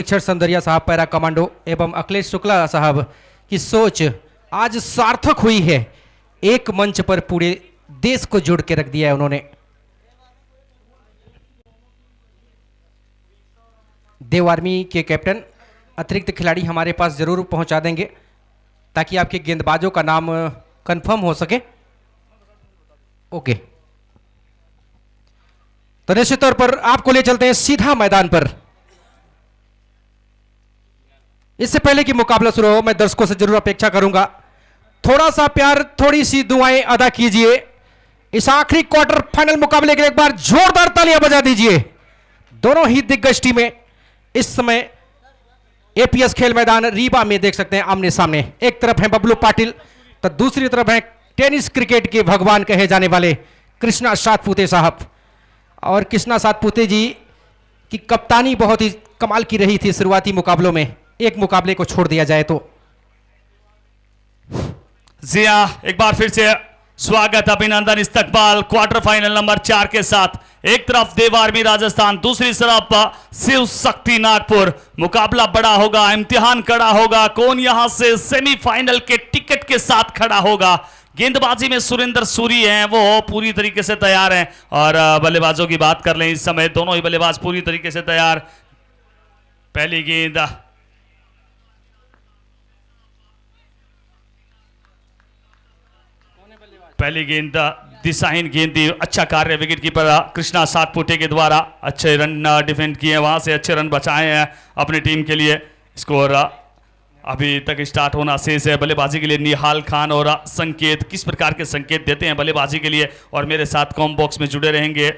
शिक्षण संदरिया साहब para commando एवं अखिलेश शुक्ला साहब की सोच आज सार्थक हुई है। एक मंच पर पूरे देश को जोड़ के रख दिया है उन्होंने। देव आर्मी के कैप्टन अतिरिक्त खिलाड़ी हमारे पास जरूर पहुंचा देंगे ताकि आपके गेंदबाजों का नाम कंफर्म हो सके। ओके, तो निश्चित तौर पर आपको ले चलते हैं सीधा मैदान पर। इससे पहले कि मुकाबला शुरू हो, मैं दर्शकों से जरूर अपेक्षा करूंगा थोड़ा सा प्यार, थोड़ी सी दुआएं अदा कीजिए। इस आखिरी क्वार्टर फाइनल मुकाबले के लिए एक बार जोरदार तालियां बजा दीजिए। दोनों ही दिग्गज टीमें इस समय एपीएस खेल मैदान रीवा में देख सकते हैं आमने सामने। एक तरफ है बबलू पाटिल तो दूसरी तरफ है टेनिस क्रिकेट के भगवान कहे जाने वाले कृष्णा सातपुते साहब। और कृष्णा सातपुते जी की कप्तानी बहुत ही कमाल की रही थी शुरुआती मुकाबलों में, एक मुकाबले को छोड़ दिया जाए तो। जी हां, एक बार फिर से स्वागत, अभिनंदन, इस्तकबाल क्वार्टर फाइनल नंबर 4 के साथ। एक तरफ देव आर्मी राजस्थान, दूसरी तरफ शिव शक्ति नागपुर। मुकाबला बड़ा होगा, इम्तिहान कड़ा होगा। कौन यहां से सेमीफाइनल के टिकट के साथ खड़ा होगा? गेंदबाजी में सुरेंद्र सूरी हैं, वो पूरी तरीके से तैयार हैं। और बल्लेबाजों की बात कर लें, इस समय दोनों ही बल्लेबाज पूरी तरीके से तैयार। पहली गेंद दिशाहीन गेंद दी। अच्छा कार्य विकेट कीपर कृष्णा सातपुते के द्वारा, अच्छे रन डिफेंड किए, वहां से अच्छे रन बचाए हैं अपनी टीम के लिए। स्कोर अभी तक स्टार्ट होना शेष है। बल्लेबाजी के लिए निहाल खान और संकेत किस प्रकार के संकेत देते हैं बल्लेबाजी के लिए, और मेरे साथ कॉम बॉक्स में जुड़े रहेंगे।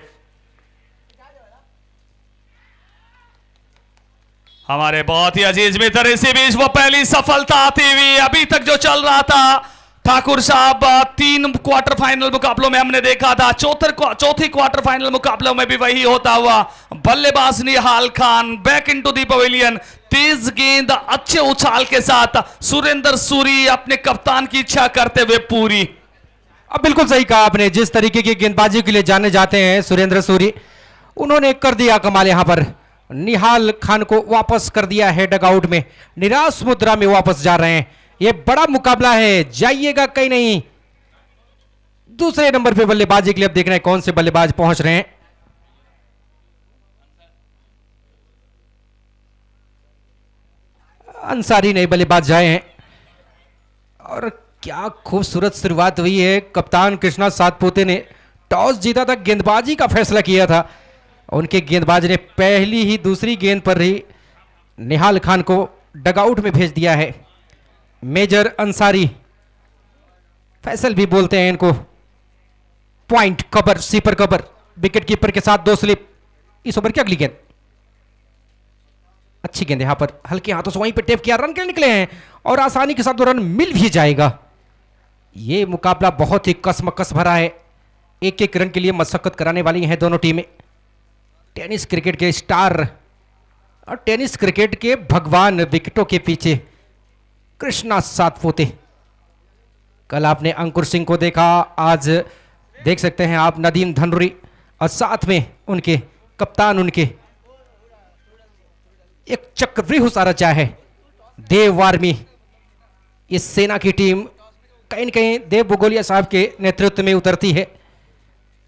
हमारे बहुत ही अजीज मित्र, इसी बीच वो पहली सफलता आती हुई। अभी तक जो चल रहा था ठाकुर साहब, 3 क्वार्टर फाइनल मुकाबलों में हमने देखा था, चौथी क्वार्टर फाइनल मुकाबलों में भी वही होता हुआ। बल्लेबाज Nihal Khan back into the pavilion, तेज गेंद अच्छे उछाल के साथ सुरेंद्र सूरी अपने कप्तान की इच्छा करते हुए पूरी। अब बिल्कुल सही कहा आपने, जिस तरीके की गेंदबाजी के लिए जाने जाते हैं सुरेंद्र सूरी, उन्होंने कर दिया कमाल। यहां पर निहाल खान को वापस कर दिया है डगआउट में, निराश मुद्रा में वापस जा रहे हैं। ये बड़ा मुकाबला है, जाइएगा कहीं नहीं। दूसरे नंबर पे बल्लेबाजी के लिए अब देखना है कौन से बल्लेबाज पहुंच रहे हैं। अंसारी नए बल्लेबाज जाए हैं। और क्या खूबसूरत शुरुआत हुई है। कप्तान कृष्णा सातपुते ने टॉस जीता था, गेंदबाजी का फैसला किया था। उनके गेंदबाज ने पहली ही दूसरी गेंद पर ही निहाल खान को डगआउट में भेज दिया है। मेजर अंसारी, फैसल भी बोलते हैं इनको। Point cover, sweeper cover, wicket keeper के साथ 2 स्लिप। इस ओवर की अगली गेंद, अच्छी गेंद यहां पर हल्के हाथों से वहीं पे टेप किया, रन के निकले हैं और आसानी के साथ 2 रन मिल भी जाएगा। यह मुकाबला बहुत ही कसमकस भरा है, एक एक रन के लिए मशक्कत कराने वाली हैं दोनों टीमें। टेनिस क्रिकेट के स्टार और टेनिस क्रिकेट के भगवान विकेटों के पीछे कृष्णा सातपुते। कल आपने अंकुर सिंह को देखा, आज देख सकते हैं आप नदीम धनुरी, और साथ में उनके कप्तान, उनके एक चक्रव्यूह सा रचा है। देव आर्मी, इस सेना की टीम कहीं न कहीं देव बुगोलिया साहब के नेतृत्व में उतरती है।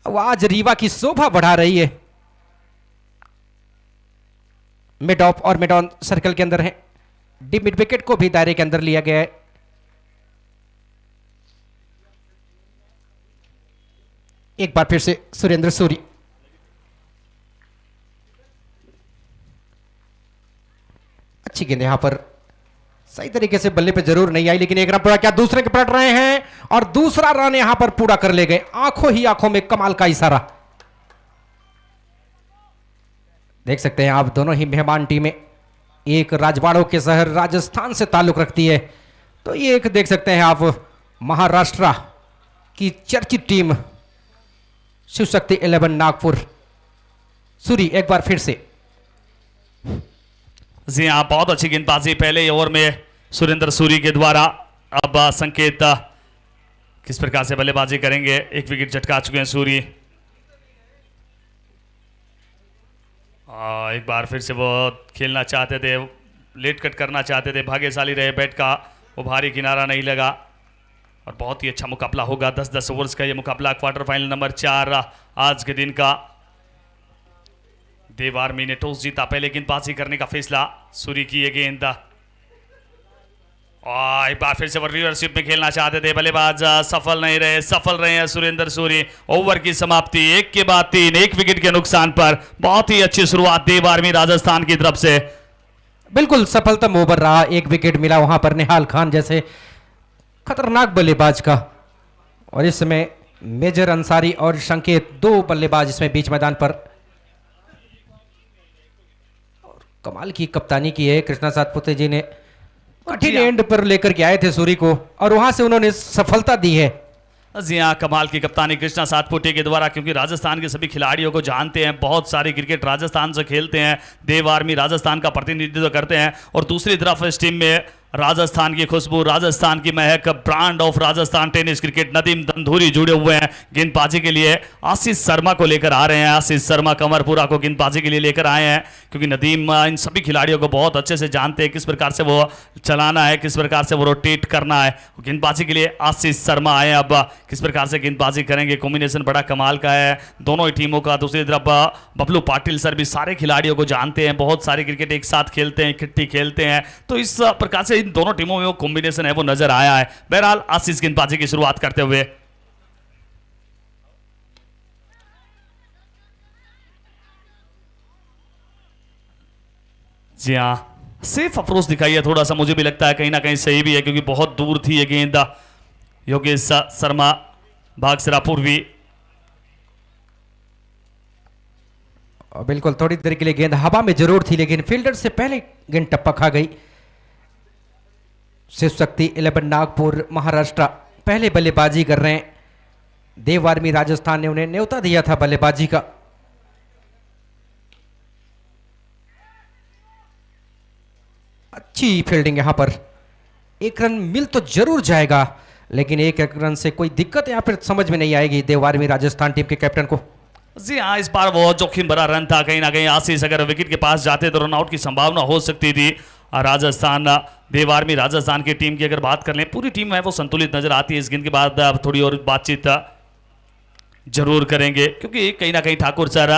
वो आज रीवा की शोभा बढ़ा रही है। मिड ऑफ और मिड ऑन सर्कल के अंदर है। डीप मिड विकेट को भी दायरे के अंदर लिया गया है। एक बार फिर से सुरेंद्र सूरी, अच्छी गेंद यहां पर सही तरीके से बल्ले पे जरूर नहीं आई, लेकिन एक रन पूरा, क्या दूसरे के पलट रहे हैं और दूसरा रन यहां पर पूरा कर ले गए। आंखों ही आंखों में कमाल का इशारा। देख सकते हैं आप दोनों ही मेहमान टीमें एक राजवाड़ों के शहर राजस्थान से ताल्लुक रखती है, तो ये एक देख सकते हैं आप महाराष्ट्र की चर्चित टीम शिव शक्ति 11 नागपुर। सूरी एक बार फिर से। जी हाँ, बहुत अच्छी गेंदबाजी पहले ओवर में सुरेंद्र सूरी के द्वारा। अब संकेत किस प्रकार से बल्लेबाजी करेंगे? एक विकेट झटका चुके हैं सूरी। एक बार फिर से वो खेलना चाहते थे, लेट कट करना चाहते थे, भाग्यशाली रहे बैट का, वो भारी किनारा नहीं लगा और बहुत ही अच्छा मुकाबला होगा। 10-10 ओवर्स का ये मुकाबला, क्वार्टर फाइनल नंबर 4 आज के दिन का। देव आर्मी ने टॉस जीता, पहले गेंदबाजी करने का फैसला, सूरी की ये गेंद और एक बार फिर से वो रिवर्सिप में खेलना चाहते थे, बल्लेबाज सफल नहीं रहे, सफल रहे हैं सुरेंद्र सूरी। ओवर की समाप्ति, एक के बाद 3, 1 विकेट के नुकसान पर। बहुत ही अच्छी शुरुआत देव आर्मी राजस्थान की तरफ से। बिल्कुल सफलतम ओवर रहा, 1 विकेट मिला वहां पर निहाल खान जैसे खतरनाक बल्लेबाज का। और इस समय मेजर अंसारी और संकेत 2 बल्लेबाज इसमें बीच मैदान पर। और कमाल की कप्तानी की है कृष्णा सातपुते जी ने, कठिन एंड पर लेकर के आए थे सूरी को और वहां से उन्होंने सफलता दी है। जी हाँ, कमाल की कप्तानी कृष्णा सातपुते के द्वारा, क्योंकि राजस्थान के सभी खिलाड़ियों को जानते हैं, बहुत सारे क्रिकेट राजस्थान से खेलते हैं, देव आर्मी राजस्थान का प्रतिनिधित्व करते हैं। और दूसरी तरफ इस टीम में राजस्थान की खुशबू, राजस्थान की महक, brand of Rajasthan tennis cricket Nadeem Dandhuri जुड़े हुए हैं गेंदबाजी के लिए। आशीष शर्मा को लेकर आ रहे हैं, आशीष शर्मा कमरपुरा को गेंदबाजी के लिए लेकर आए हैं, क्योंकि नदीम इन सभी खिलाड़ियों को बहुत अच्छे से जानते हैं, किस प्रकार से वो चलाना है, किस प्रकार से वो रोटेट करना है। गेंदबाजी के लिए आशीष शर्मा आए, अब किस प्रकार से गेंदबाजी करेंगे, कॉम्बिनेशन बड़ा कमाल का है दोनों ही टीमों का। दूसरी तरफ बबलू पाटिल सर भी सारे खिलाड़ियों को जानते हैं, बहुत सारे क्रिकेट एक साथ खेलते हैं, इकट्ठी खेलते हैं, तो इस प्रकार से इन दोनों टीमों में वो कॉम्बिनेशन है वो नजर आया है। बहरहाल आशीष गेंदबाजी की शुरुआत करते हुए, जी हाँ, सेफ अप्रोच दिखाई है थोड़ा सा, मुझे भी लगता है कहीं ना कहीं सही भी है, क्योंकि बहुत दूर थी ये गेंद। योगेश शर्मा भागसरा पूर्वी, बिल्कुल थोड़ी देर के लिए गेंद हवा में जरूर थी, लेकिन फील्डर से पहले गेंद टप्पा खा गई। शिव शक्ति 11 नागपुर महाराष्ट्र पहले बल्लेबाजी कर रहे हैं। देव आर्मी राजस्थान ने उन्हें न्योता दिया था बल्लेबाजी का। अच्छी फील्डिंग यहां पर, 1 रन मिल तो जरूर जाएगा, लेकिन 1 रन से कोई दिक्कत यहां पर समझ में नहीं आएगी देव आर्मी राजस्थान टीम के कैप्टन को। जी हाँ, इस बार वो जोखिम भरा रन था, कहीं ना कहीं आशीष अगर विकेट के पास जाते तो रन आउट की संभावना हो सकती थी। राजस्थान देव आर्मी राजस्थान की टीम की अगर बात कर लें, पूरी टीम है वो संतुलित नजर आती है। इस गेंद के बाद अब थोड़ी और बातचीत जरूर करेंगे, क्योंकि कहीं ना कहीं ठाकुर सर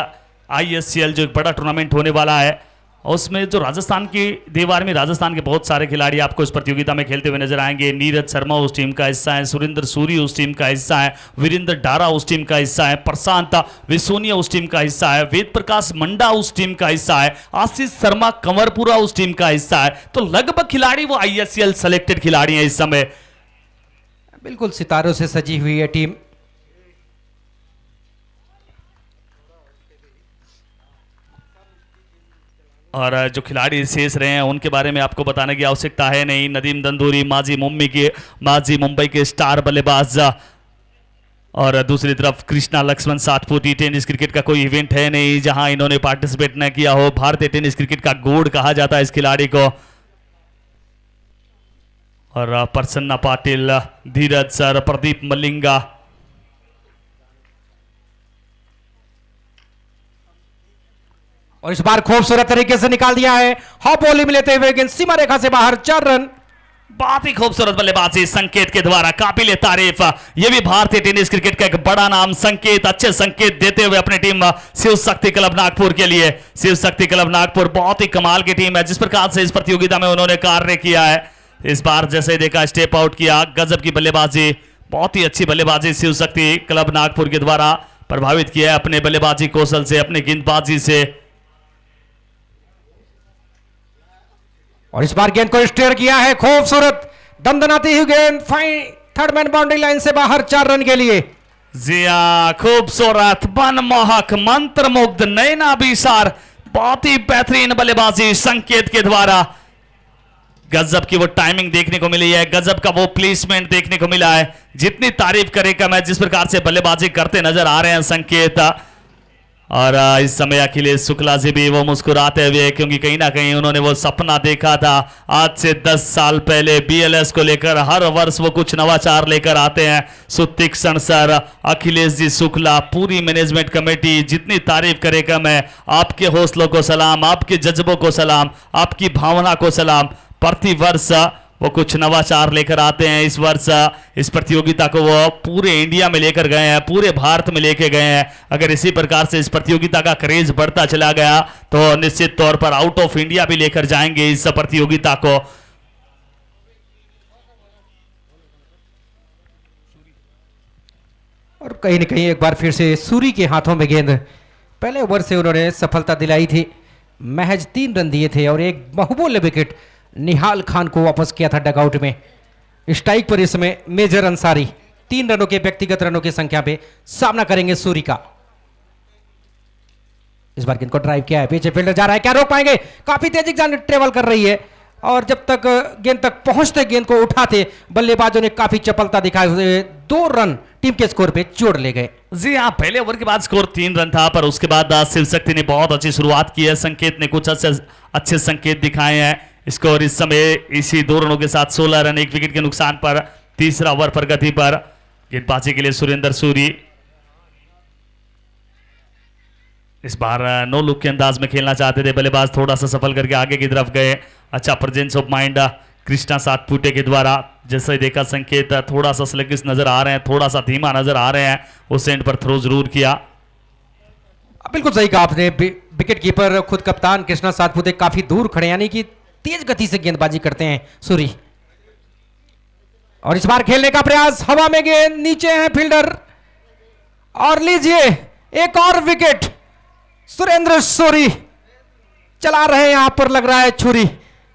ISCL जो एक बड़ा टूर्नामेंट होने वाला है, उसमें जो राजस्थान की देव आर्मी राजस्थान के बहुत सारे खिलाड़ी आपको इस प्रतियोगिता में खेलते हुए नजर आएंगे। नीरज शर्मा उस टीम का हिस्सा है, सुरेंद्र सूरी उस टीम का हिस्सा है, वीरेंद्र डारा उस टीम का हिस्सा है, प्रशांत विसोनिया उस टीम का हिस्सा है, वेद प्रकाश मंडा उस टीम का हिस्सा है, आशीष शर्मा कंवरपुरा उस टीम का हिस्सा है। तो लगभग खिलाड़ी वो ISCL सेलेक्टेड खिलाड़ी हैं इस समय। बिल्कुल सितारों से सजी हुई है टीम। और जो खिलाड़ी शेष रहे हैं उनके बारे में आपको बताने की आवश्यकता है नहीं। नदीम दंधूरी माजी मुंबई के स्टार बल्लेबाज, और दूसरी तरफ कृष्णा लक्ष्मण सातपुती। टेनिस क्रिकेट का कोई इवेंट है नहीं जहां इन्होंने पार्टिसिपेट न किया हो। भारतीय टेनिस क्रिकेट का गोड कहा जाता है इस खिलाड़ी को। और प्रसन्ना पाटिल, धीरज सर, प्रदीप मलिंगा, और इस बार खूबसूरत तरीके से निकाल दिया है, हॉप बॉली में लेते हुए गेंद सीमा रेखा से बाहर, 4 रन। बहुत ही खूबसूरत बल्लेबाजी संकेत के द्वारा, काबिल तारीफ। यह भी भारतीय टेनिस क्रिकेट का एक बड़ा नाम। संकेत अच्छे संकेत देते हुए अपनी टीम शिव शक्ति क्लब नागपुर के लिए। शिव शक्ति क्लब नागपुर बहुत ही कमाल की टीम है, जिस प्रकार से इस प्रतियोगिता में उन्होंने कार्य किया है। इस बार जैसे देखा स्टेप आउट किया, गजब की बल्लेबाजी, बहुत ही अच्छी बल्लेबाजी शिव शक्ति क्लब नागपुर के द्वारा प्रभावित किया है अपने बल्लेबाजी कौशल से, अपने गेंदबाजी से। और इस बार गेंद को स्टेयर किया है, खूबसूरत दंदनाती हुई गेंद, fine, third man boundary line से बाहर, 4 रन के लिए। जी हां, खूबसूरत, मनमोहक, मंत्रमुग्ध, नयनाभिसार, बहुत ही बेहतरीन बल्लेबाजी संकेत के द्वारा। गजब की वो टाइमिंग देखने को मिली है, गजब का वो प्लेसमेंट देखने को मिला है। जितनी तारीफ करेगा मैं, जिस प्रकार से बल्लेबाजी करते नजर आ रहे हैं संकेत, और इस समय अखिलेश शुक्ला जी भी वो मुस्कुराते हुए, क्योंकि कहीं ना कहीं उन्होंने वो सपना देखा था आज से 10 साल पहले बीएलएस को लेकर। हर वर्ष वो कुछ नवाचार लेकर आते हैं। सुतीक्षण सर, अखिलेश जी शुक्ला, पूरी मैनेजमेंट कमेटी जितनी तारीफ करे कम है। आपके हौसलों को सलाम, आपके जज्बों को सलाम, आपकी भावना को सलाम। प्रति वर्ष वो कुछ नवाचार लेकर आते हैं। इस वर्ष इस प्रतियोगिता को वो पूरे इंडिया में लेकर गए हैं, पूरे भारत में लेकर गए हैं। अगर इसी प्रकार से इस प्रतियोगिता का क्रेज बढ़ता चला गया तो निश्चित तौर पर आउट ऑफ इंडिया भी लेकर जाएंगे इस प्रतियोगिता को। और कहीं न कहीं एक बार फिर से सूरी के हाथों में गेंद। पहले ओवर से उन्होंने सफलता दिलाई थी, महज 3 रन दिए थे और एक बहुमूल्य विकेट निहाल खान को वापस किया था डगआउट में। स्ट्राइक पर इस समय मेजर अंसारी 3 रनों के व्यक्तिगत रनों की संख्या पे सामना करेंगे सूरी का। इस बार गेंद को ड्राइव किया है, पीछे फील्डर जा रहा है, क्या रोक पाएंगे? काफी तेजी के साथ ट्रेवल कर रही है और जब तक गेंद तक पहुंचते गेंद को उठाते बल्लेबाजों ने काफी चपलता दिखाए हुए 2 रन टीम के स्कोर पे जोड़ ले गए। जी हाँ, पहले ओवर के बाद स्कोर 3 रन था, पर उसके बाद शिव शक्ति ने बहुत अच्छी शुरुआत की है। संकेत ने कुछ अच्छे संकेत दिखाए हैं। स्कोर इस समय इसी 2 रनों के साथ 16 रन, 1 विकेट के नुकसान पर। तीसरा ओवर प्रगति पर गेंदबाजी के लिए सुरेंद्र सूरी इस बार नो लुक के अंदाज में खेलना चाहते थे। बल्लेबाज थोड़ा सा सफल करके आगे की तरफ गए। अच्छा presence of mind Krishna Satpute के द्वारा। जैसे देखा संकेत थोड़ा सा स्लगिश नजर आ रहे हैं, थोड़ा सा धीमा नजर आ रहे हैं। उस एंड पर थ्रो जरूर किया। बिल्कुल सही कहा आपने। विकेट कीपर खुद कप्तान कृष्णा सातपुते काफी दूर खड़े, यानी कि तेज गति से गेंदबाजी करते हैं सूरी। और इस बार खेलने का प्रयास, हवा में गेंद, नीचे है फील्डर और लीजिए एक और विकेट। सुरेंद्र सूरी चला रहे हैं, यहां पर लग रहा है छुरी।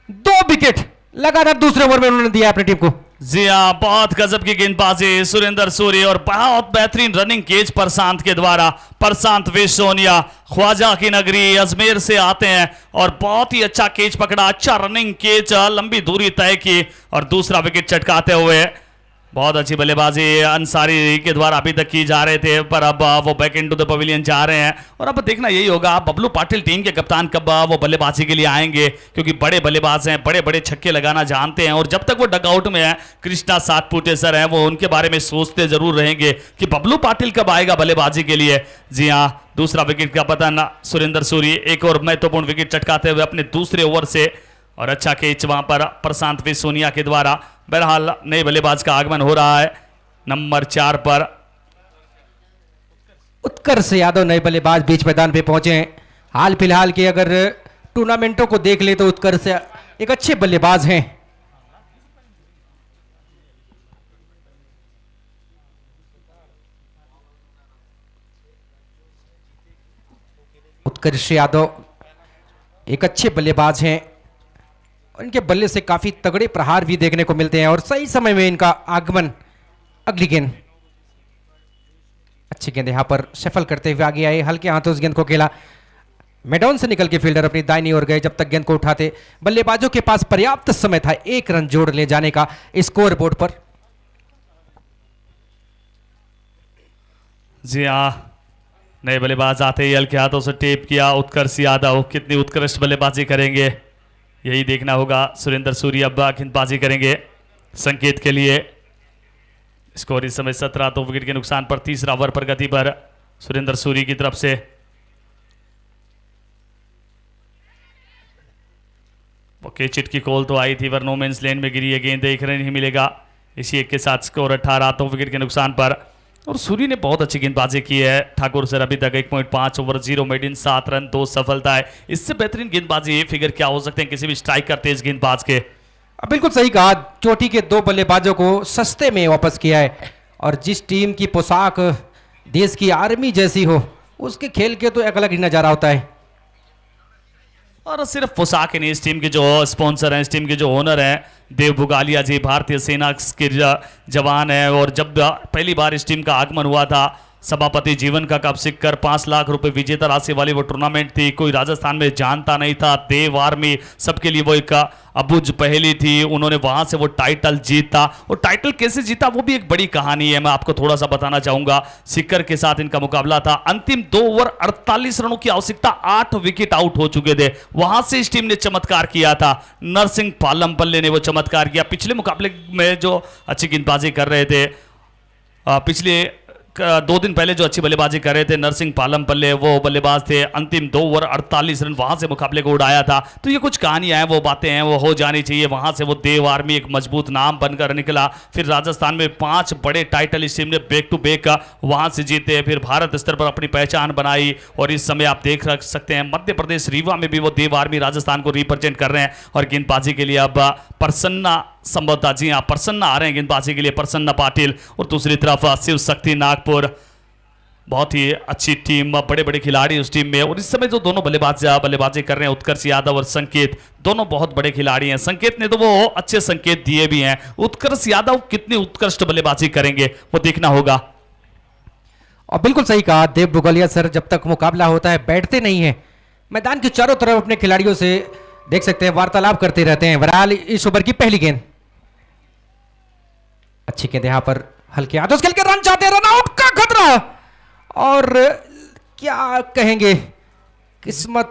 2 विकेट लगातार दूसरे ओवर में उन्होंने दिया अपनी टीम को। जी हाँ, बहुत गजब की गेंदबाजी सुरेंद्र सूरी और बहुत बेहतरीन रनिंग केज प्रशांत के द्वारा। प्रशांत वेशोनिया ख्वाजा की नगरी अजमेर से आते हैं और बहुत ही अच्छा केज पकड़ा, अच्छा रनिंग केज, लंबी दूरी तय की और दूसरा विकेट चटकाते हुए। बहुत अच्छी बल्लेबाजी अंसारी के द्वारा अभी तक की जा रहे थे, पर अब वो बैक इनटू द पवेलियन जा रहे हैं। और अब देखना यही होगा बबलू पाटिल टीम के कप्तान कब वो बल्लेबाजी के लिए आएंगे, क्योंकि बड़े बल्लेबाज हैं, बड़े बड़े छक्के लगाना जानते हैं। और जब तक वो डगआउट में है, कृष्णा सातपुते सर हैं, वो उनके बारे में सोचते जरूर रहेंगे कि बबलू पाटिल कब आएगा बल्लेबाजी के लिए। जी हाँ, दूसरा विकेट का पतन सुरेंद्र सूरी एक और महत्वपूर्ण विकेट चटकाते हुए अपने दूसरे ओवर से। और अच्छा कैच वहां पर प्रशांत वेसोनिया के द्वारा। बहरहाल नए बल्लेबाज का आगमन हो रहा है नंबर 4 पर। उत्कर्ष यादव नए बल्लेबाज बीच मैदान पे पहुंचे हैं। हाल फिलहाल के अगर टूर्नामेंटों को देख ले तो उत्कर्ष एक अच्छे बल्लेबाज हैं। उत्कर्ष यादव एक अच्छे बल्लेबाज हैं। इनके बल्ले से काफी तगड़े प्रहार भी देखने को मिलते हैं और सही समय में इनका आगमन। अगली गेंद, अच्छी गेंद यहां पर सफल करते हुए आगे आए, हल्के हाथों उस गेंद को खेला। मैदान से निकल के फील्डर अपनी दाहिनी ओर गए। जब तक गेंद को उठाते बल्लेबाजों के पास पर्याप्त समय था 1 रन जोड़ ले जाने का स्कोर बोर्ड पर। जी हाँ, नए बल्लेबाज आते ही हल्के हाथों से टेप किया। उत्कर्ष यादव कितनी उत्कृष्ट बल्लेबाजी करेंगे यही देखना होगा। सुरेंद्र सूरी अब गेंदबाजी करेंगे संकेत के लिए। स्कोर इस समय 17, 2 विकेट के नुकसान पर। तीसरा ओवर प्रगति पर सुरेंद्र सूरी की तरफ से। ओके, चिट की कॉल तो आई थी पर नो मेंस लैंड में गिरी है गेंद, देख रहे नहीं मिलेगा। इसी एक के साथ स्कोर 18, 2 विकेट के नुकसान पर। और सूरी ने बहुत अच्छी गेंदबाजी की है। ठाकुर सर अभी तक 1.5 ओवर 0 मेड इन 7 रन 2 सफलता है। इससे बेहतरीन गेंदबाजी ये फिगर क्या हो सकते हैं किसी भी स्ट्राइकर तेज गेंदबाज के। बिल्कुल सही कहा। चोटी के 2 बल्लेबाजों को सस्ते में वापस किया है और जिस टीम की पोशाक देश की आर्मी जैसी हो उसके खेल के तो एक अलग ही नजारा होता है। और सिर्फ पोशाक ही नहीं, इस टीम के जो स्पॉन्सर हैं, इस टीम के जो ओनर हैं देव बुगालिया जी, भारतीय सेना के जवान हैं। और जब पहली बार इस टीम का आगमन हुआ था सभापति जीवन का कप सिक्कर 5 लाख रुपए विजेता राशि वाली वो टूर्नामेंट थी। कोई राजस्थान में जानता नहीं था। देव आर्मी सबके लिए वो एक अबुझ पहेली थी। उन्होंने वहां से वो टाइटल जीता। और टाइटल कैसे जीता वो भी एक बड़ी कहानी है, मैं आपको थोड़ा सा बताना चाहूंगा। सिक्कर के साथ इनका मुकाबला था। अंतिम 2 ओवर 48 रनों की आवश्यकता, 8 विकेट आउट हो चुके थे। वहां से इस टीम ने चमत्कार किया था। नरसिंह पालमपल्ले ने वो चमत्कार किया। पिछले मुकाबले में जो अच्छी गेंदबाजी कर रहे थे, पिछले 2 दिन पहले जो अच्छी बल्लेबाजी कर रहे थे नरसिंह पालमपल्ले, वो बल्लेबाज थे। अंतिम 2 ओवर 48 रन वहां से मुकाबले को उड़ाया था। तो ये कुछ कहानियां हैं, वो बातें हैं, वो हो जानी चाहिए। वहां से वो देव आर्मी एक मजबूत नाम बनकर निकला। फिर राजस्थान में 5 बड़े टाइटल इस टीम ने बैक टू बैक वहां से जीते। फिर भारत स्तर पर अपनी पहचान बनाई। और इस समय आप देख सकते हैं मध्य प्रदेश रीवा में भी वो देव आर्मी राजस्थान को रिप्रेजेंट कर रहे हैं। और गेंदबाजी के लिए अब प्रसन्ना संभवतः, जी हाँ, प्रसन्ना आ रहे हैं गेंदबाजी के लिए, प्रसन्ना पाटिल। और दूसरी तरफ शिव शक्ति नागपुर, बहुत ही अच्छी टीम, बड़े बड़े खिलाड़ी उस टीम में। और इस समय जो दोनों बल्लेबाजी कर रहे हैं, उत्कर्ष यादव और संकेत, दोनों बहुत बड़े खिलाड़ी हैं। संकेत ने तो वो अच्छे संकेत दिए भी हैं। उत्कर्ष यादव कितनी उत्कृष्ट बल्लेबाजी करेंगे वो देखना होगा। और बिल्कुल सही कहा देव बुगलिया सर, जब तक मुकाबला होता है बैठते नहीं है, मैदान के चारों तरफ अपने खिलाड़ियों से देख सकते हैं वार्तालाप करते रहते हैं। बहरहाल इस ओवर की पहली गेंद, अच्छी गेंद यहां पर हल्के हाथों से खेल के रन चाहते हैं, रन आउट का खतरा। और क्या कहेंगे, किस्मत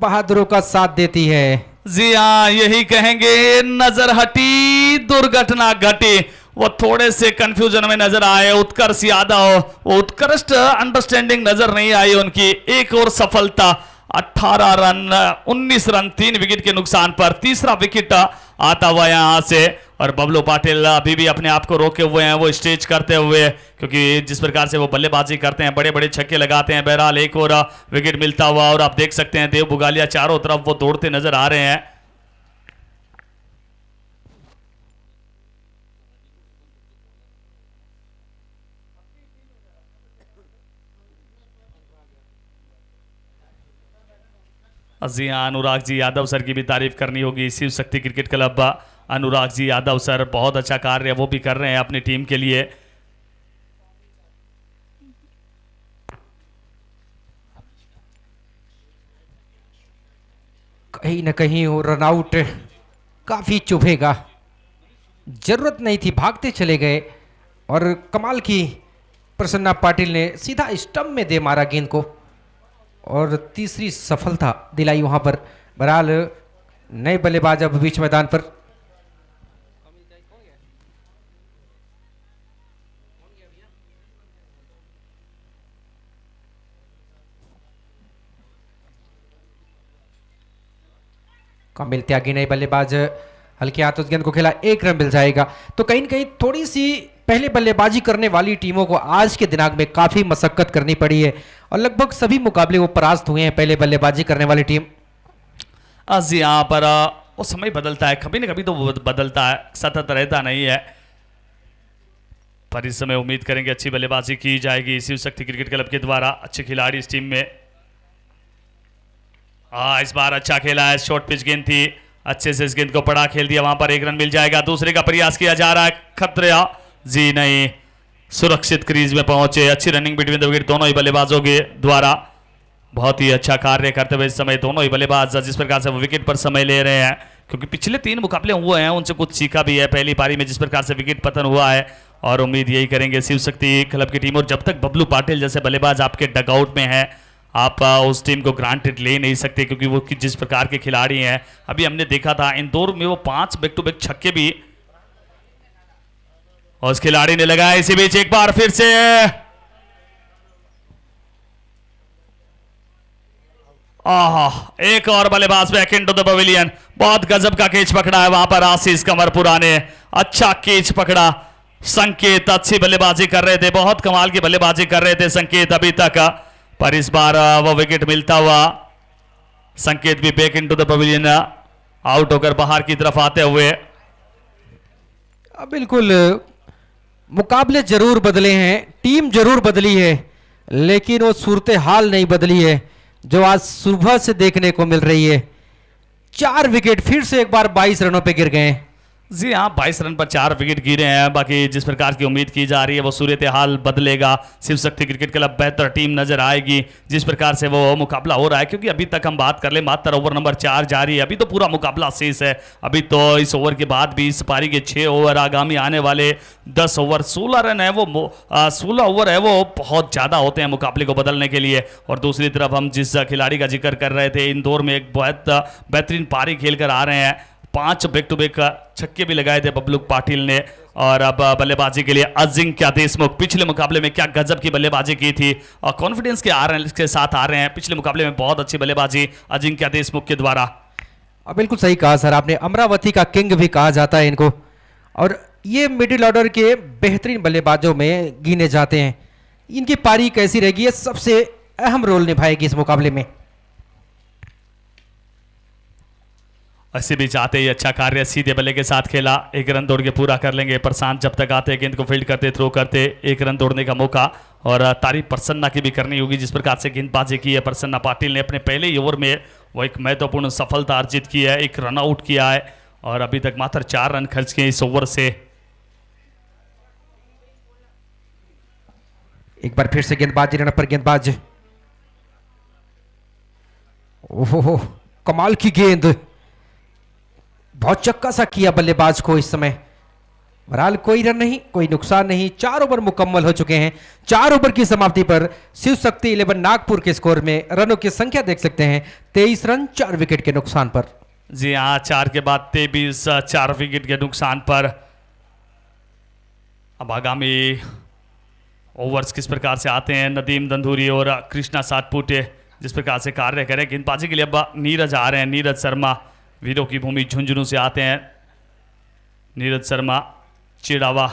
बहादुरों का साथ देती है। जी हाँ, यही कहेंगे। नजर हटी, दुर्घटना घटी। वो थोड़े से कंफ्यूजन में नजर आए उत्कर्ष यादव। वो उत्कृष्ट अंडरस्टैंडिंग नजर नहीं आई उनकी। एक और सफलता, 18 रन 19 रन 3 विकेट के नुकसान पर तीसरा विकेट आता हुआ यहां से। और बबलू पाटिल अभी भी अपने आप को रोके हुए हैं, वो स्टेज करते हुए, क्योंकि जिस प्रकार से वो बल्लेबाजी करते हैं, बड़े बड़े छक्के लगाते हैं। बहरहाल एक और विकेट मिलता हुआ। और आप देख सकते हैं देव बुगालिया चारों तरफ वो दौड़ते नजर आ रहे हैं। जी हाँ, अनुराग जी यादव सर की भी तारीफ करनी होगी। Shiv Shakti cricket club, Anurag ji Yadav sir बहुत अच्छा कार्य वो भी कर रहे हैं अपनी टीम के लिए। कहीं ना कहीं वो रन आउट काफी चुभेगा, जरूरत नहीं थी, भागते चले गए। और कमाल की प्रसन्ना पाटिल ने सीधा स्टंप में दे मारा गेंद को और तीसरी सफलता दिलाई वहां पर। बहरहाल नए बल्लेबाज अब बीच मैदान पर। कमिल त्यागी नए बल्लेबाज, हल्के हाथों गेंद को खेला, 1 रन मिल जाएगा। तो कहीं न कहीं थोड़ी सी पहले बल्लेबाजी करने वाली टीमों को आज के दिनांक में काफी मशक्कत करनी पड़ी है और लगभग सभी मुकाबले वो परास्त हुए हैं पहले बल्लेबाजी करने वाली टीम। जी यहाँ पर वो समय बदलता है, कभी न कभी तो वो बदलता है, सतत रहता नहीं है। पर इस समय उम्मीद करेंगे अच्छी बल्लेबाजी की जाएगी शिव शक्ति क्रिकेट क्लब के द्वारा। अच्छे खिलाड़ी इस टीम में। इस बार अच्छा खेला है, शॉर्ट पिच गेंद थी, अच्छे से इस गेंद को पड़ा खेल दिया। वहां पर 1 रन मिल जाएगा। दूसरे का प्रयास किया जा रहा है, खतरा जी नहीं, सुरक्षित क्रीज में पहुंचे। अच्छी रनिंग बिटवीन द विकेट दोनों ही बल्लेबाजों के द्वारा, बहुत ही अच्छा कार्य करते हुए इस समय दोनों ही बल्लेबाज जिस प्रकार से वो विकेट पर समय ले रहे हैं, क्योंकि पिछले 3 मुकाबले हुए हैं उनसे कुछ सीखा भी है। पहली पारी में जिस प्रकार से विकेट पतन हुआ है, और उम्मीद यही करेंगे शिव शक्ति क्लब की टीम। और जब तक बबलू पाटिल जैसे बल्लेबाज आपके डगआउट में है, आप उस टीम को ग्रांटेड ले नहीं सकते, क्योंकि वो जिस प्रकार के खिलाड़ी हैं। अभी हमने देखा था इंदौर में वो 5 बैक टू बैक छक्के भी और उस खिलाड़ी ने लगाया। इसी बीच एक बार फिर से एक और बल्लेबाज बैक इनटू द पवेलियन। बहुत गजब का कैच पकड़ा है वहां पर आशीष कमरपुरा ने, अच्छा कैच पकड़ा। संकेत अच्छी बल्लेबाजी कर रहे थे, बहुत कमाल की बल्लेबाजी कर रहे थे संकेत अभी तक, पर इस बार वो विकेट मिलता हुआ संकेत भी back into the pavilion out होकर बाहर की तरफ आते हुए। बिल्कुल, मुकाबले जरूर बदले हैं, टीम जरूर बदली है, लेकिन वो सूरत हाल नहीं बदली है जो आज सुबह से देखने को मिल रही है। 4 विकेट फिर से एक बार 22 रनों पे गिर गए। जी हाँ, 22 रन पर 4 विकेट गिरे हैं। बाकी जिस प्रकार की उम्मीद की जा रही है वो सूरत हाल बदलेगा। शिव शक्ति क्रिकेट क्लब बेहतर टीम नजर आएगी जिस प्रकार से वो मुकाबला हो रहा है, क्योंकि अभी तक हम बात कर ले मात्र ओवर नंबर 4 जारी है, अभी तो पूरा मुकाबला शेष है। अभी तो इस ओवर के बाद भी इस पारी के 6 ओवर, आगामी आने वाले 10 ओवर, 16 रन है वो 16 ओवर है वो बहुत ज़्यादा होते हैं मुकाबले को बदलने के लिए। और दूसरी तरफ हम जिस खिलाड़ी का जिक्र कर रहे थे, इंदौर में एक बहुत बेहतरीन पारी खेल कर आ रहे हैं, 5 बैक टू बैक छक्के भी लगाए थे बबलू पाटिल ने। और अब बल्लेबाजी के लिए अजिंक्य देशमुख, पिछले मुकाबले में क्या गजब की बल्लेबाजी की थी और कॉन्फिडेंस के साथ आ रहे हैं। पिछले मुकाबले में बहुत अच्छी बल्लेबाजी अजिंक्य देशमुख के द्वारा। बिल्कुल सही कहा सर आपने, अमरावती का किंग भी कहा जाता है इनको, और ये मिडिल ऑर्डर के बेहतरीन बल्लेबाजों में गिने जाते हैं। इनकी पारी कैसी रहेगी ये सबसे अहम रोल निभाएगी इस मुकाबले में। ऐसे भी चाहते ही अच्छा कार्य सीधे बल्ले के साथ खेला, 1 रन दौड़ के पूरा कर लेंगे प्रशांत। जब तक आते गेंद को फील्ड करते, थ्रो करते, 1 रन दौड़ने का मौका। और तारीफ प्रसन्ना की भी करनी होगी जिस प्रकार से गेंदबाजी की है प्रसन्ना पाटिल ने। अपने पहले ही ओवर में वो एक महत्वपूर्ण सफलता अर्जित की है, 1 रन आउट किया है और अभी तक मात्र 4 रन खर्च किए इस ओवर से। एक बार फिर से गेंदबाजी, रन पर गेंदबाज, ओहो कमाल की गेंद, बहुत चक्का सा किया बल्लेबाज को इस समय। बहरहाल कोई रन नहीं, कोई नुकसान नहीं, 4 ओवर मुकम्मल हो चुके हैं। 4 ओवर की समाप्ति पर शिव शक्ति 11 नागपुर के स्कोर में रनों की संख्या देख सकते हैं 23 रन 4 विकेट के नुकसान पर। जी हाँ, 4 के बाद 23 4 विकेट के नुकसान पर। अब आगामी ओवर्स किस प्रकार से आते हैं, नदीम दंदूरी और कृष्णा सातपुटे जिस प्रकार से कार्य करें। गेंदबाजी के लिए अब नीरज आ रहे हैं, नीरज शर्मा वीरों की भूमि झुंझुनू से आते हैं। नीरज शर्मा चिड़ावा,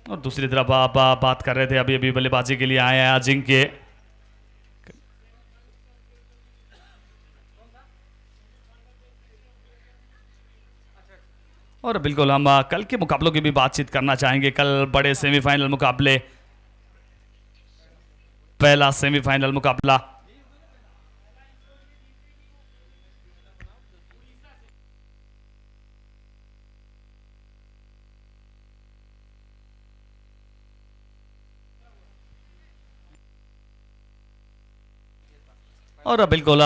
और दूसरी तरफ आप बात कर रहे थे अभी अभी बल्लेबाजी के लिए आए हैं अजिंक्य। और बिल्कुल हम कल के मुकाबलों की भी बातचीत करना चाहेंगे। कल बड़े सेमीफाइनल मुकाबले, पहला सेमीफाइनल मुकाबला और बिल्कुल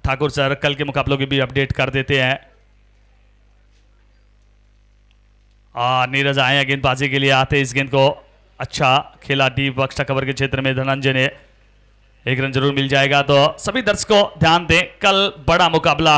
ठाकुर सर कल के मुकाबलों की भी अपडेट कर देते हैं। नीरज आए हैं गेंदबाजी के लिए, आते इस गेंद को अच्छा खेला डीप एक्स्ट्रा कवर के क्षेत्र में धनंजय ने, 1 रन जरूर मिल जाएगा। तो सभी दर्शकों दध्यान दें, कल बड़ा मुकाबला,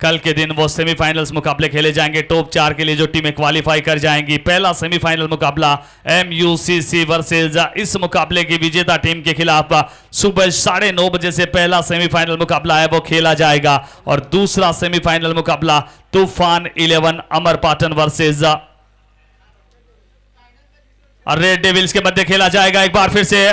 कल के दिन वो सेमीफाइनल्स मुकाबले खेले जाएंगे टॉप 4 के लिए जो टीमें क्वालिफाई कर जाएंगी। पहला सेमीफाइनल मुकाबला MUCC वर्सेस, इस मुकाबले की विजेता टीम के खिलाफ सुबह 9:30 बजे से पहला सेमीफाइनल मुकाबला है वो खेला जाएगा। और दूसरा सेमीफाइनल मुकाबला तूफान 11 अमरपाटन वर्सेस रेड डेविल्स के मध्य खेला जाएगा। एक बार फिर से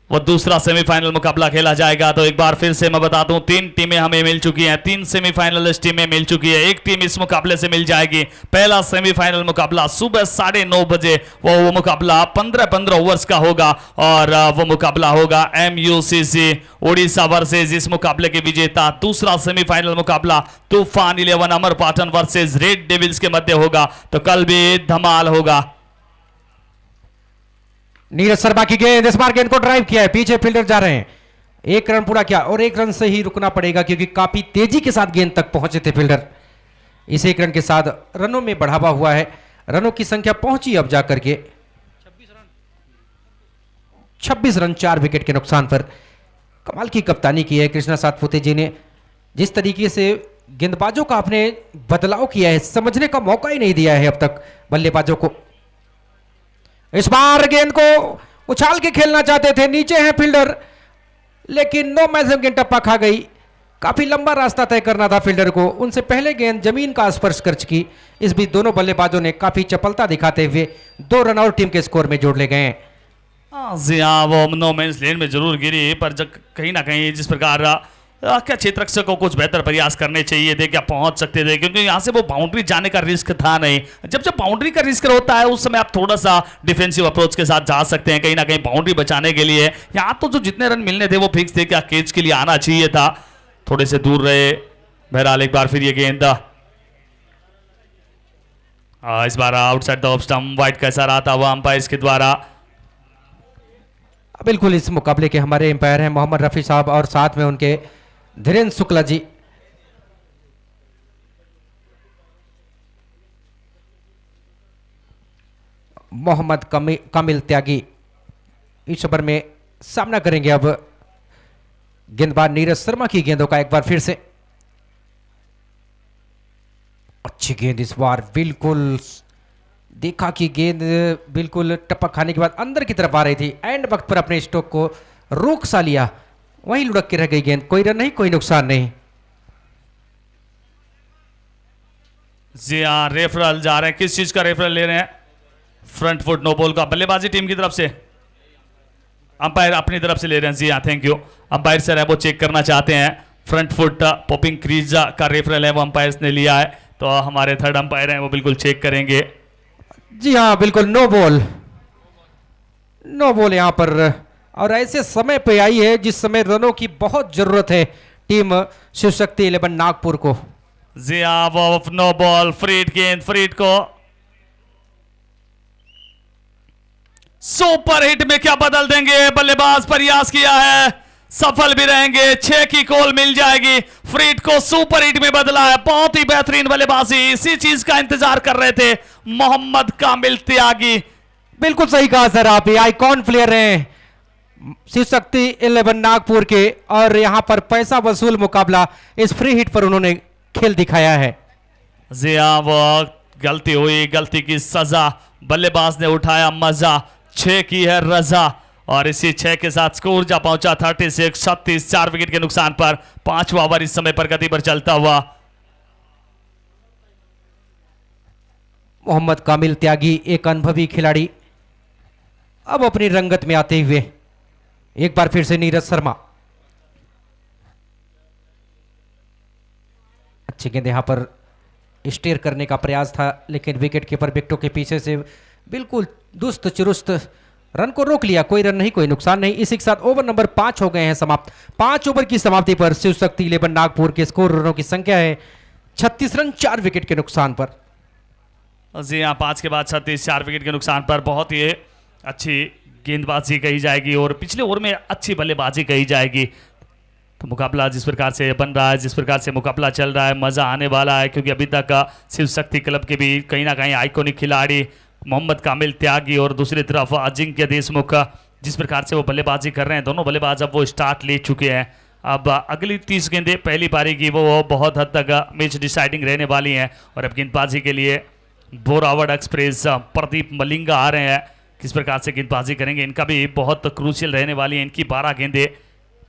वो दूसरा सेमीफाइनल मुकाबला खेला जाएगा। तो एक बार फिर से मैं बता दूं, 3 टीमें हमें मिल चुकी हैं, 3 सेमीफाइनलिस्ट टीमें मिल चुकी है, 1 टीम इस मुकाबले से मिल जाएगी। पहला सेमीफाइनल मुकाबला सुबह 9:30 बजे वो मुकाबला 15 ओवर्स का होगा और वो मुकाबला होगा MUCC उड़ीसा वर्सेज, इस मुकाबले के विजेता। दूसरा सेमीफाइनल मुकाबला तूफान 11 अमरपाटन वर्सेज रेड डेविल्स के मध्य होगा। तो कल भी धमाल होगा। नीरज शर्मा की गेंद, इस बार गेंद को ड्राइव किया है, पीछे फील्डर जा रहे हैं, 1 रन पूरा किया और 1 रन से ही रुकना पड़ेगा क्योंकि काफी तेजी के साथ गेंद तक पहुंचे थे फील्डर। इस 1 रन के साथ रनों में बढ़ावा हुआ है, रनों की संख्या पहुंची अब जाकर के 26 रन 4 विकेट के नुकसान पर। कमाल की कप्तानी की है कृष्णा सातपुते जी ने, जिस तरीके से गेंदबाजों का आपने बदलाव किया है, समझने का मौका ही नहीं दिया है अब तक बल्लेबाजों को। इस बार गेंद को उछाल के खेलना चाहते थे, नीचे हैं फील्डर, लेकिन नो मैच गेंद टप्पा खा गई। काफी लंबा रास्ता तय करना था फील्डर को, उनसे पहले गेंद जमीन का स्पर्श कर चुकी। इस बीच दोनों बल्लेबाजों ने काफी चपलता दिखाते हुए 2 रन और टीम के स्कोर में जोड़ ले गए हैं। जी हाँ, वो नो मैंस लेन में जरूर गिरी, पर जब कहीं ना कहीं जिस प्रकार क्या क्षेत्ररक्षक को कुछ बेहतर प्रयास करने चाहिए थे, क्या पहुंच सकते थे, क्योंकि यहां से वो बाउंड्री जाने का रिस्क था नहीं। जब बाउंड्री का रिस्क होता है उस समय आप थोड़ा सा डिफेंसिव अप्रोच के साथ जा सकते हैं, कहीं ना कहीं बाउंड्री बचाने के लिए। यहां तो जो जितने रन मिलने थे वो फिक्स थे, क्या कैच के लिए आना चाहिए था, थोड़े से दूर रहे। बहरहाल एक बार फिर ये गेंद इस बार outside the off stump wide का इशारा आता हुआ अंपायर के द्वारा। बिल्कुल इस मुकाबले के हमारे एम्पायर हैं मोहम्मद रफी साहब और साथ में उनके धीरेन्द्र शुक्ला जी। मोहम्मद कामिल त्यागी इस ओवर में सामना करेंगे अब गेंदबाज नीरज शर्मा की गेंदों का। एक बार फिर से अच्छी गेंद इस बार, बिल्कुल देखा कि गेंद बिल्कुल टपक खाने के बाद अंदर की तरफ आ रही थी, एंड वक्त पर अपने स्ट्रोक को रोक सा लिया, वहीं लुढ़क के रह गई गेंद। कोई रन नहीं, कोई नुकसान नहीं। जी हाँ, रेफरल जा रहे हैं, किस चीज का रेफरल ले रहे हैं? फ्रंट फुट नो बॉल का बल्लेबाजी टीम की तरफ से, अंपायर अपनी तरफ से ले रहे हैं। जी हाँ, थैंक यू। अंपायर सर है वो चेक करना चाहते हैं, फ्रंट फुट पॉपिंग क्रीज का रेफरल है वो अंपायर ने लिया है, तो हमारे थर्ड अंपायर हैं वो बिल्कुल चेक करेंगे। जी हाँ, बिल्कुल नो बॉल, नो बॉल यहां पर, और ऐसे समय पे आई है जिस समय रनों की बहुत जरूरत है टीम शिव शक्ति 11 नागपुर को। जी हाँ, वो नो बॉल, फ्रीड गेंद, फ्रीड को सुपर हिट में क्या बदल देंगे? बल्लेबाज प्रयास किया है, सफल भी रहेंगे, 6 की कॉल मिल जाएगी। फ्रीड को सुपर हिट में बदला है, बहुत ही बेहतरीन बल्लेबाजी, इसी चीज का इंतजार कर रहे थे मोहम्मद कामिल त्यागी। बिल्कुल सही कहा सर, आप ये आइकॉन प्लेयर हैं शिव शक्ति 11 नागपुर के, और यहां पर पैसा वसूल मुकाबला इस फ्री हिट पर उन्होंने खेल दिखाया है। जी हाँ, वो गलती हुई, गलती की सजा, बल्लेबाज ने उठाया मजा, 6 की है रजा, और इसी 6 के साथ स्कोर जा पहुंचा 36-36, 4 विकेट के नुकसान पर। 5वां ओवर इस समय पर गति पर चलता हुआ। मोहम्मद कामिल त्यागी एक अनुभवी खिलाड़ी, अब अपनी रंगत में आते हुए एक बार फिर से नीरज शर्मा। अच्छी गेंद यहां पर स्टेयर करने का प्रयास था, लेकिन विकेट कीपर विकेटों के पीछे से बिल्कुल दुस्त चुरुस्त रन को रोक लिया। कोई रन नहीं, कोई नुकसान नहीं। इसी के साथ ओवर नंबर 5 हो गए हैं समाप्त। 5 ओवर की समाप्ति पर शिव शक्ति 11 नागपुर के स्कोर रनों की संख्या है 36 रन, 4 विकेट के नुकसान पर। जी हाँ, 5 के बाद 36, 4 विकेट के नुकसान पर। बहुत ही अच्छी गेंदबाजी कही जाएगी और पिछले ओवर में अच्छी बल्लेबाजी कही जाएगी। तो मुकाबला जिस प्रकार से बन रहा है, जिस प्रकार से मुकाबला चल रहा है, मजा आने वाला है, क्योंकि अभी तक शिव शक्ति क्लब के भी कहीं ना कहीं आइकॉनिक खिलाड़ी मोहम्मद कामिल त्यागी और दूसरी तरफ अजिंक्य देशमुख जिस प्रकार से वो बल्लेबाजी कर रहे हैं, दोनों बल्लेबाज अब वो स्टार्ट ले चुके हैं। अब अगली 30 गेंदें पहली पारी की वो बहुत हद तक मैच डिसाइडिंग रहने वाली हैं, और अब गेंदबाजी के लिए बोरावड़ एक्सप्रेस प्रदीप मलिंगा आ रहे हैं। किस प्रकार से गेंदबाजी करेंगे, इनका भी बहुत क्रूशियल रहने वाली है। इनकी 12 गेंदें,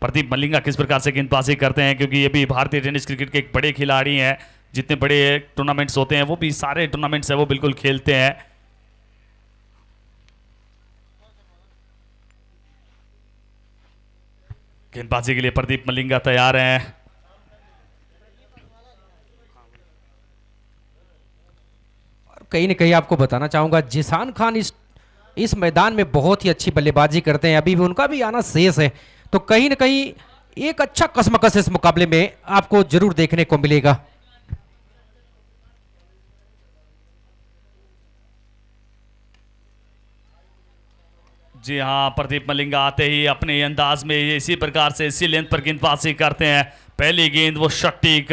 प्रदीप मलिंगा किस प्रकार से गेंदबाजी करते हैं, क्योंकि ये भी भारतीय टेनिस क्रिकेट के एक बड़े खिलाड़ी हैं। जितने बड़े टूर्नामेंट्स होते हैं वो भी सारे टूर्नामेंट्स है वो बिल्कुल खेलते हैं। गेंदबाजी के लिए प्रदीप मलिंगा तैयार हैं। और कहीं ना कहीं आपको बताना चाहूंगा, जिशान खान इस मैदान में बहुत ही अच्छी बल्लेबाजी करते हैं, अभी भी उनका भी आना शेष है, तो कहीं ना कहीं एक अच्छा कसमकस इस मुकाबले में आपको जरूर देखने को मिलेगा। जी हाँ, प्रदीप मलिंगा आते ही अपने अंदाज में इसी प्रकार से इसी लेंथ पर गेंदबाजी करते हैं। पहली गेंद वो सटीक,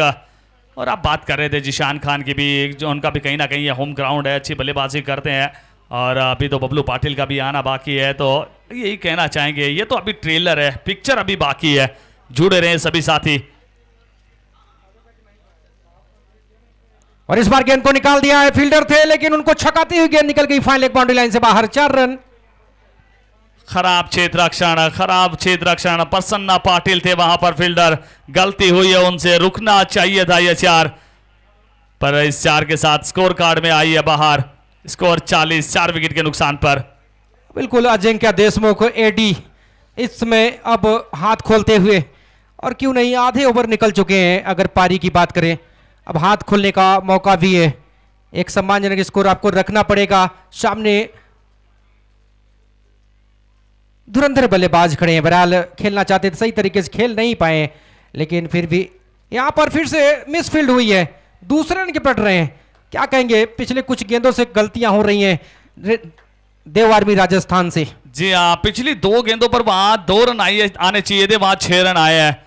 और आप बात कर रहे थे जिशान खान की भी, जो उनका भी कहीं ना कहीं ये होम ग्राउंड है, अच्छी बल्लेबाजी करते हैं। और अभी तो बबलू पाटिल का भी आना बाकी है, तो यही कहना चाहेंगे, ये तो अभी ट्रेलर है, पिक्चर अभी बाकी है। जुड़े रहे सभी साथी। और इस बार गेंद को निकाल दिया है, फील्डर थे लेकिन उनको छकाती हुई गेंद निकल गई फाइनल बाउंड्री लाइन से बाहर। 4 रन। खराब क्षेत्र रक्षण, खराब क्षेत्र रक्षण, प्रसन्ना पाटिल थे वहां पर फील्डर, गलती हुई है उनसे, रुकना चाहिए था ये 4, पर इस 4 के साथ स्कोर कार्ड में आई है बाहर। स्कोर 40, 4 विकेट के नुकसान पर। बिल्कुल अजिंक्य देशमुख एडी इसमें अब हाथ खोलते हुए, और क्यों नहीं, आधे ओवर निकल चुके हैं अगर पारी की बात करें, अब हाथ खोलने का मौका भी है। एक सम्मानजनक स्कोर आपको रखना पड़ेगा। सामने धुरंधर बल्लेबाज खड़े हैं, बहरहाल खेलना चाहते थे, सही तरीके से खेल नहीं पाए, लेकिन फिर भी यहां पर फिर से मिसफील्ड हुई है, दूसरे रन के पट रहे हैं। क्या कहेंगे, पिछले कुछ गेंदों से गलतियां हो रही हैं देव आर्मी राजस्थान से। जी हाँ, पिछली 2 गेंदों पर वहां 2 रन आने चाहिए थे, वहां 6 रन आए हैं।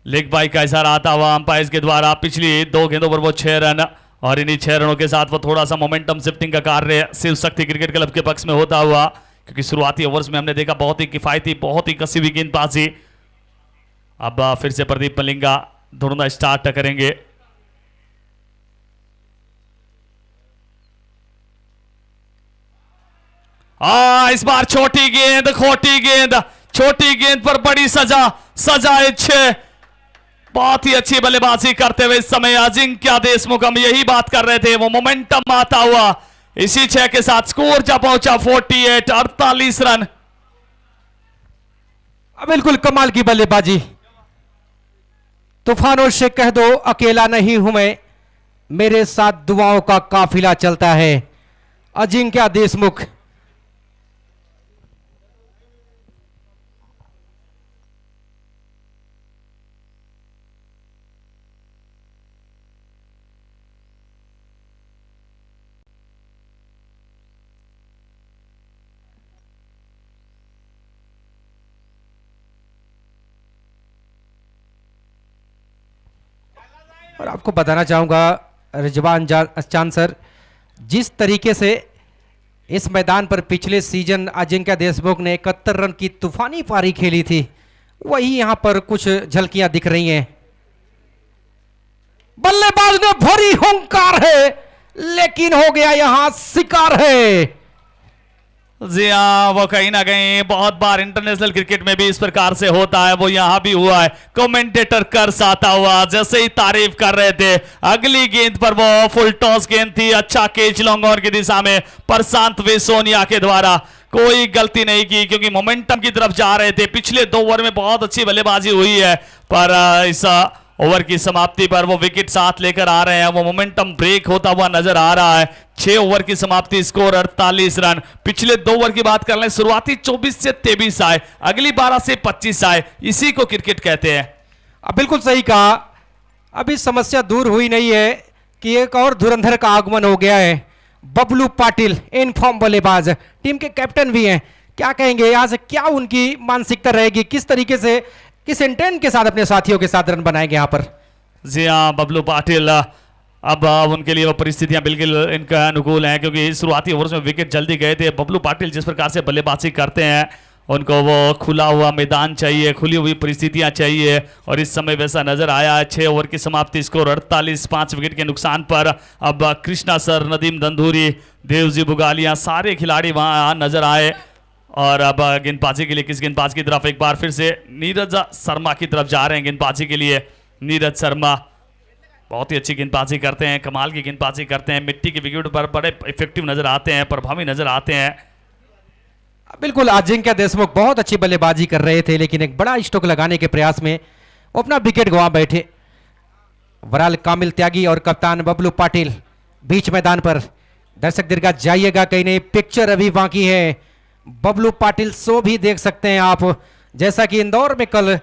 लेग बाई का इशारा आता हुआ अंपायर के द्वारा। पिछली 2 गेंदों पर वो 6 रन, और इन्हीं 6 रनों के साथ वो थोड़ा सा मोमेंटम शिफ्टिंग का कार्य शिव शक्ति क्रिकेट क्लब के पक्ष में होता हुआ, क्योंकि शुरुआती ओवर्स में हमने देखा बहुत ही किफायती, बहुत ही कसी हुई गेंदबाजी। अब फिर से प्रदीप मलिंगा दोनों स्टार्ट करेंगे। इस बार छोटी गेंद, खोटी गेंद, छोटी गेंद पर बड़ी सजा, सजाए 6। बहुत ही अच्छी बल्लेबाजी करते हुए इस समय अजिंक्य देशमुख, हम यही बात कर रहे थे, वो मोमेंटम आता हुआ इसी 6 के साथ स्कोर जब पहुंचा 48, 48 रन। बिल्कुल कमाल की बल्लेबाजी। तूफानों से कह दो अकेला नहीं हूं मैं, मेरे साथ दुआओं का काफिला चलता है। अजिंक्य देशमुख। और आपको बताना चाहूंगा रिजवान चांद सर, जिस तरीके से इस मैदान पर पिछले सीजन अजिंक्य देशमुख ने 71 रन की तूफानी पारी खेली थी, वही यहां पर कुछ झलकियां दिख रही हैं। बल्लेबाज ने भरी हुंकार है, लेकिन हो गया यहां शिकार है। जी हाँ, वो कहीं ना कहीं बहुत बार इंटरनेशनल क्रिकेट में भी इस प्रकार से होता है, वो यहां भी हुआ है। कमेंटेटर कर्स आता हुआ जैसे ही तारीफ कर रहे थे, अगली गेंद पर वो फुल टॉस गेंद थी, अच्छा कैच लॉन्ग ऑन की दिशा में प्रशांत वेसोनिया के द्वारा। कोई गलती नहीं की, क्योंकि मोमेंटम की तरफ जा रहे थे। पिछले 2 ओवर में बहुत अच्छी बल्लेबाजी हुई है, पर इस ओवर की समाप्ति पर वो विकेट साथ लेकर आ रहे हैं, वो मोमेंटम ब्रेक होता हुआ नजर आ रहा है। 6 ओवर की समाप्ति, स्कोर 48 रन। पिछले 2 ओवर की बात कर लें, शुरुआती 24 से 23 आए, अगली 12 से 25 आए, इसी को क्रिकेट कहते हैं। बिल्कुल सही कहा। अभी समस्या दूर हुई नहीं है कि एक और धुरंधर का आगमन हो गया है। बबलू पाटिल इन फॉर्म बल्लेबाज, टीम के कैप्टन भी हैं। क्या कहेंगे, यहां से क्या उनकी मानसिकता रहेगी, किस तरीके से, किस इंटेंट के साथ अपने साथियों के साथ रन बनाएंगे यहां पर? जी हाँ, बबलू पाटिल, अब उनके लिए वो परिस्थितियां बिल्कुल इनका अनुकूल हैं, क्योंकि शुरुआती ओवर्स में विकेट जल्दी गए थे। बबलू पाटिल जिस प्रकार से बल्लेबाजी करते हैं, उनको वो खुला हुआ मैदान चाहिए, खुली हुई परिस्थितियां चाहिए, और इस समय वैसा नजर आया है। 6 ओवर की समाप्ति, स्कोर 48, 5 विकेट के नुकसान पर। अब कृष्णा सर, नदीम दंधूरी, देवजी बुगालिया, सारे खिलाड़ी वहां नजर आए। और अब गेंदबाजी के लिए किस गेंदबाज की तरफ, एक बार फिर से नीरज शर्मा की तरफ जा रहे हैं गेंदबाजी के लिए। नीरज शर्मा बहुत ही अच्छी गेंदबाजी करते हैं, कमाल की गेंदबाजी करते हैं, मिट्टी के विकेट पर बड़े इफेक्टिव नजर आते हैं, प्रभावी नजर आते हैं। बिल्कुल, अजिंक्य देशमुख बहुत अच्छी बल्लेबाजी कर रहे थे, लेकिन एक बड़ा स्ट्रोक लगाने के प्रयास में वो अपना विकेट गंवा बैठे। वराल कामिल त्यागी और कप्तान बबलू पाटिल बीच मैदान पर। दर्शक दीर्घा जाइएगा, कहीं नहीं, पिक्चर अभी बाकी है। बबलू पाटिल शो भी देख सकते हैं आप, जैसा कि इंदौर में कल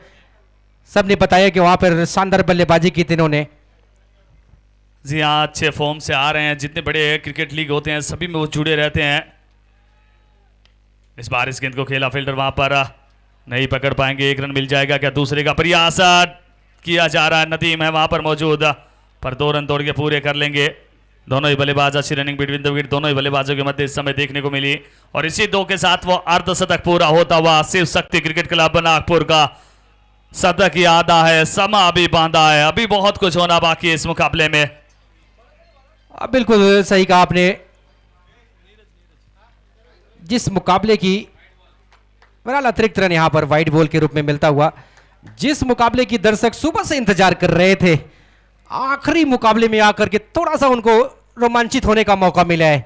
सबने बताया कि वहां पर शानदार बल्लेबाजी की थी इन्होंने। जी हाँ, अच्छे फॉर्म से आ रहे हैं, जितने बड़े क्रिकेट लीग होते हैं सभी में वो जुड़े रहते हैं। इस बार इस गेंद को खेला फील्डर वहां पर नहीं पकड़ पाएंगे, 1 रन मिल जाएगा क्या? दूसरे का प्रयास किया जा रहा है, नदीम है वहां पर मौजूद, पर 2 रन तोड़ के पूरे कर लेंगे। दोनों ही बल्लेबाज, अच्छी रनिंग बिटवीन द विकेट दोनों ही बल्लेबाजों के मध्य इस समय देखने को मिली, और इसी 2 के साथ वो अर्धशतक पूरा होता हुआ शिव शक्ति क्रिकेट क्लब नागपुर का शतक याद है। समा अभी बांधा है, अभी बहुत कुछ होना बाकी है इस मुकाबले में। बिल्कुल सही कहा आपने। जिस मुकाबले की बहरहाल अतिरिक्त रन यहां पर वाइट बॉल के रूप में मिलता हुआ, जिस मुकाबले की दर्शक सुबह से इंतजार कर रहे थे, आखिरी मुकाबले में आकर के थोड़ा सा उनको रोमांचित होने का मौका मिला है।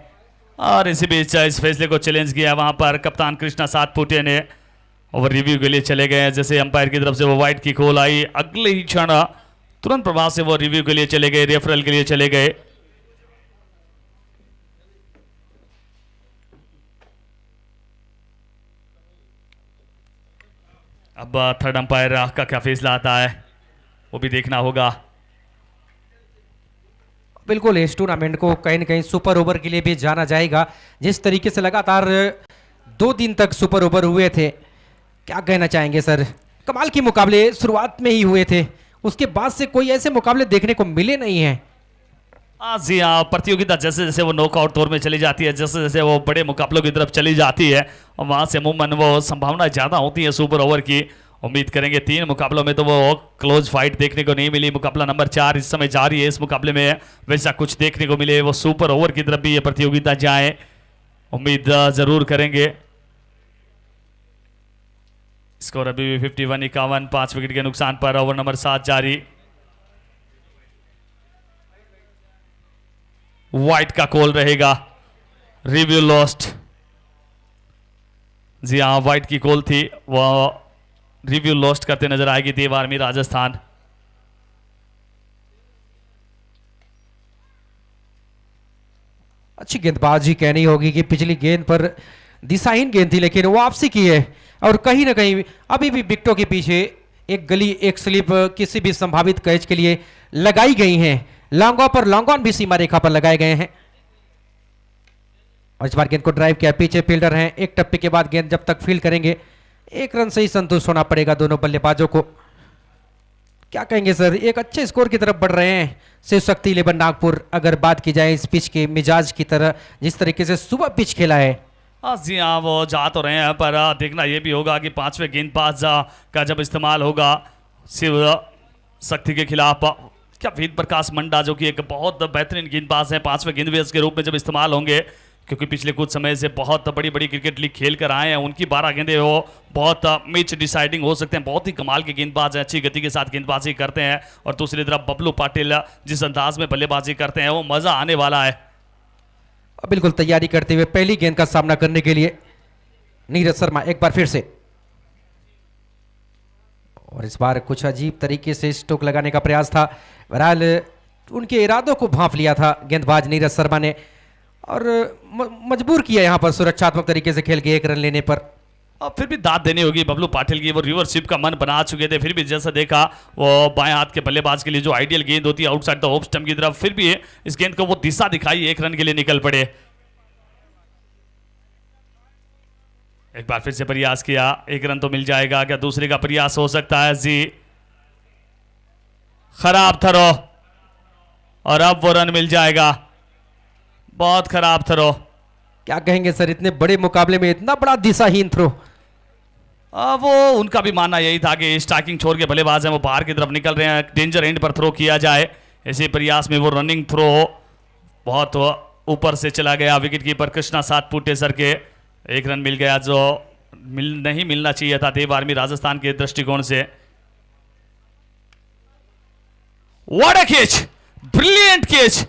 और इसी बीच इस फैसले को चैलेंज किया वहां पर कप्तान कृष्णा सातपुटे ने, और रिव्यू के लिए चले गए। जैसे अंपायर की तरफ से वो वाइट की कॉल आई, अगले ही क्षण तुरंत प्रभाव से वो रिव्यू के लिए चले गए, रेफरल के लिए चले गए। अब थर्ड अंपायर का क्या फैसला आता है वो भी देखना होगा। बिल्कुल इस टूर्नामेंट को कहीं न कहीं सुपर ओवर के लिए भी जाना जाएगा। जिस तरीके से लगातार 2 दिन तक सुपर ओवर हुए थे, क्या कहना चाहेंगे सर? कमाल के मुकाबले शुरुआत में ही हुए थे, उसके बाद से कोई ऐसे मुकाबले देखने को मिले नहीं हैं। जी हाँ, प्रतियोगिता जैसे जैसे वो नॉकआउट दौर में चली जाती है, जैसे जैसे वो बड़े मुकाबलों की तरफ चली जाती है, और वहां से अमूमन वो संभावना ज़्यादा होती है सुपर ओवर की। उम्मीद करेंगे 3 मुकाबलों में तो वो क्लोज फाइट देखने को नहीं मिली। मुकाबला नंबर 4 इस समय जारी है। इस मुकाबले में वैसा कुछ देखने को मिले, वो सुपर ओवर की तरफ भी ये प्रतियोगिता जाए, उम्मीद जरूर करेंगे। स्कोर अभी भी 51-51, 5 विकेट के नुकसान पर ओवर नंबर 7 जारी। व्हाइट का कॉल रहेगा, रिव्यू लॉस्ट। जी हाँ, व्हाइट की कॉल थी, वह रिव्यू लॉस्ट करते नजर आएगी देव आर्मी राजस्थान। अच्छी गेंदबाजी कहनी होगी कि पिछली गेंद पर दिशाहीन गेंद थी, लेकिन वापसी की है और कहीं ना कहीं अभी भी विकेटों के पीछे एक गली, एक स्लिप किसी भी संभावित कैच के लिए लगाई गई हैं। लॉन्ग ऑन पर लॉन्ग ऑन भी सीमा रेखा पर लगाए गए हैं और इस बार गेंद को ड्राइव किया। पीछे फील्डर हैं, एक टप्पे के बाद गेंद जब तक फील्ड करेंगे 1 रन से ही संतुष्ट होना पड़ेगा दोनों बल्लेबाजों को। क्या कहेंगे सर, एक अच्छे स्कोर की तरफ बढ़ रहे हैं शिव शक्ति 11 नागपुर। अगर बात की जाए इस पिच के मिजाज की तरह, जिस तरीके से सुबह पिच खेला है। जी हाँ, वो जा तो रहे हैं, पर देखना यह भी होगा कि 5वें गेंदबाज का जब इस्तेमाल होगा शिव शक्ति के खिलाफ, क्या वेद प्रकाश मंडा जो कि एक बहुत बेहतरीन गेंदबाज है, 5वें गेंदबाज के रूप में जब इस्तेमाल होंगे, क्योंकि पिछले कुछ समय से बहुत बड़ी बड़ी क्रिकेट लीग खेल कर आए हैं, उनकी 12 गेंदें वो बहुत मैच डिसाइडिंग हो सकते हैं। बहुत ही कमाल के गेंदबाज हैं, अच्छी गति के साथ गेंदबाजी करते हैं। और दूसरी तरफ बबलू पाटिल जिस अंदाज में बल्लेबाजी करते हैं, वो मजा आने वाला है। बिल्कुल तैयारी करते हुए पहली गेंद का सामना करने के लिए नीरज शर्मा एक बार फिर से, और इस बार कुछ अजीब तरीके से स्ट्रोक लगाने का प्रयास था। बहरहाल उनके इरादों को भांप लिया था गेंदबाज नीरज शर्मा ने और मजबूर किया यहां पर सुरक्षात्मक तरीके से खेल के 1 रन लेने पर। अब फिर भी दाद देनी होगी बबलू पाटिल की, वो रिवर्सिप का मन बना चुके थे, फिर भी जैसा देखा वो बाएं हाथ के बल्लेबाज के लिए जो आइडियल गेंद होती है आउटसाइड द ऑफ स्टंप की तरफ, फिर भी इस गेंद को वो दिशा दिखाई, 1 रन के लिए निकल पड़े। एक बार फिर से प्रयास किया, 1 रन तो मिल जाएगा, क्या दूसरे का प्रयास हो सकता है? जी खराब थ्रो, और अब वो रन मिल जाएगा। बहुत खराब थ्रो। क्या कहेंगे सर, इतने बड़े मुकाबले में इतना बड़ा दिशाहीन थ्रो? वो उनका भी मानना यही था कि स्ट्राइकिंग छोड़ के बल्लेबाज हैं, वो बाहर की तरफ निकल रहे हैं, डेंजर एंड पर थ्रो किया जाए। इसी प्रयास में वो रनिंग थ्रो बहुत ऊपर से चला गया। Wicket keeper Krishna Satpute sir के 1 रन मिल गया, जो नहीं मिलना चाहिए था देव आर्मी राजस्थान के दृष्टिकोण से। What a catch, brilliant catch,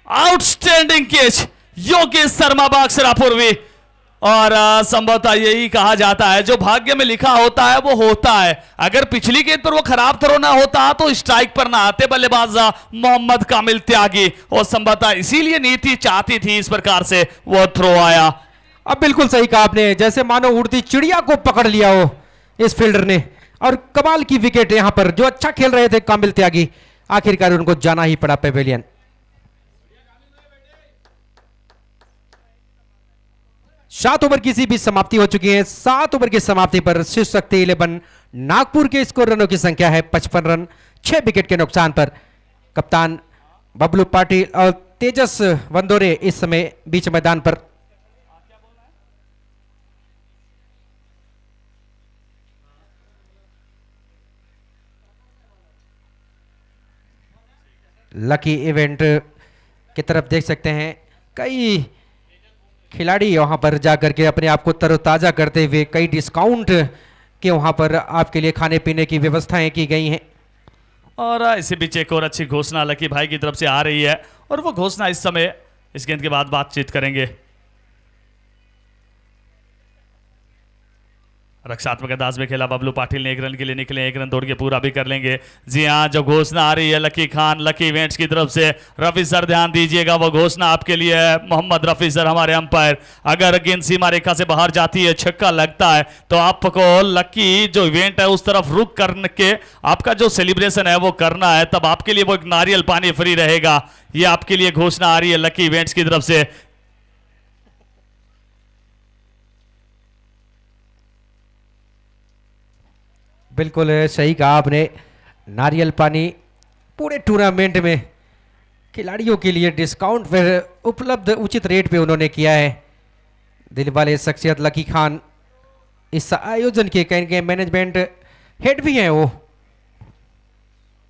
outstanding catch, Yogesh Sharma बाक्सरा पूर्वी। और संभवतः यही कहा जाता है, जो भाग्य में लिखा होता है वो होता है। अगर पिछली गेंद पर वो खराब थ्रो ना होता तो स्ट्राइक पर ना आते बल्लेबाज मोहम्मद कामिल त्यागी, और संभवतः इसीलिए नीति चाहती थी इस प्रकार से वो थ्रो आया। अब बिल्कुल सही कहा आपने, जैसे मानो उड़ती चिड़िया को पकड़ लिया हो इस फील्डर ने, और कमाल की विकेट यहां पर। जो अच्छा खेल रहे थे कामिल त्यागी, आखिरकार उनको जाना ही पड़ा पेवेलियन। 7 ओवर की सी भी समाप्ति हो चुकी है। 7 ओवर की समाप्ति पर शिव शक्ति 11 नागपुर के स्कोर रनों की संख्या है 55 रन, 6 विकेट के नुकसान पर। कप्तान बबलू पाटिल और तेजस वंदोरे इस समय बीच मैदान पर। लकी इवेंट की तरफ देख सकते हैं, कई खिलाड़ी वहां पर जाकर के अपने आप को तरोताजा करते हुए, कई डिस्काउंट के वहां पर आपके लिए खाने पीने की व्यवस्थाएं की गई हैं। और इसी बीच एक और अच्छी घोषणा लकी भाई की तरफ से आ रही है, और वो घोषणा इस समय इस गेंद के बाद बातचीत करेंगे। रक्षात्मक अंदाज में खेला बबलू पाटिल ने, 1 रन के लिए निकले, 1 रन दौड़ के पूरा भी कर लेंगे। जी हाँ, जो घोषणा आ रही है लकी खान लकी इवेंट्स की तरफ से, रफी सर ध्यान दीजिएगा, वो घोषणा आपके लिए है। मोहम्मद रफी सर हमारे अंपायर, अगर गेंद सीमा रेखा से बाहर जाती है, छक्का लगता है, तो आपको लकी जो इवेंट है उस तरफ रुक करके आपका जो सेलिब्रेशन है वो करना है, तब आपके लिए वो एक नारियल पानी फ्री रहेगा। ये आपके लिए घोषणा आ रही है लकी इवेंट्स की तरफ से। बिल्कुल सही कहा आपने, नारियल पानी पूरे टूर्नामेंट में खिलाड़ियों के लिए डिस्काउंट पर उपलब्ध उचित रेट पे उन्होंने किया है। दिल वाले शख्सियत लकी खान इस आयोजन के कहेंगे मैनेजमेंट हेड भी हैं। वो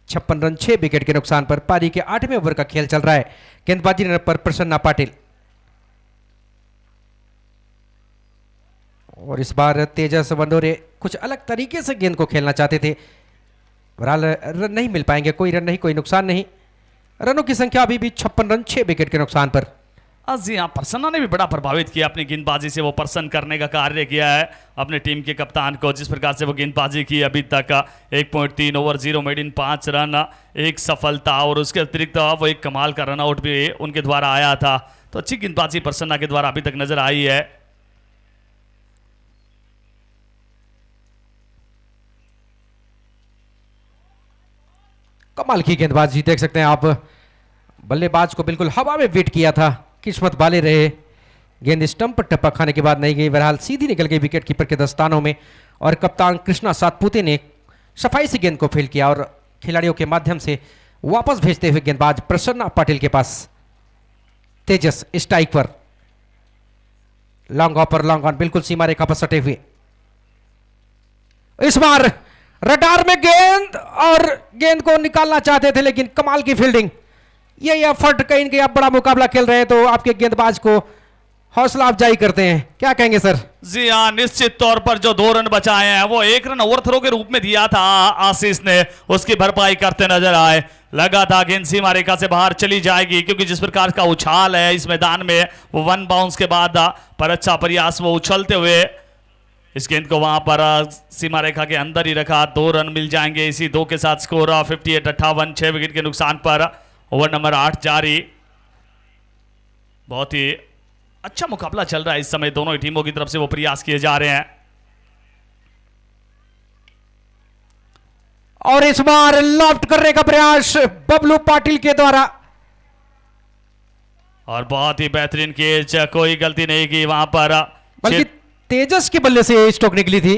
56 रन 6 विकेट के नुकसान पर पारी के 8वें ओवर का खेल चल रहा है। गेंदबाजी पर प्रसन्ना पाटिल, और इस बार तेजस वंडोरे कुछ अलग तरीके से गेंद को खेलना चाहते थे, बहरहाल रन नहीं मिल पाएंगे। कोई रन नहीं, कोई नुकसान नहीं। रनों की संख्या अभी भी 56 रन 6 विकेट के नुकसान पर। जी हाँ, प्रसन्ना ने भी बड़ा प्रभावित किया अपनी गेंदबाजी से, वो प्रसन्न करने का कार्य किया है अपने टीम के कप्तान को। जिस प्रकार से वो गेंदबाजी की अभी तक 1.3 ओवर 0 मेड इन 5 रन 1 सफलता, और उसके अतिरिक्त वो एक कमाल का रन आउट भी उनके द्वारा आया था। तो अच्छी गेंदबाजी प्रसन्ना के द्वारा अभी तक नजर आई है। कमाल की गेंदबाजी देख सकते हैं आप, बल्लेबाज को बिल्कुल हवा में वेट किया था, किस्मत वाले रहे। गेंद स्टंप पर टप्पा खाने के बाद नहीं गई, बहरहाल सीधी निकल गई विकेट कीपर के दस्तानों में, और कप्तान कृष्णा सातपुते ने सफाई से गेंद को फील किया और खिलाड़ियों के माध्यम से वापस भेजते हुए गेंदबाज प्रसन्ना पाटिल के पास। तेजस स्ट्राइक पर, लॉन्ग ऑपर लॉन्ग ऑन, बिल्कुल सीमा रेखा पर सटे हुए। इस बार रडार में गेंद, और गेंद को निकालना चाहते थे लेकिन कमाल की फील्डिंग। ये एफर्ट कहीं कि आप बड़ा मुकाबला खेल रहे हैं तो आपके गेंदबाज को हौसला अफजाई करते हैं, क्या कहेंगे सर? जी हाँ, निश्चित तौर पर जो 2 रन बचाए हैं वो 1 रन ओवरथ्रो के रूप में दिया था आशीष ने, उसकी भरपाई करते नजर आए। लगा था गेंद सीमा रेखा से बाहर चली जाएगी, क्योंकि जिस प्रकार का उछाल है इस मैदान में, वो 1 बाउंस के बाद पर अच्छा प्रयास, वो उछलते हुए इस गेंद को वहां पर सीमा रेखा के अंदर ही रखा। 2 रन मिल जाएंगे, इसी 2 के साथ स्कोर 58-58, 6 विकेट के नुकसान पर ओवर नंबर 8 जारी। बहुत ही अच्छा मुकाबला चल रहा है इस समय, दोनों ही टीमों की तरफ से वो प्रयास किए जा रहे हैं। और इस बार लॉफ्ट करने का प्रयास बबलू पाटिल के द्वारा, और बहुत ही बेहतरीन कैच, कोई गलती नहीं की वहां पर, बल्कि तेजस के बल्ले से स्ट्रोक निकली थी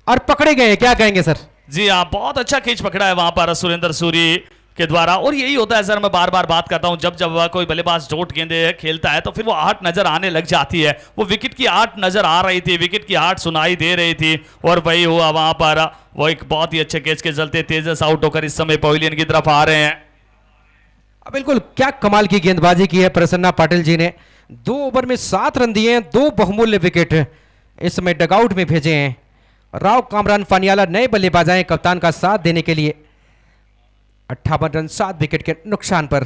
और पकड़े गए, क्या कहेंगे सर? जी हाँ, बहुत अच्छा कैच पकड़ा है वहां पर सुरेंद्र सूरी के द्वारा। और यही होता है सर, मैं बार बार बात करता हूं, जब जब कोई बल्लेबाज डॉट गेंदे खेलता है तो फिर वो आहट नजर आने लग जाती है। वो विकेट की आहट नजर आ रही थी, विकेट की आहट सुनाई दे रही थी, और वही हुआ वहां पर। वो एक बहुत ही अच्छे कैच के चलते तेजस आउट होकर इस समय पवेलियन की तरफ आ रहे हैं। बिल्कुल, क्या कमाल की गेंदबाजी की है प्रसन्ना पाटिल जी ने। 2 ओवर में 7 रन दिए हैं, 2 बहुमूल्य विकेट इस समय डगआउट में भेजे हैं। राव कामरान फानियाला नए बल्लेबाज आए कप्तान का साथ देने के लिए। 58 रन 7 विकेट के नुकसान पर।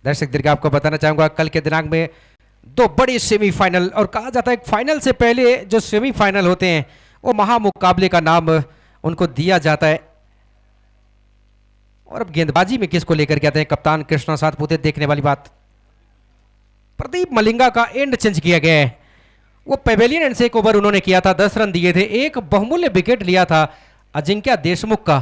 दर्शक दीर्घ आपको बताना चाहूंगा, कल के दिनांक में 2 बड़े सेमीफाइनल, और कहा जाता है फाइनल से पहले जो सेमीफाइनल होते हैं वो महामुकाबले का नाम उनको दिया जाता है। और अब गेंदबाजी में किसको लेकर के आते हैं कप्तान कृष्णा सातपुते, देखने वाली बात। प्रदीप मलिंगा का एंड चेंज किया गया है। वो पेवेलियन एंड से 1 ओवर उन्होंने किया था, 10 रन दिए थे, 1 बहुमूल्य विकेट लिया था अजिंक्य देशमुख का।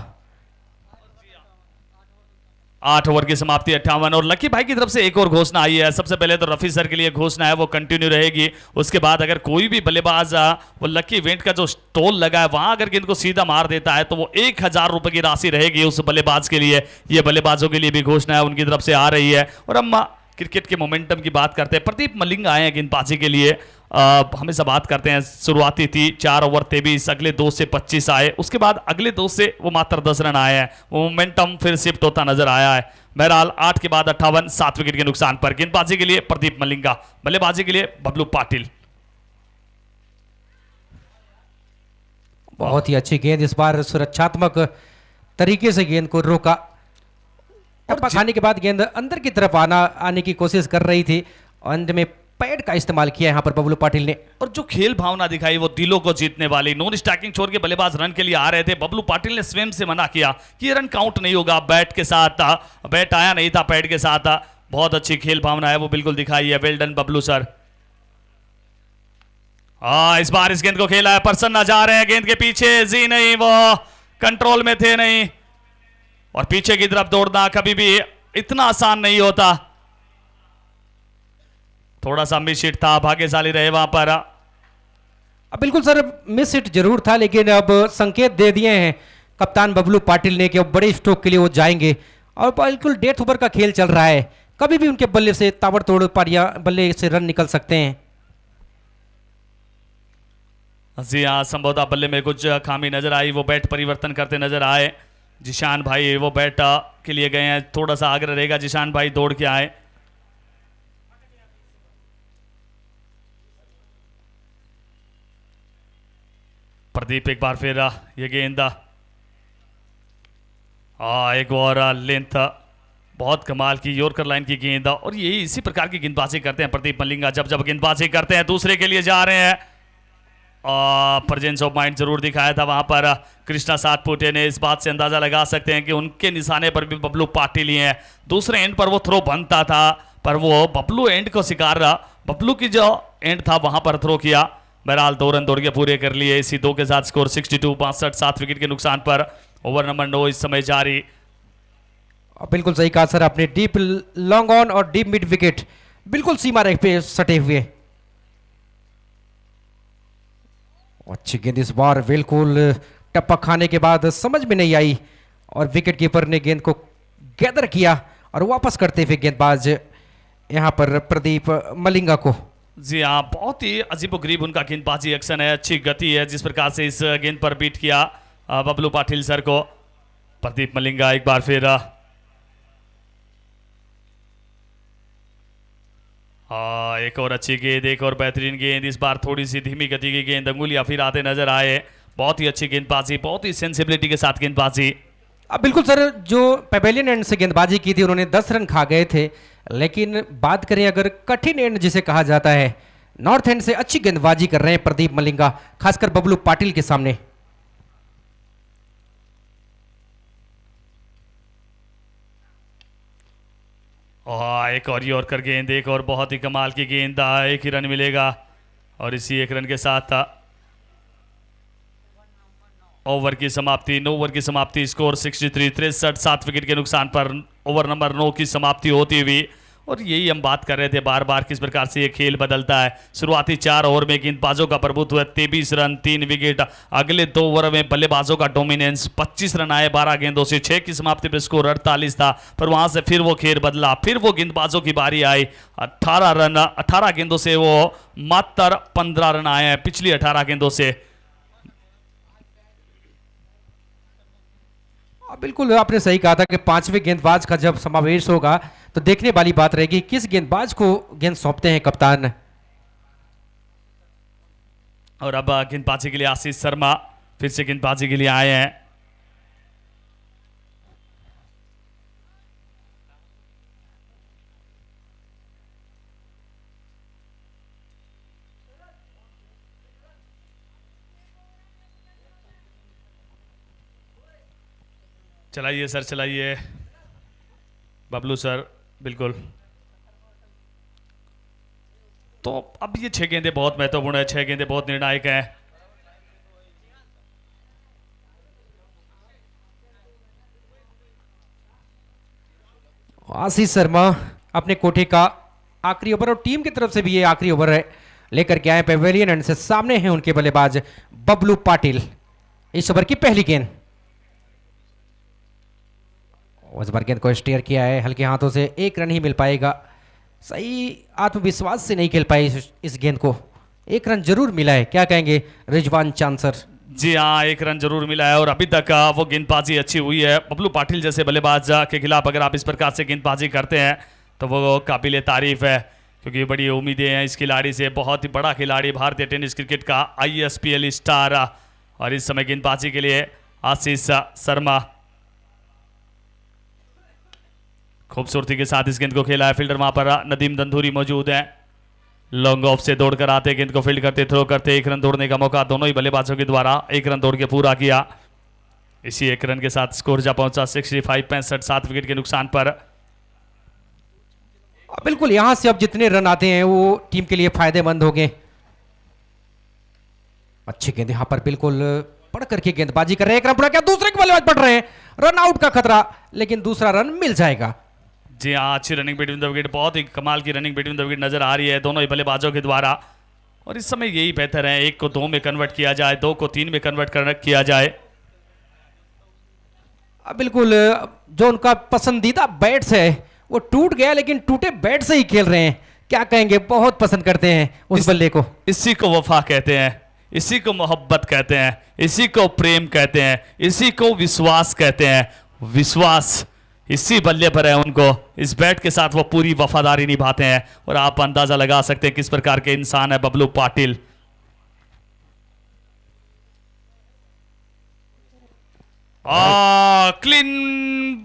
8 ओवर की समाप्ति 58, और लकी भाई की तरफ से एक और घोषणा आई है। सबसे पहले तो रफी सर के लिए घोषणा है, वो कंटिन्यू रहेगी। उसके बाद अगर कोई भी बल्लेबाज वो लकी इवेंट का जो स्टॉल लगा है वहां अगर गेंद को सीधा मार देता है तो वो 1000 रुपए की राशि रहेगी उस बल्लेबाज के लिए। ये बल्लेबाजों के लिए भी घोषणा है उनकी तरफ से आ रही है। और हम क्रिकेट के मोमेंटम की बात करते हैं, प्रदीप मलिंगा आए हैं गेंदबाजी के लिए। हमेशा बात करते हैं, शुरुआती थी 4 ओवर 23, अगले 2 से 25 आए, उसके बाद अगले 2 से वो मात्र 10 रन आए हैं। वो मोमेंटम फिर शिफ्ट होता नजर आया है। बहरहाल 8 के बाद 58, 7 विकेट के नुकसान पर। गेंदबाजी के लिए प्रदीप मलिंगा, बल्लेबाजी के लिए बबलू पाटिल। बहुत ही अच्छी गेंद, इस बार सुरक्षात्मक तरीके से गेंद को रोका। टप्पा खाने के बाद गेंद अंदर की तरफ आने की कोशिश कर रही थी, अंत में पैड का इस्तेमाल किया यहाँ पर बबलू पाटिल ने। और जो खेल भावना दिखाई वो दिलों को जीतने वाली। नॉन स्ट्राइकिंग छोड़ के बल्लेबाज रन के लिए आ रहे थे, बबलू पाटिल ने स्वयं से मना किया कि ये रन काउंट नहीं होगा। बैट के साथ बैट आया नहीं था, पैड के साथ बहुत अच्छी खेल भावना है वो बिल्कुल दिखाई है। Well done Bablu sir. इस बार इस गेंद को खेला है, प्रसन्ना जा रहे हैं गेंद के पीछे, जी नहीं वो कंट्रोल में थे नहीं, और पीछे की तरफ दौड़ना कभी भी इतना आसान नहीं होता। थोड़ा सा मिस हिट था, भाग्यशाली रहे वहां पर। अब बिल्कुल सर मिस हिट जरूर था, लेकिन अब संकेत दे दिए हैं कप्तान बबलू पाटिल ने कि अब बड़े स्ट्रोक के लिए वो जाएंगे, और बिल्कुल डेथ ओवर का खेल चल रहा है, कभी भी उनके बल्ले से ताबड़तोड़ पारियां बल्ले से रन निकल सकते हैं। जी हाँ, संभवतः बल्ले में कुछ खामी नजर आई, वो बैट परिवर्तन करते नजर आए। जिशान भाई वो बैट के लिए गए हैं, थोड़ा सा आग्रह रहेगा जिशान भाई दौड़ के आए। प्रदीप एक बार फिर ये गेंद एक और लेंथ, बहुत कमाल की यॉर्कर लाइन की गेंद, और यही इसी प्रकार की गेंदबाजी करते हैं प्रदीप मलिंगा। जब जब गेंदबाजी करते हैं दूसरे के लिए जा रहे हैं, प्रेजेंस ऑफ माइंड जरूर दिखाया था वहां पर कृष्णा सातपुते ने। इस बात से अंदाजा लगा सकते हैं कि उनके निशाने पर भी बबलू पाटिल ही हैं। दूसरे एंड पर वो थ्रो बनता था, पर वो बबलू एंड को शिकार रहा, बबलू की जो एंड था वहां पर थ्रो किया। बहरहाल 2 रन दौड़ के पूरे कर लिए। इसी 2 के साथ स्कोर 62, 62, 7 विकेट के नुकसान पर ओवर नंबर 9 इस समय जारी। बिल्कुल सही कहा सर आपने, डीप लॉन्ग ऑन और डीप मिड विकेट बिल्कुल सीमा रेख पे सटे हुए। अच्छी गेंद इस बार बिल्कुल टप्पा खाने के बाद समझ में नहीं आई, और विकेट कीपर ने गेंद को गैदर किया और वापस करते हुए गेंदबाज यहां पर प्रदीप मलिंगा को। जी हाँ, बहुत ही अजीबोगरीब उनका गेंदबाजी एक्शन है, अच्छी गति है जिस प्रकार से इस गेंद पर बीट किया बबलू पाटिल सर को। प्रदीप मलिंगा एक बार फिर एक और अच्छी गेंद, एक और बेहतरीन गेंद, इस बार थोड़ी सी धीमी गति की गेंद, अंगुलियां फिर आते नजर आए। बहुत ही अच्छी गेंदबाजी, बहुत ही सेंसिबिलिटी के साथ गेंदबाजी। अब बिल्कुल सर जो पेवेलियन एंड से गेंदबाजी की थी उन्होंने 10 रन खा गए थे, लेकिन बात करें अगर कठिन एंड जिसे कहा जाता है, नॉर्थ एंड से अच्छी गेंदबाजी कर रहे हैं प्रदीप मलिंगा, खासकर बबलू पाटिल के सामने। एक और यॉर्कर गेंद, एक और बहुत ही कमाल की गेंद, एक ही रन मिलेगा, और इसी एक रन के साथ ओवर की समाप्ति, 9 ओवर की समाप्ति, स्कोर 63, 63, 7 विकेट के नुकसान पर ओवर नंबर 9 की समाप्ति होती हुई। और यही हम बात कर रहे थे बार बार किस प्रकार से ये खेल बदलता है। शुरुआती 4 ओवर में गेंदबाजों का प्रभुत्व है, 23 रन 3 विकेट। अगले 2 ओवर में बल्लेबाजों का डोमिनेंस, 25 रन आए 12 गेंदों से, 6 की समाप्ति पर स्कोर 48 था। पर वहां से फिर वो खेल बदला, फिर वो गेंदबाजों की बारी आई, 18 रन 18 गेंदों से वो मात्र 15 रन आए हैं पिछली 18 गेंदों से। बिल्कुल आपने सही कहा था कि 5वें गेंदबाज का जब समावेश होगा तो देखने वाली बात रहेगी किस गेंदबाज को गेंद सौंपते हैं कप्तान। और अब गेंदबाजी के लिए आशीष शर्मा फिर से गेंदबाजी के लिए आए हैं। चलाइए सर, चलाइए बबलू सर, बिल्कुल। तो अब ये 6 गेंदें बहुत महत्वपूर्ण है, 6 गेंदें बहुत निर्णायक हैं। आशीष शर्मा अपने कोठे का आखिरी ओवर, और टीम की तरफ से भी ये आखिरी ओवर है, लेकर के आए पेवेलियन एंड से। सामने हैं उनके बल्लेबाज बबलू पाटिल। इस ओवर की पहली गेंद, उस बार गेंद को स्टीयर किया है हल्के हाथों से, 1 रन ही मिल पाएगा। सही आत्मविश्वास से नहीं खेल पाई इस गेंद को, 1 रन जरूर मिला है। क्या कहेंगे रिजवान चांद सर? जी हाँ, 1 रन जरूर मिला है, और अभी तक वो गेंदबाजी अच्छी हुई है। बबलू पाटिल जैसे बल्लेबाज के खिलाफ अगर आप इस प्रकार से गेंदबाजी करते हैं तो वो काबिल तारीफ है, क्योंकि बड़ी उम्मीदें हैं इस खिलाड़ी से। बहुत ही बड़ा खिलाड़ी, भारतीय टेनिस क्रिकेट का ISPL स्टार, और इस समय गेंदबाजी के लिए आशीष शर्मा खूबसूरती के साथ इस गेंद को खेला है। फील्डर वहां पर नदीम दंधूरी मौजूद है। लॉन्ग ऑफ से दौड़कर आते, गेंद को फील्ड करते, थ्रो करते, 1 रन दौड़ने का मौका दोनों ही बल्लेबाजों के द्वारा 1 रन दौड़ के पूरा किया। इसी 1 रन के साथ स्कोर जा पहुंचा 65 7 विकेट के नुकसान पर। बिल्कुल यहां से अब जितने रन आते हैं वो टीम के लिए फायदेमंद होंगे। अच्छी गेंद यहां पर बिल्कुल पढ़ करके गेंदबाजी कर रहे हैं। 1 रन पूरा किया, दूसरे के बल्लेबाज पड़ रहे हैं, रन आउट का खतरा, लेकिन दूसरा रन मिल जाएगा। जी हाँ, अच्छी रनिंग बिटवीन द विकेट, बहुत ही कमाल की रनिंग बिटवीन द विकेट नजर आ रही है दोनों ही बल्लेबाजों के द्वारा। और इस समय यही बेहतर है, 1 को 2 में कन्वर्ट किया जाए, 2 को 3 में कन्वर्ट किया जाए। बिल्कुल जो उनका पसंदीदा बैट्स है वो टूट गया, लेकिन टूटे बैट से ही खेल रहे हैं। क्या कहेंगे, बहुत पसंद करते हैं उस बल्ले को। इसी को वफा कहते हैं, इसी को मोहब्बत कहते हैं, इसी को प्रेम कहते हैं, इसी को विश्वास कहते हैं। विश्वास इसी बल्ले पर है उनको, इस बैट के साथ वो पूरी वफादारी निभाते हैं। और आप अंदाजा लगा सकते हैं किस प्रकार के इंसान है बबलू पाटिल। क्लीन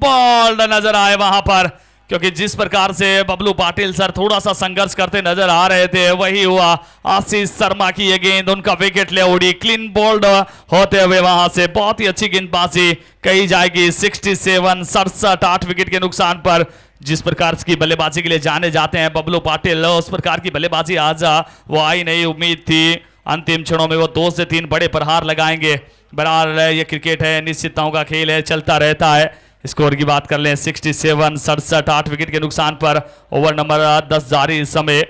बॉल नजर आए वहां पर, क्योंकि जिस प्रकार से बबलू पाटिल सर थोड़ा सा संघर्ष करते नजर आ रहे थे वही हुआ। आशीष शर्मा की ये गेंद उनका विकेट ले उड़ी, क्लीन बोल्ड होते हुए वहां से बहुत ही अच्छी गेंदबाजी कही जाएगी। 67 8 विकेट के नुकसान पर। जिस प्रकार की बल्लेबाजी के लिए जाने जाते हैं बबलू पाटिल, उस प्रकार की बल्लेबाजी आज वो आई नहीं। उम्मीद थी अंतिम क्षणों में वो 2 से 3 बड़े प्रहार लगाएंगे। बहरहाल ये क्रिकेट है, निश्चितताओं का खेल है, चलता रहता है। स्कोर की बात कर लें 67 8 विकेट के नुकसान पर। ओवर नंबर 10 जारी इस समय।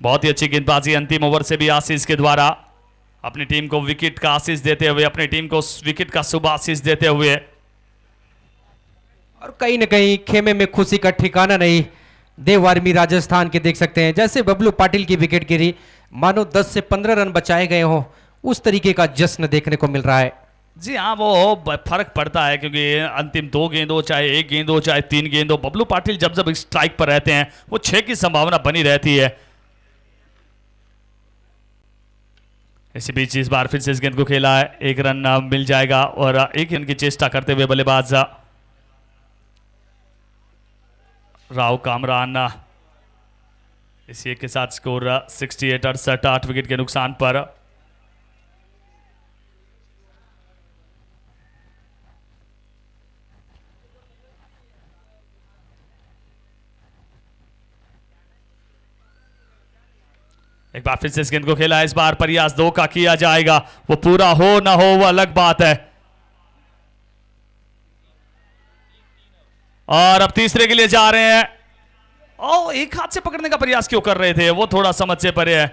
बहुत ही अच्छी गेंदबाजी अंतिम ओवर से भी आशीष के द्वारा अपनी टीम को विकेट का आशीष देते हुए, अपनी टीम को विकेट का शुभ आशीष देते हुए। और कहीं ना कहीं खेमे में खुशी का ठिकाना नहीं। देव आर्मी राजस्थान के देख सकते हैं, जैसे बबलू पाटिल की विकेट गिरी मानो 10 से 15 रन बचाए गए हों, उस तरीके का जश्न देखने को मिल रहा है। जी हाँ, वो फर्क पड़ता है क्योंकि अंतिम 2 गेंद हो, चाहे 1 गेंद हो, चाहे 3 गेंद हो, बबलू पाटिल जब जब स्ट्राइक पर रहते हैं वो 6 की संभावना बनी रहती है। इसी बीच इस बार फिर से इस गेंद को खेला है, 1 रन मिल जाएगा और 1 रन की चेष्टा करते हुए बल्लेबाज राव कामरान। इसी एक के साथ स्कोर 68 8 विकेट के नुकसान पर। एक बार फिर से इस गेंद को खेला है, इस बार प्रयास 2 का किया जाएगा, वो पूरा हो ना हो वो अलग बात है। और अब तीसरे के लिए जा रहे हैं। एक हाथ से पकड़ने का प्रयास क्यों कर रहे थे, वो थोड़ा समझ से परे है।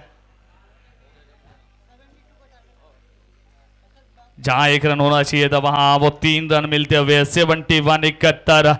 जहां 1 रन होना चाहिए था वहां वो 3 रन मिलते हुए 71 71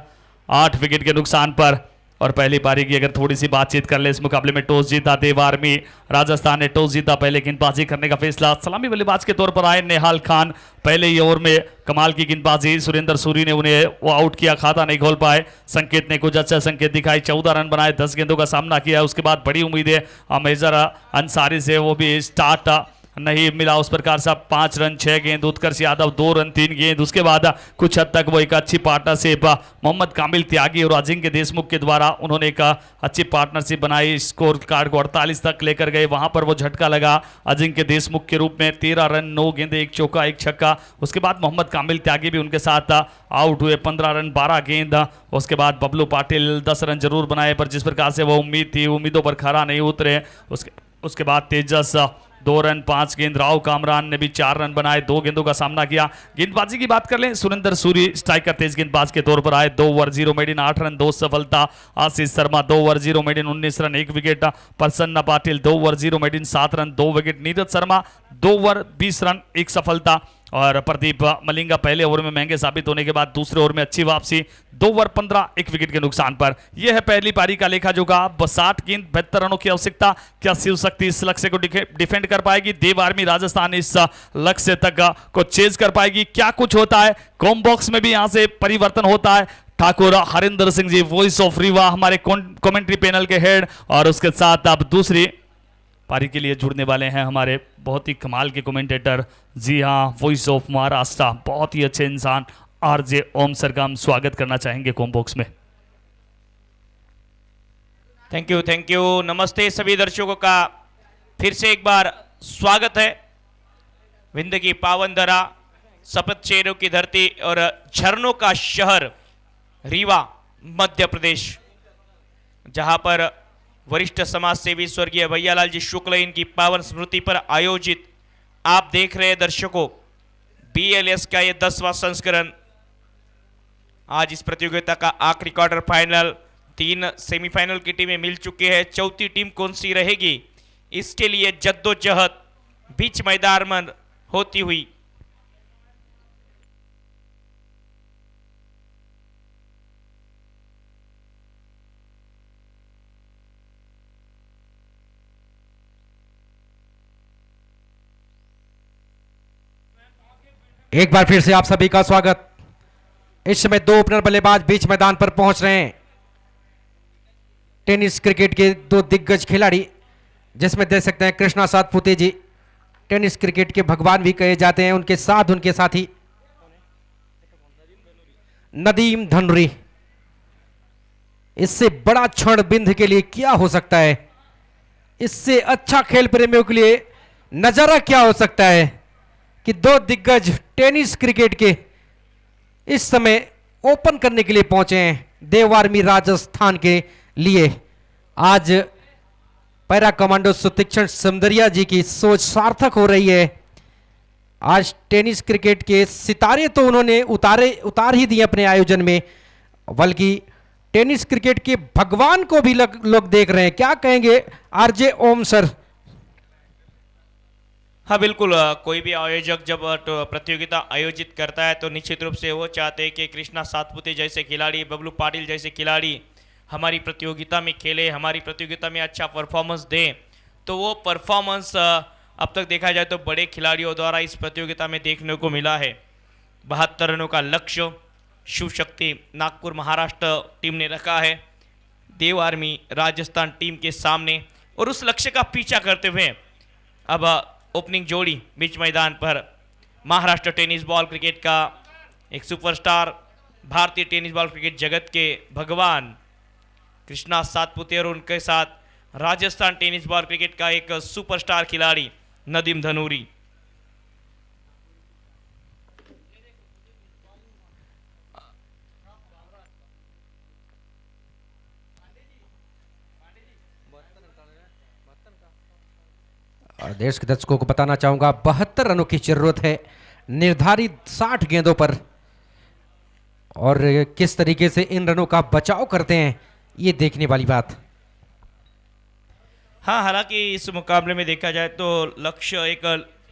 8 विकेट के नुकसान पर। और पहली पारी की अगर थोड़ी सी बातचीत कर ले, इस मुकाबले में टॉस जीता देव आर्मी राजस्थान ने, टॉस जीता, पहले गेंदबाजी करने का फैसला। सलामी बल्लेबाज के तौर पर आए नेहाल खान। पहले ही ओवर में कमाल की गेंदबाजी, सुरेंद्र सूरी ने उन्हें वो आउट किया, खाता नहीं खोल पाए। संकेत ने कुछ अच्छा संकेत दिखाई, 14 रन बनाए, 10 गेंदों का सामना किया। उसके बाद बड़ी उम्मीदें मेजर अंसारी से, वो भी स्टार्ट नहीं मिला उस प्रकार से। 5 रन 6 गेंद, उत्कर्ष यादव 2 रन 3 गेंद। उसके बाद कुछ हद तक वो एक अच्छी पार्टनरशिप मोहम्मद कामिल त्यागी और अजिंक्य देशमुख के द्वारा उन्होंने एक अच्छी पार्टनरशिप बनाई। स्कोर कार्ड को 48 तक लेकर गए, वहां पर वो झटका लगा अजिंक्य देशमुख के रूप में। 13 रन 9 गेंद, 1 चौका 1 छक्का। उसके बाद मोहम्मद कामिल त्यागी भी उनके साथ आउट हुए, 15 रन 12 गेंद। उसके बाद बबलू पाटिल 10 रन जरूर बनाए, पर जिस प्रकार से वो उम्मीद थी उम्मीदों पर खरा नहीं उतरे। उसके बाद तेजस 2 रन 5 गेंद। राव कामरान ने भी 4 रन बनाए, 2 गेंदों का सामना किया। गेंदबाजी की बात कर लें, सुरेंद्र सूरी स्ट्राइकर तेज गेंदबाज के तौर पर आए। 2 ओवर 0 मेडिन, 8 रन 2 सफलता। Ashish Sharma 2 over 0 मेडिन, 19 run 1 wicket. प्रसन्न Patil 2 over 0 मेडिन, 7 run 2 wicket. Neeraj Sharma 2 over 20 run 1 सफलता। और प्रदीप मलिंगा पहले ओवर में महंगे साबित होने के बाद दूसरे ओवर में अच्छी वापसी, 2 ओवर 15 1 विकेट के नुकसान पर। यह है पहली पारी का लेखा जोखा। 60 गेंद 72 रनों की आवश्यकता। क्या शिव शक्ति इस लक्ष्य को डिफेंड कर पाएगी? देव आर्मी राजस्थान इस लक्ष्य तक को चेज कर पाएगी? क्या कुछ होता है? कॉम बॉक्स में भी यहां से परिवर्तन होता है। ठाकुर हरिंदर सिंह जी, वॉइस ऑफ रीवा, हमारे कमेंट्री पैनल के हेड, और उसके साथ अब दूसरी पारी के लिए जुड़ने वाले हैं हमारे बहुत ही कमाल के कमेंटेटर। जी हाँ, वॉइस ऑफ महाराष्ट्र, बहुत ही अच्छे इंसान आरजे ओम सर का हम स्वागत करना चाहेंगे कॉम बॉक्स में। Thank you. नमस्ते सभी दर्शकों का फिर से एक बार स्वागत है। विंध्य की पावन धरा, सफेद शेरों की धरती और झरनों का शहर रीवा मध्य प्रदेश, जहां पर वरिष्ठ समाज सेवी स्वर्गीय भैयालाल जी शुक्ल इनकी पावन स्मृति पर आयोजित आप देख रहे हैं दर्शकों BLS का ये 10वां संस्करण। आज इस प्रतियोगिता का आखिरी क्वार्टर फाइनल, 3 सेमीफाइनल की टीमें मिल चुकी है। चौथी टीम कौन सी रहेगी, इसके लिए जद्दोजहद बीच मैदान में होती हुई एक बार फिर से आप सभी का स्वागत। इस समय 2 ओपनर बल्लेबाज बीच मैदान पर पहुंच रहे हैं। टेनिस क्रिकेट के 2 दिग्गज खिलाड़ी, जिसमें देख सकते हैं कृष्णा सातपुते जी, टेनिस क्रिकेट के भगवान भी कहे जाते हैं। उनके साथी नदीम धनुरी। इससे बड़ा क्षण बिंद के लिए क्या हो सकता है, इससे अच्छा खेल प्रेमियों के लिए नजारा क्या हो सकता है कि 2 दिग्गज टेनिस क्रिकेट के इस समय ओपन करने के लिए पहुंचे हैं देववार्मी राजस्थान के लिए। आज पैरा कमांडो सुतीक्षण सुंदरिया जी की सोच सार्थक हो रही है। आज टेनिस क्रिकेट के सितारे तो उन्होंने उतार ही दिए अपने आयोजन में, बल्कि टेनिस क्रिकेट के भगवान को भी लोग देख रहे हैं। क्या कहेंगे आरजे ओम सर? हाँ बिल्कुल, कोई भी आयोजक जब प्रतियोगिता आयोजित करता है तो निश्चित रूप से वो चाहते हैं कि कृष्णा सातपुते जैसे खिलाड़ी, बबलू पाटिल जैसे खिलाड़ी हमारी प्रतियोगिता में खेले, हमारी प्रतियोगिता में अच्छा परफॉर्मेंस दें। तो वो परफॉर्मेंस अब तक देखा जाए तो बड़े खिलाड़ियों द्वारा इस प्रतियोगिता में देखने को मिला है। 72 रनों का लक्ष्य शिव शक्ति नागपुर महाराष्ट्र टीम ने रखा है देव आर्मी राजस्थान टीम के सामने, और उस लक्ष्य का पीछा करते हुए अब ओपनिंग जोड़ी बीच मैदान पर महाराष्ट्र टेनिस बॉल क्रिकेट का एक सुपरस्टार, भारतीय टेनिस बॉल क्रिकेट जगत के भगवान कृष्णा सातपुते और उनके साथ राजस्थान टेनिस बॉल क्रिकेट का एक सुपरस्टार खिलाड़ी नदीम धनुरी। और देश के दर्शकों को बताना चाहूंगा 72 रनों की जरूरत है निर्धारित 60 गेंदों पर, और किस तरीके से इन रनों का बचाव करते हैं ये देखने वाली बात। हाँ, हालांकि इस मुकाबले में देखा जाए तो लक्ष्य एक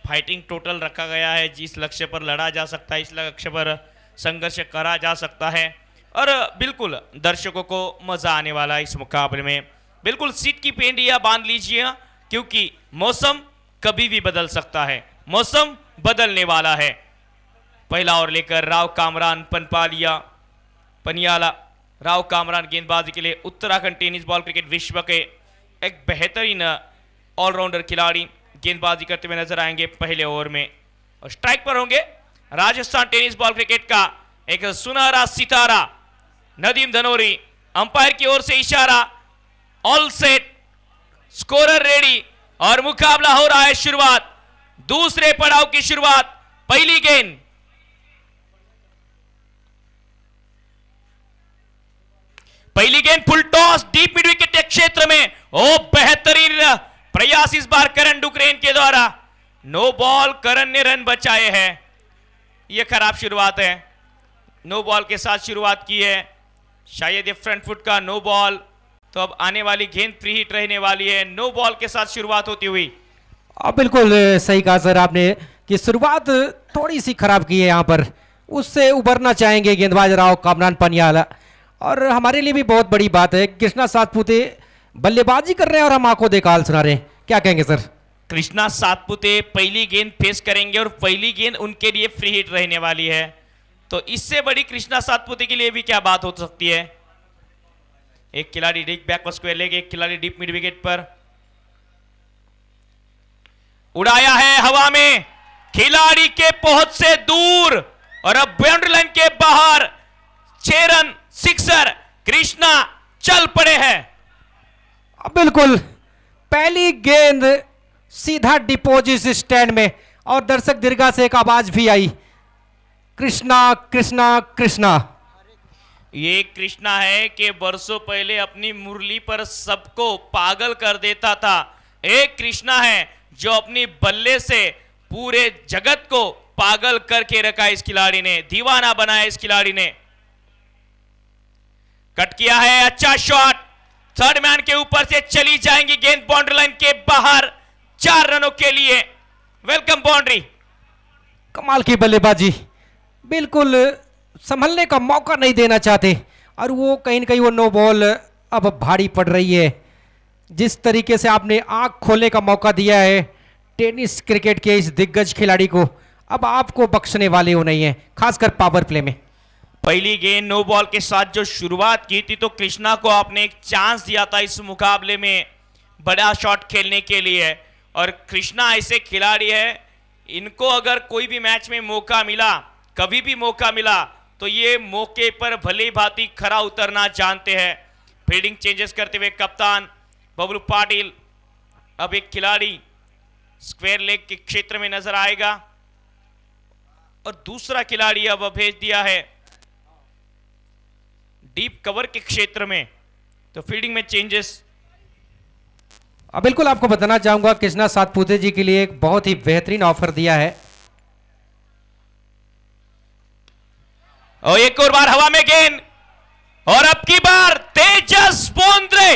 फाइटिंग टोटल रखा गया है। जिस लक्ष्य पर लड़ा जा सकता है, इस लक्ष्य पर संघर्ष करा जा सकता है, और बिल्कुल दर्शकों को मजा आने वाला है इस मुकाबले में। बिल्कुल सीट की पेंडिया बांध लीजिए, क्योंकि मौसम कभी भी बदल सकता है, मौसम बदलने वाला है। पहला ओवर लेकर राव कामरान पनियाला राव कामरान गेंदबाजी के लिए उत्तराखंड टेनिस बॉल क्रिकेट विश्व के एक बेहतरीन ऑलराउंडर खिलाड़ी गेंदबाजी करते हुए नजर आएंगे पहले ओवर में। और स्ट्राइक पर होंगे राजस्थान टेनिस बॉल क्रिकेट का एक सुनहरा सितारा नदीम धनोरी। अंपायर की ओर से इशारा, ऑल सेट, स्कोरर रेडी, और मुकाबला हो रहा है शुरुआत। दूसरे पड़ाव की शुरुआत, पहली गेंद full toss deep mid wicket के क्षेत्र में। ओ बेहतरीन प्रयास इस बार करण डुकरेन के द्वारा। नो बॉल, करण ने रन बचाए हैं। यह खराब शुरुआत है, नो बॉल के साथ शुरुआत की है, शायद ये फ्रंट फुट का नो बॉल। तो अब आने वाली गेंद फ्री हिट रहने वाली है, नो बॉल के साथ शुरुआत होती हुई। बिल्कुल सही कहा सर आपने कि शुरुआत थोड़ी सी खराब की है यहाँ पर, उससे उबरना चाहेंगे गेंदबाज राव कामरान पनियाला। और हमारे लिए भी बहुत बड़ी बात है, कृष्णा सातपुते बल्लेबाजी कर रहे हैं और हम आंखों देखा हाल सुना रहे हैं। क्या कहेंगे सर? कृष्णा सातपुते पहली गेंद फेस करेंगे और पहली गेंद उनके लिए फ्री हिट रहने वाली है। तो इससे बड़ी कृष्णा सातपुते के लिए भी क्या बात हो सकती है। एक खिलाड़ी डीप बैक पर स्क्वायर लेग, एक खिलाड़ी डीप मिड विकेट पर उड़ाया है हवा में, खिलाड़ी के पहुंच से दूर, और अब बाउंड्री लाइन के बाहर 6 रन सिक्सर। कृष्णा चल पड़े हैं। बिल्कुल पहली गेंद सीधा डिपोजिट स्टैंड में, और दर्शक दीर्घा से एक आवाज भी आई, कृष्णा कृष्णा कृष्णा। ये कृष्णा है कि वर्षों पहले अपनी मुरली पर सबको पागल कर देता था। एक कृष्णा है जो अपनी बल्ले से पूरे जगत को पागल करके रखा, इस खिलाड़ी ने दीवाना बनाया। इस खिलाड़ी ने कट किया है, अच्छा शॉट, थर्ड मैन के ऊपर से चली जाएंगी गेंद बाउंड्री लाइन के बाहर 4 रनों के लिए। Welcome boundary. कमाल की बल्लेबाजी, बिल्कुल संभलने का मौका नहीं देना चाहते, और वो कहीं न कहीं वो नो बॉल अब भारी पड़ रही है। जिस तरीके से आपने आंख खोलने का मौका दिया है टेनिस क्रिकेट के इस दिग्गज खिलाड़ी को, अब आपको बख्शने वाले हो नहीं है, खासकर पावर प्ले में। पहली गेंद नो बॉल के साथ जो शुरुआत की थी तो कृष्णा को आपने एक चांस दिया था इस मुकाबले में बड़ा शॉट खेलने के लिए, और कृष्णा ऐसे खिलाड़ी है, इनको अगर कोई भी मैच में मौका मिला, कभी भी मौका मिला, तो ये मौके पर भली भांति खरा उतरना जानते हैं। फील्डिंग चेंजेस करते हुए कप्तान बबलू पाटिल, अब एक खिलाड़ी स्क्वायर लेग के क्षेत्र में नजर आएगा, और दूसरा खिलाड़ी अब भेज दिया है डीप कवर के क्षेत्र में, तो फील्डिंग में चेंजेस। अब बिल्कुल आपको बताना चाहूंगा कृष्णा सातपुते जी के लिए एक बहुत ही बेहतरीन ऑफर दिया है। और एक और बार हवा में गेंद, और अब की बार तेजस बोंद्रे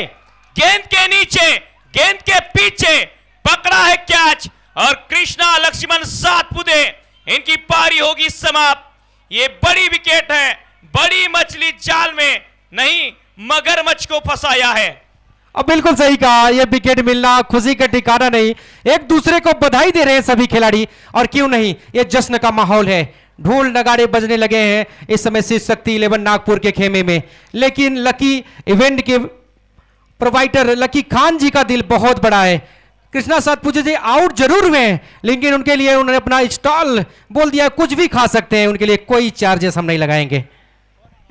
गेंद के नीचे, गेंद के पीछे पकड़ा है कैच, और कृष्णा लक्ष्मण सातपुते इनकी पारी होगी समाप्त। ये बड़ी विकेट है, बड़ी मछली जाल में नहीं मगरमच्छ को फंसाया है। अब बिल्कुल सही कहा, यह विकेट मिलना खुशी का ठिकाना नहीं, एक दूसरे को बधाई दे रहे हैं सभी खिलाड़ी, और क्यों नहीं, ये जश्न का माहौल है, ढोल नगाड़े बजने लगे हैं इस समय शिव शक्ति 11 नागपुर के खेमे में। लेकिन लकी इवेंट के प्रोवाइडर लकी खान जी का दिल बहुत बड़ा है। कृष्णा सातपुते जी आउट जरूर हुए हैं, लेकिन उनके लिए उन्होंने अपना स्टॉल बोल दिया, कुछ भी खा सकते हैं, उनके लिए कोई चार्जेस हम नहीं लगाएंगे।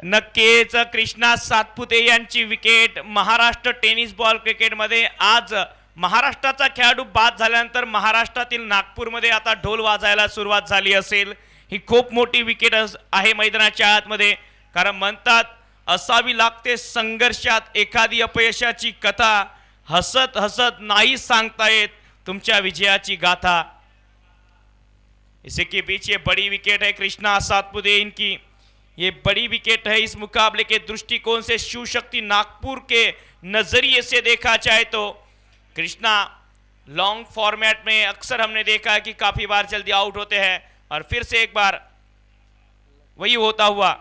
नक्कीच कृष्णा सातपुते यांची विकेट महाराष्ट्र टेनिस बॉल क्रिकेटमध्ये आज महाराष्ट्राचा खेळाडू बाद झाल्यानंतर महाराष्ट्रातील नागपूरमध्ये आता ढोल वाजायला सुरुवात झाली असेल। ही खूप मोठी विकेट आहे मैदानाच्या आतमध्ये, कारण म्हणतात असावी लागते संघर्षात एखादी अपयशाची कथा, हसत हसत नाही सांगता येत तुमच्या विजयाची गाथा। इसी के बीच ये बड़ी विकेट है कृष्णा सातपुते इनकी, ये बड़ी विकेट है इस मुकाबले के दृष्टिकोण से, शिव शक्ति नागपुर के नजरिए से देखा जाए तो। कृष्णा लॉन्ग फॉर्मेट में अक्सर हमने देखा है कि काफी बार जल्दी आउट होते हैं, और फिर से एक बार वही होता हुआ।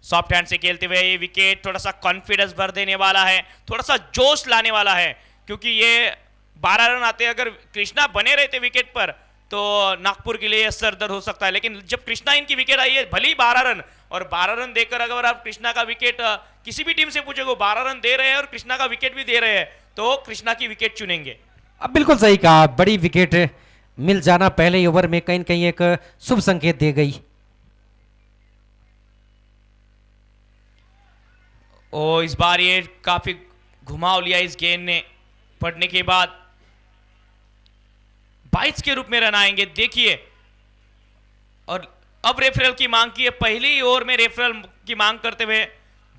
सॉफ्ट हैंड से खेलते हुए ये विकेट थोड़ा सा कॉन्फिडेंस भर देने वाला है, थोड़ा सा जोश लाने वाला है, क्योंकि ये 12 रन आते, अगर कृष्णा बने रहते विकेट पर तो नागपुर के लिए सरदर्द हो सकता है। लेकिन जब कृष्णा इनकी विकेट आई है, भली 12 रन, और 12 रन देकर अगर आप कृष्णा का विकेट किसी भी टीम से पूछोगे 12 रन दे रहे हैं और कृष्णा का विकेट भी दे रहे हैं, तो कृष्णा की विकेट चुनेंगे। अब बिल्कुल सही कहा, बड़ी विकेट मिल जाना पहले ही ओवर में कहीं न कहीं एक शुभ संकेत दे गई। और इस बार ये काफी घुमाव लिया इस गेंद ने, पड़ने के बाद 22 के रूप में रन आएंगे, देखिए। और अब रेफरल की मांग की है, पहली ओवर में रेफरल की मांग करते हुए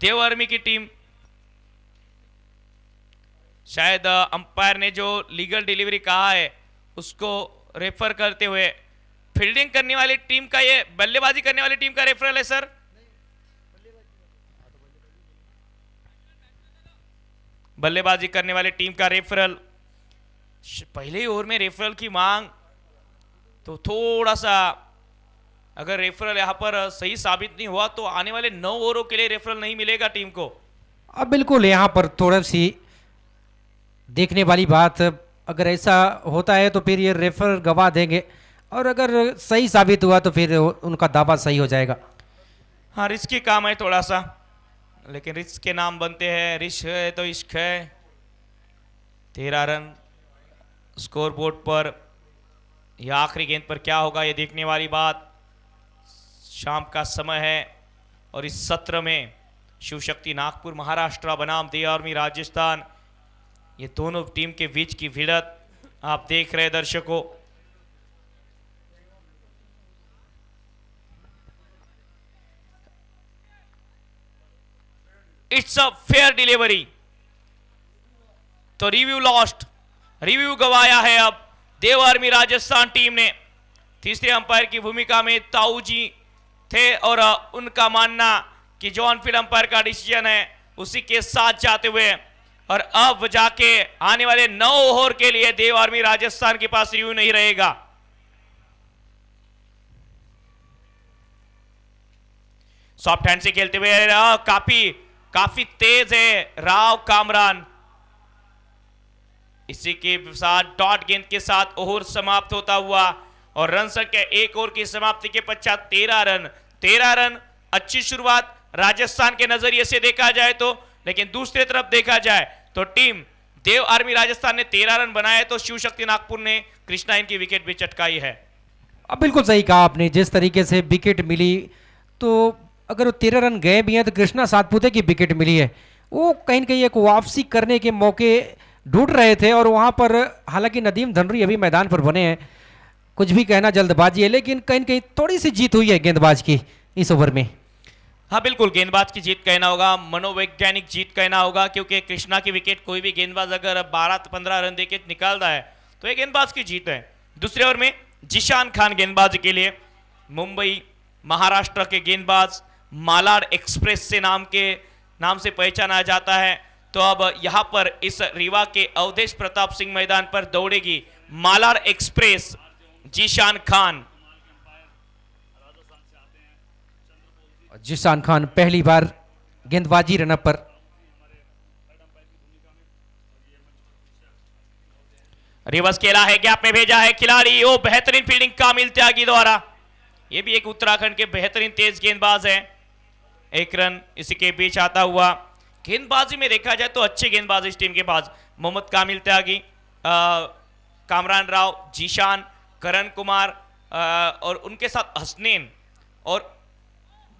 देव आर्मी की टीम, शायद अंपायर ने जो लीगल डिलीवरी कहा है उसको रेफर करते हुए फील्डिंग करने वाली टीम का, ये बल्लेबाजी करने वाली टीम का रेफरल है सर। बल्लेबाजी करने वाली टीम का रेफरल, पहले ही ओवर में रेफरल की मांग, तो थोड़ा सा अगर रेफरल यहां पर सही साबित नहीं हुआ तो आने वाले 9 ओवरों के लिए रेफरल नहीं मिलेगा टीम को। अब बिल्कुल यहाँ पर थोड़ा सी देखने वाली बात, अगर ऐसा होता है तो फिर ये रेफर गवा देंगे, और अगर सही साबित हुआ तो फिर उनका दावा सही हो जाएगा। हाँ, रिस्की काम है थोड़ा सा, लेकिन रिस्क के नाम बनते हैं, रिस्क है तो इश्क है। 13 रन स्कोर बोर्ड पर यह आखिरी गेंद पर क्या होगा ये देखने वाली बात। शाम का समय है और इस सत्र में शिव शक्ति नागपुर महाराष्ट्र बनाम दे आर्मी राजस्थान, ये दोनों टीम के बीच की भिड़त आप देख रहे दर्शकों। It's a fair delivery. तो रिव्यू लॉस्ट, रिव्यू गवाया है अब देव आर्मी राजस्थान टीम ने। तीसरे अंपायर की भूमिका में ताऊ जी थे और उनका मानना कि जो ऑनफील्ड अंपायर का डिसीजन है उसी के साथ जाते हुए और अब जाके आने वाले 9 ओवर के लिए देव आर्मी राजस्थान के पास रिव्यू नहीं रहेगा। सॉफ्ट हैंड से खेलते हुए काफी तेज है राव कामरान। इसी के साथ डॉट गेंद के साथ ओवर समाप्त होता हुआ और रन संख्या 1 ओवर की समाप्ति के पश्चात 13 रन अच्छी शुरुआत राजस्थान के नजरिए से देखा जाए तो, लेकिन दूसरी तरफ देखा जाए तो टीम देव आर्मी राजस्थान ने 13 रन बनाए तो शिव शक्ति नागपुर ने कृष्णा इनकी विकेट भी चटकाई है। अब बिल्कुल सही कहा आपने, जिस तरीके से विकेट मिली तो अगर वो 13 रन गए भी हैं तो कृष्णा सातपुते की विकेट मिली है। वो कहीं न कहीं एक वापसी करने के मौके ढूंढ रहे थे और वहां पर हालांकि नदीम धनरी अभी मैदान पर बने हैं, कुछ भी कहना जल्दबाजी है, लेकिन कहीं न कहीं थोड़ी सी जीत हुई है गेंदबाज की इस ओवर में। हाँ बिल्कुल, गेंदबाज की जीत कहना होगा, मनोवैज्ञानिक जीत कहना होगा, क्योंकि कृष्णा की विकेट कोई भी गेंदबाज अगर 12-15 रन देके निकालता है तो ये गेंदबाज की जीत है। दूसरे ओवर में जिशान खान गेंदबाज के लिए, मुंबई महाराष्ट्र के गेंदबाज, मालाड एक्सप्रेस से नाम से पहचाना जाता है। तो अब यहां पर इस रीवा के अवधेश प्रताप सिंह मैदान पर दौड़ेगी मालाड एक्सप्रेस जिशान खान। जिशान खान पहली बार गेंदबाजी रनअप पर। रिवर्स खेला है, गैप में भेजा है खिलाड़ी, ओ बेहतरीन फील्डिंग कामिल त्यागी द्वारा। ये भी एक उत्तराखंड के बेहतरीन तेज गेंदबाज है। 1 रन इसी के बीच आता हुआ। गेंदबाजी में देखा जाए तो अच्छे गेंदबाज इस टीम के पास, मोहम्मद कामिल त्यागी, कामरान राव, जीशान, करण कुमार और उनके साथ हसनैन, और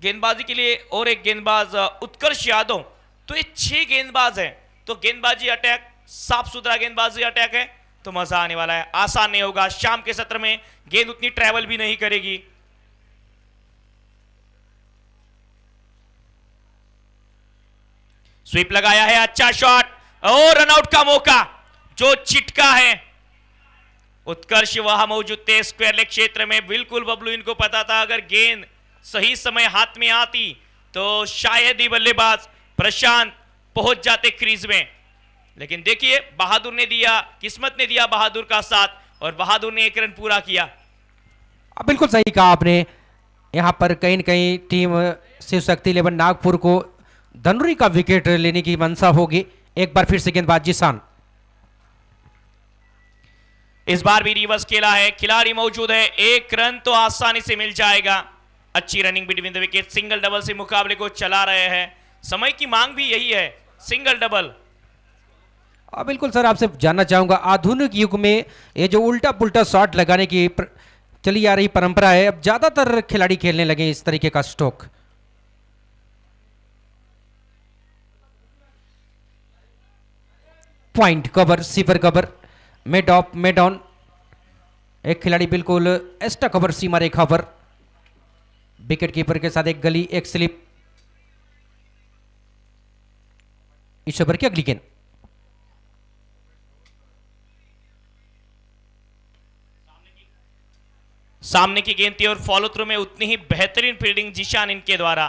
गेंदबाजी के लिए और एक गेंदबाज उत्कर्ष यादव। तो ये 6 गेंदबाज हैं। तो गेंदबाजी अटैक, साफ सुथरा गेंदबाजी अटैक है तो मजा आने वाला है। आसान नहीं होगा, शाम के सत्र में गेंद उतनी ट्रैवल भी नहीं करेगी। स्वीप लगाया है, अच्छा शॉट और रनआउट का मौका जो चिटका है। उत्कर्ष वहां मौजूद थे स्क्वायर लेग क्षेत्र में, बिल्कुल बबलू इनको पता था अगर गेंद सही समय हाथ में आती तो शायद ही बल्लेबाज प्रशांत पहुंच जाते क्रीज में। लेकिन देखिए बहादुर ने दिया, किस्मत ने दिया बहादुर का साथ और बहादुर ने 1 रन पूरा किया। बिल्कुल सही कहा आपने, यहां पर कहीं न कहीं टीम शिव शक्ति 11 नागपुर को धनरी का विकेट लेने की मंशा होगी। एक बार फिर से गेंदबाज जिशान, इस बार भी रिवर्स खेला है, खिलाड़ी मौजूद है, 1 रन तो आसानी से मिल जाएगा। अच्छी running between the wicket, single double से मुकाबले को चला रहे हैं। समय की मांग भी यही है, सिंगल डबल। बिल्कुल सर, आपसे जानना चाहूंगा आधुनिक युग में ये जो उल्टा पुल्टा शॉट लगाने की चली आ रही परंपरा है, अब ज्यादातर खिलाड़ी खेलने लगे इस तरीके का stroke. Point cover, sweeper cover, mid off, mid on, एक खिलाड़ी बिल्कुल एक्स्ट्रा कवर सीमा रेखा पर, विकेट कीपर के साथ एक गली, एक स्लिप। इस ओवर की अगली गेंद, सामने की गेंद थी और फॉलो थ्रू में उतनी ही बेहतरीन फील्डिंग जिशान इनके द्वारा।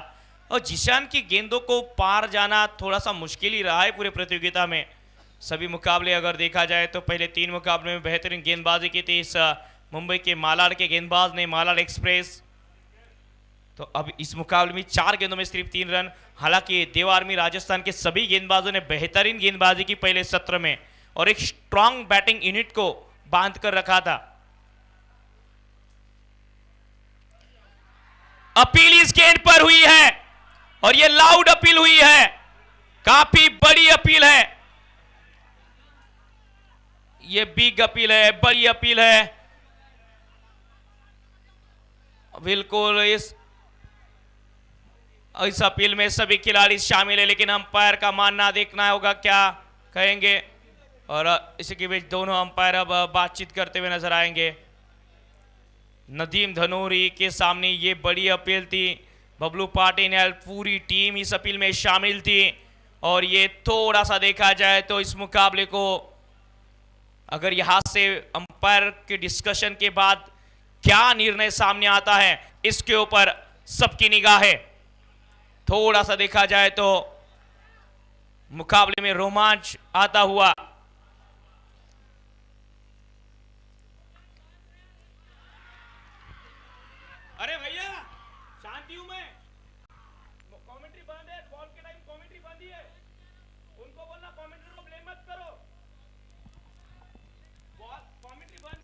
और जिशान की गेंदों को पार जाना थोड़ा सा मुश्किल ही रहा है पूरे प्रतियोगिता में। सभी मुकाबले अगर देखा जाए तो पहले 3 मुकाबले में बेहतरीन गेंदबाजी की थी इस मुंबई के मालाड के गेंदबाज ने, मालाड एक्सप्रेस। तो अब इस मुकाबले में 4 गेंदों में सिर्फ 3 रन। हालांकि देव आर्मी राजस्थान के सभी गेंदबाजों ने बेहतरीन गेंदबाजी की पहले सत्र में और एक स्ट्रांग बैटिंग यूनिट को बांध कर रखा था। अपील इस गेंद पर हुई है और यह लाउड अपील हुई है, काफी बड़ी अपील है, यह बिग अपील है, बड़ी अपील है। बिल्कुल इस अपील में सभी खिलाड़ी शामिल है, लेकिन अंपायर का मानना देखना होगा क्या कहेंगे। और इसी के बीच दोनों अंपायर अब बातचीत करते हुए नजर आएंगे। नदीम धनोरी के सामने ये बड़ी अपील थी, बबलू पाटिल पूरी टीम इस अपील में शामिल थी। और ये थोड़ा सा देखा जाए तो इस मुकाबले को अगर यहां से अंपायर के डिस्कशन के बाद क्या निर्णय सामने आता है, इसके ऊपर सबकी निगाह है। थोड़ा सा देखा जाए तो मुकाबले में रोमांच आता हुआ। अरे भैया शांति हूं मैं, कमेंट्री बंद है, बॉल के टाइम कमेंट्री बंद ही है, उनको बोलना कमेंट्री को ब्लेम मत करो, बॉल कमेंट्री बंद।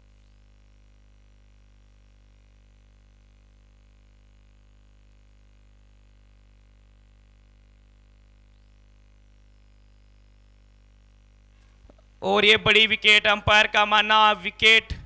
और ये बड़ी विकेट, अंपायर का मानना विकेट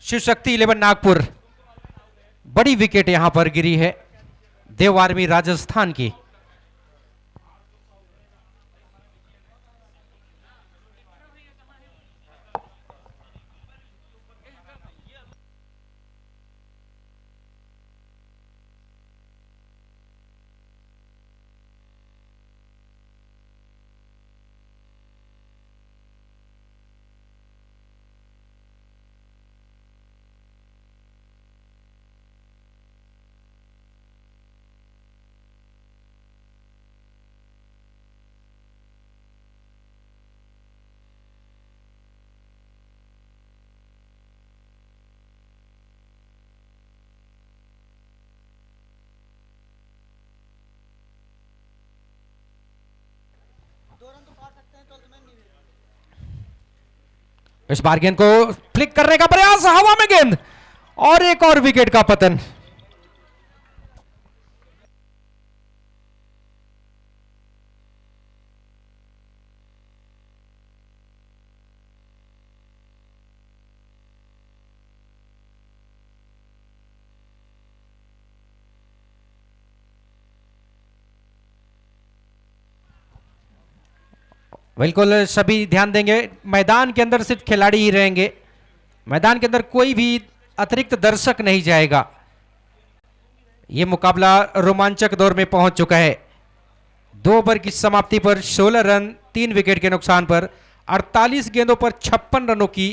शिव शक्ति 11 नागपुर। बड़ी विकेट यहां पर गिरी है देव आर्मी राजस्थान की। इस बार गेंद को फ्लिक करने का प्रयास, हवा में गेंद और एक और विकेट का पतन। बिल्कुल सभी ध्यान देंगे, मैदान के अंदर सिर्फ खिलाड़ी ही रहेंगे, मैदान के अंदर कोई भी अतिरिक्त दर्शक नहीं जाएगा। यह मुकाबला रोमांचक दौर में पहुंच चुका है। 2 ओवर की समाप्ति पर 16 रन 3 विकेट के नुकसान पर 48 गेंदों पर 56 रनों की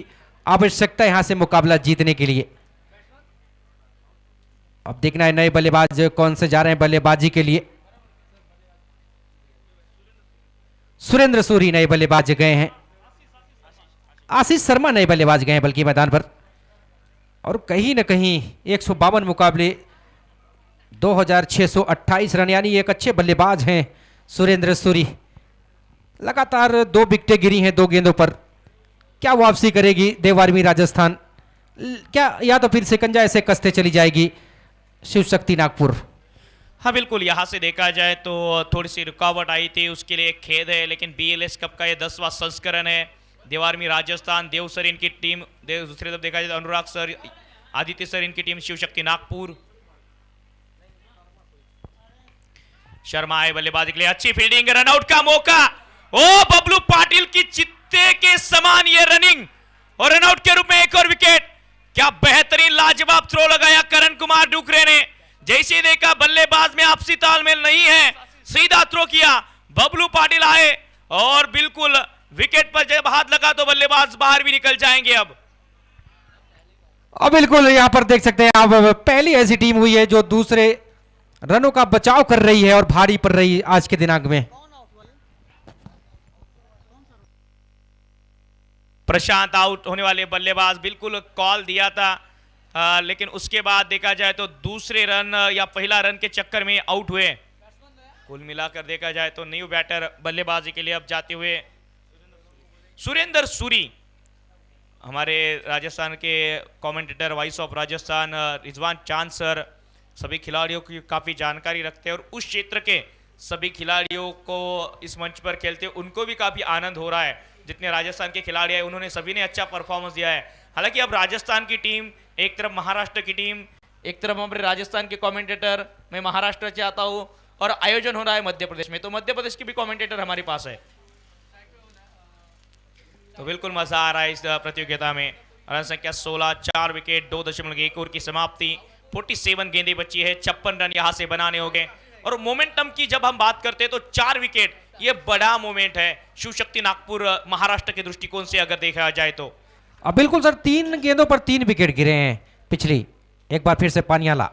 आवश्यकता यहां से मुकाबला जीतने के लिए। अब देखना है नए बल्लेबाज कौन से जा रहे हैं बल्लेबाजी के लिए। सुरेंद्र सूरी नए बल्लेबाज गए हैं, आशीष शर्मा नए बल्लेबाज गए हैं बल्कि मैदान पर। और कहीं ना कहीं 152 मुकाबले 2628 रन, यानी एक अच्छे बल्लेबाज हैं सुरेंद्र सूरी। लगातार 2 विकेटें गिरी हैं 2 गेंदों पर। क्या वापसी करेगी देव आर्मी राजस्थान, क्या या तो फिर शिकंजा ऐसे कसते चली जाएगी शिव शक्ति नागपुर? हाँ बिल्कुल, यहाँ से देखा जाए तो थोड़ी सी रुकावट आई थी, उसके लिए एक खेद है, लेकिन BLS कप का ये 10वां संस्करण है। देव आर्मी राजस्थान, देव सर इनकी टीम, दूसरी तरफ देखा जाए तो अनुराग सर, आदित्य सर इनकी टीम शिव शक्ति नागपुर। शर्मा आए बल्लेबाजी के लिए, अच्छी फील्डिंग, रनआउट का मौका। ओ बबलू पाटिल की चित्ते के समान ये रनिंग और रनआउट के रूप में एक और विकेट। क्या बेहतरीन लाजवाब थ्रो लगाया करण कुमार डुकरे ने। जैसे ही देखा बल्लेबाज में आपसी तालमेल नहीं है, सीधा थ्रो किया, बबलू पाटिल आए और बिल्कुल विकेट पर जब हाथ लगा तो बल्लेबाज बाहर भी निकल जाएंगे। अब बिल्कुल यहां पर देख सकते हैं आप, पहली ऐसी टीम हुई है जो दूसरे रनों का बचाव कर रही है और भारी पड़ रही आज के दिनांक में। प्रशांत आउट होने वाले बल्लेबाज, बिल्कुल कॉल दिया था, लेकिन उसके बाद देखा जाए तो दूसरे रन या पहला रन के चक्कर में आउट हुए। कुल मिलाकर देखा जाए तो न्यू बैटर बल्लेबाजी के लिए अब जाते हुए सुरेंद्र सूरी, हमारे राजस्थान के commentator voice of Rajasthan Rizwan चांद सर सभी खिलाड़ियों की काफ़ी जानकारी रखते हैं और उस क्षेत्र के सभी खिलाड़ियों को इस मंच पर खेलते उनको भी काफ़ी आनंद हो रहा है। जितने राजस्थान के खिलाड़ी हैं उन्होंने सभी ने अच्छा परफॉर्मेंस दिया है। हालांकि अब राजस्थान की टीम, एक तरफ महाराष्ट्र की टीम, एक तरफ हमारे राजस्थान के कमेंटेटर, मैं महाराष्ट्र से आता हूं और आयोजन हो रहा है मध्य प्रदेश में, तो मध्य प्रदेश के भी कमेंटेटर हमारे पास है, तो बिल्कुल मजा आ रहा है इस प्रतियोगिता में। रन संख्या 16, 4 विकेट, 2.1 ओवर की समाप्ति, 47 गेंदें बची है, 56 रन यहां से बनाने होंगे। और मोमेंटम की जब हम बात करते हैं तो 4 विकेट ये बड़ा मोमेंट है शिव शक्ति नागपुर महाराष्ट्र के दृष्टिकोण से अगर देखा जाए तो। अब बिल्कुल सर, 3 गेंदों पर 3 विकेट गिरे हैं पिछली। एक बार फिर से पानियाला,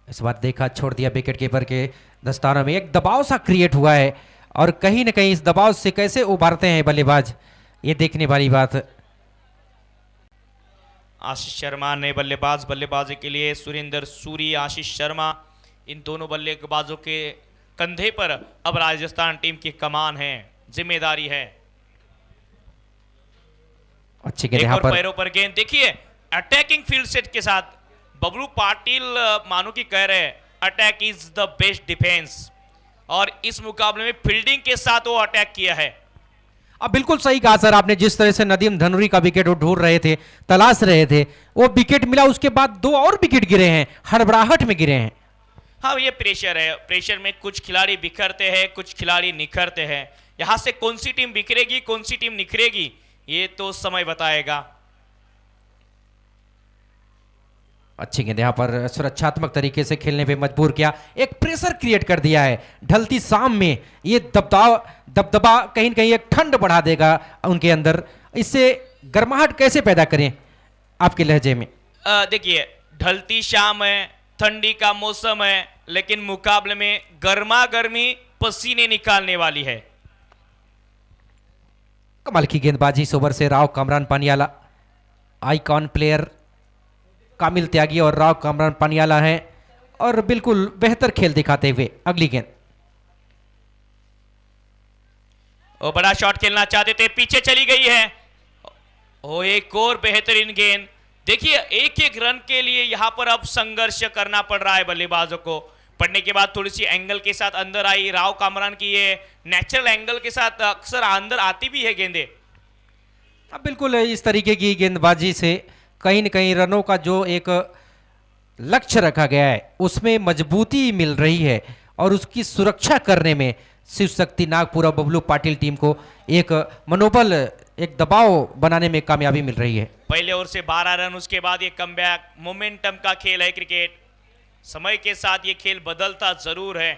इस बार देखा छोड़ दिया विकेट कीपर के दस्तानों में। एक दबाव सा क्रिएट हुआ है और कहीं ना कहीं इस दबाव से कैसे उबारते हैं बल्लेबाज, ये देखने वाली बात है। आशीष शर्मा ने बल्लेबाजी के लिए, सुरेंद्र सूरी, आशीष शर्मा, इन दोनों बल्लेबाजों के कंधे पर अब राजस्थान टीम की कमान है, जिम्मेदारी है। अच्छी गेंद यहां पर, पैरों पर गेंद देखिए, अटैकिंग फील्ड सेट के साथ बबलू पाटिल मानो की कह रहे हैं attack is the best defence, और इस मुकाबले में फील्डिंग के साथ वो अटैक किया है। अब बिल्कुल सही कहा सर आपने। जिस तरह से नदीम धनुरी का विकेट वो ढूंढ रहे थे, तलाश रहे थे, वो विकेट मिला, उसके बाद 2 और विकेट गिरे हैं, हड़बड़ाहट में गिरे हैं। हाँ, ये प्रेशर है। प्रेशर में कुछ खिलाड़ी बिखरते हैं, कुछ खिलाड़ी निखरते हैं। यहां से कौन सी टीम बिखरेगी, कौन सी टीम निखरेगी, ये तो समय बताएगा। अच्छी गेंद यहाँ पर सुरक्षात्मक तरीके से खेलने पे मजबूर किया, एक प्रेशर क्रिएट कर दिया है। ढलती शाम में ये दबदबा कहीं न कहीं एक ठंड बढ़ा देगा उनके अंदर। इससे गर्माहट कैसे पैदा करें आपके लहजे में? देखिए, ढलती शाम है, ठंडी का मौसम है, लेकिन मुकाबले में गर्मा गर्मी पसीने निकालने वाली है। कमाल की गेंदबाजी इस ओवर से राव कामरान पानियाला, आइकॉन प्लेयर कामिल त्यागी और राव कामरान पानियाला हैं और बिल्कुल बेहतर खेल दिखाते हुए। अगली गेंद, वो बड़ा शॉट खेलना चाहते थे, पीछे चली गई है। ओ, एक और बेहतरीन गेंद। देखिए, एक एक रन के लिए यहां पर अब संघर्ष करना पड़ रहा है बल्लेबाजों को। पड़ने के बाद थोड़ी सी एंगल के साथ अंदर आई राव कामरान की, ये नेचुरल एंगल के साथ अक्सर अंदर आती भी है गेंदें। अब बिल्कुल इस तरीके की गेंदबाजी से कहीं न कहीं रनों का जो एक लक्ष्य रखा गया है उसमें मजबूती मिल रही है और उसकी सुरक्षा करने में शिव शक्ति नागपुर और बबलू पाटिल टीम को एक मनोबल, एक दबाव बनाने में कामयाबी मिल रही है। पहले ओवर से 12 रन, उसके बाद ये कमबैक। मोमेंटम का खेल है क्रिकेट, समय के साथ ये खेल बदलता जरूर है।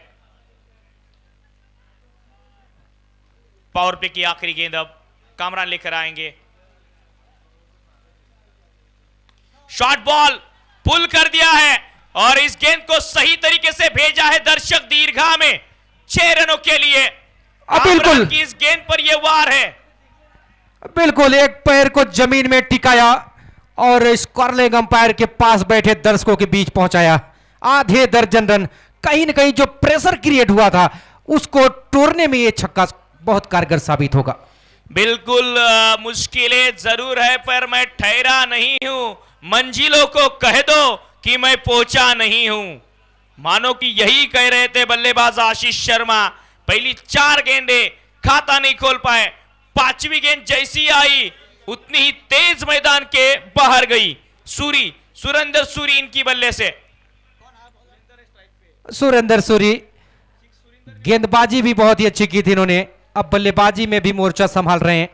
पावर प्ले की आखिरी गेंद अब कामरान लेकर आएंगे। शॉर्ट बॉल पुल कर दिया है और इस गेंद को सही तरीके से भेजा है दर्शक दीर्घा में 6 रनों के लिए। बिल्कुल की इस गेंद पर यह वार है। बिल्कुल एक पैर को जमीन में टिकाया और स्कॉर्लिंग अंपायर के पास बैठे दर्शकों के बीच पहुंचाया। आधे दर्जन रन, कहीं न कहीं जो प्रेशर क्रिएट हुआ था उसको तोड़ने में यह छक्का बहुत कारगर साबित होगा। बिल्कुल मुश्किलें जरूर है पर मैं ठहरा नहीं हूं। मंजिलों को कह दो कि मैं पहुंचा नहीं हूं। मानो कि यही कह रहे थे बल्लेबाज आशीष शर्मा। पहली 4 गेंदें खाता नहीं खोल पाए, 5वीं गेंद जैसी आई उतनी ही तेज मैदान के बाहर गई। सुरेंद्र सूरी इनकी बल्ले से। सुरेंद्र सूरी गेंदबाजी भी बहुत ही अच्छी की थी इन्होंने, अब बल्लेबाजी में भी मोर्चा संभाल रहे हैं।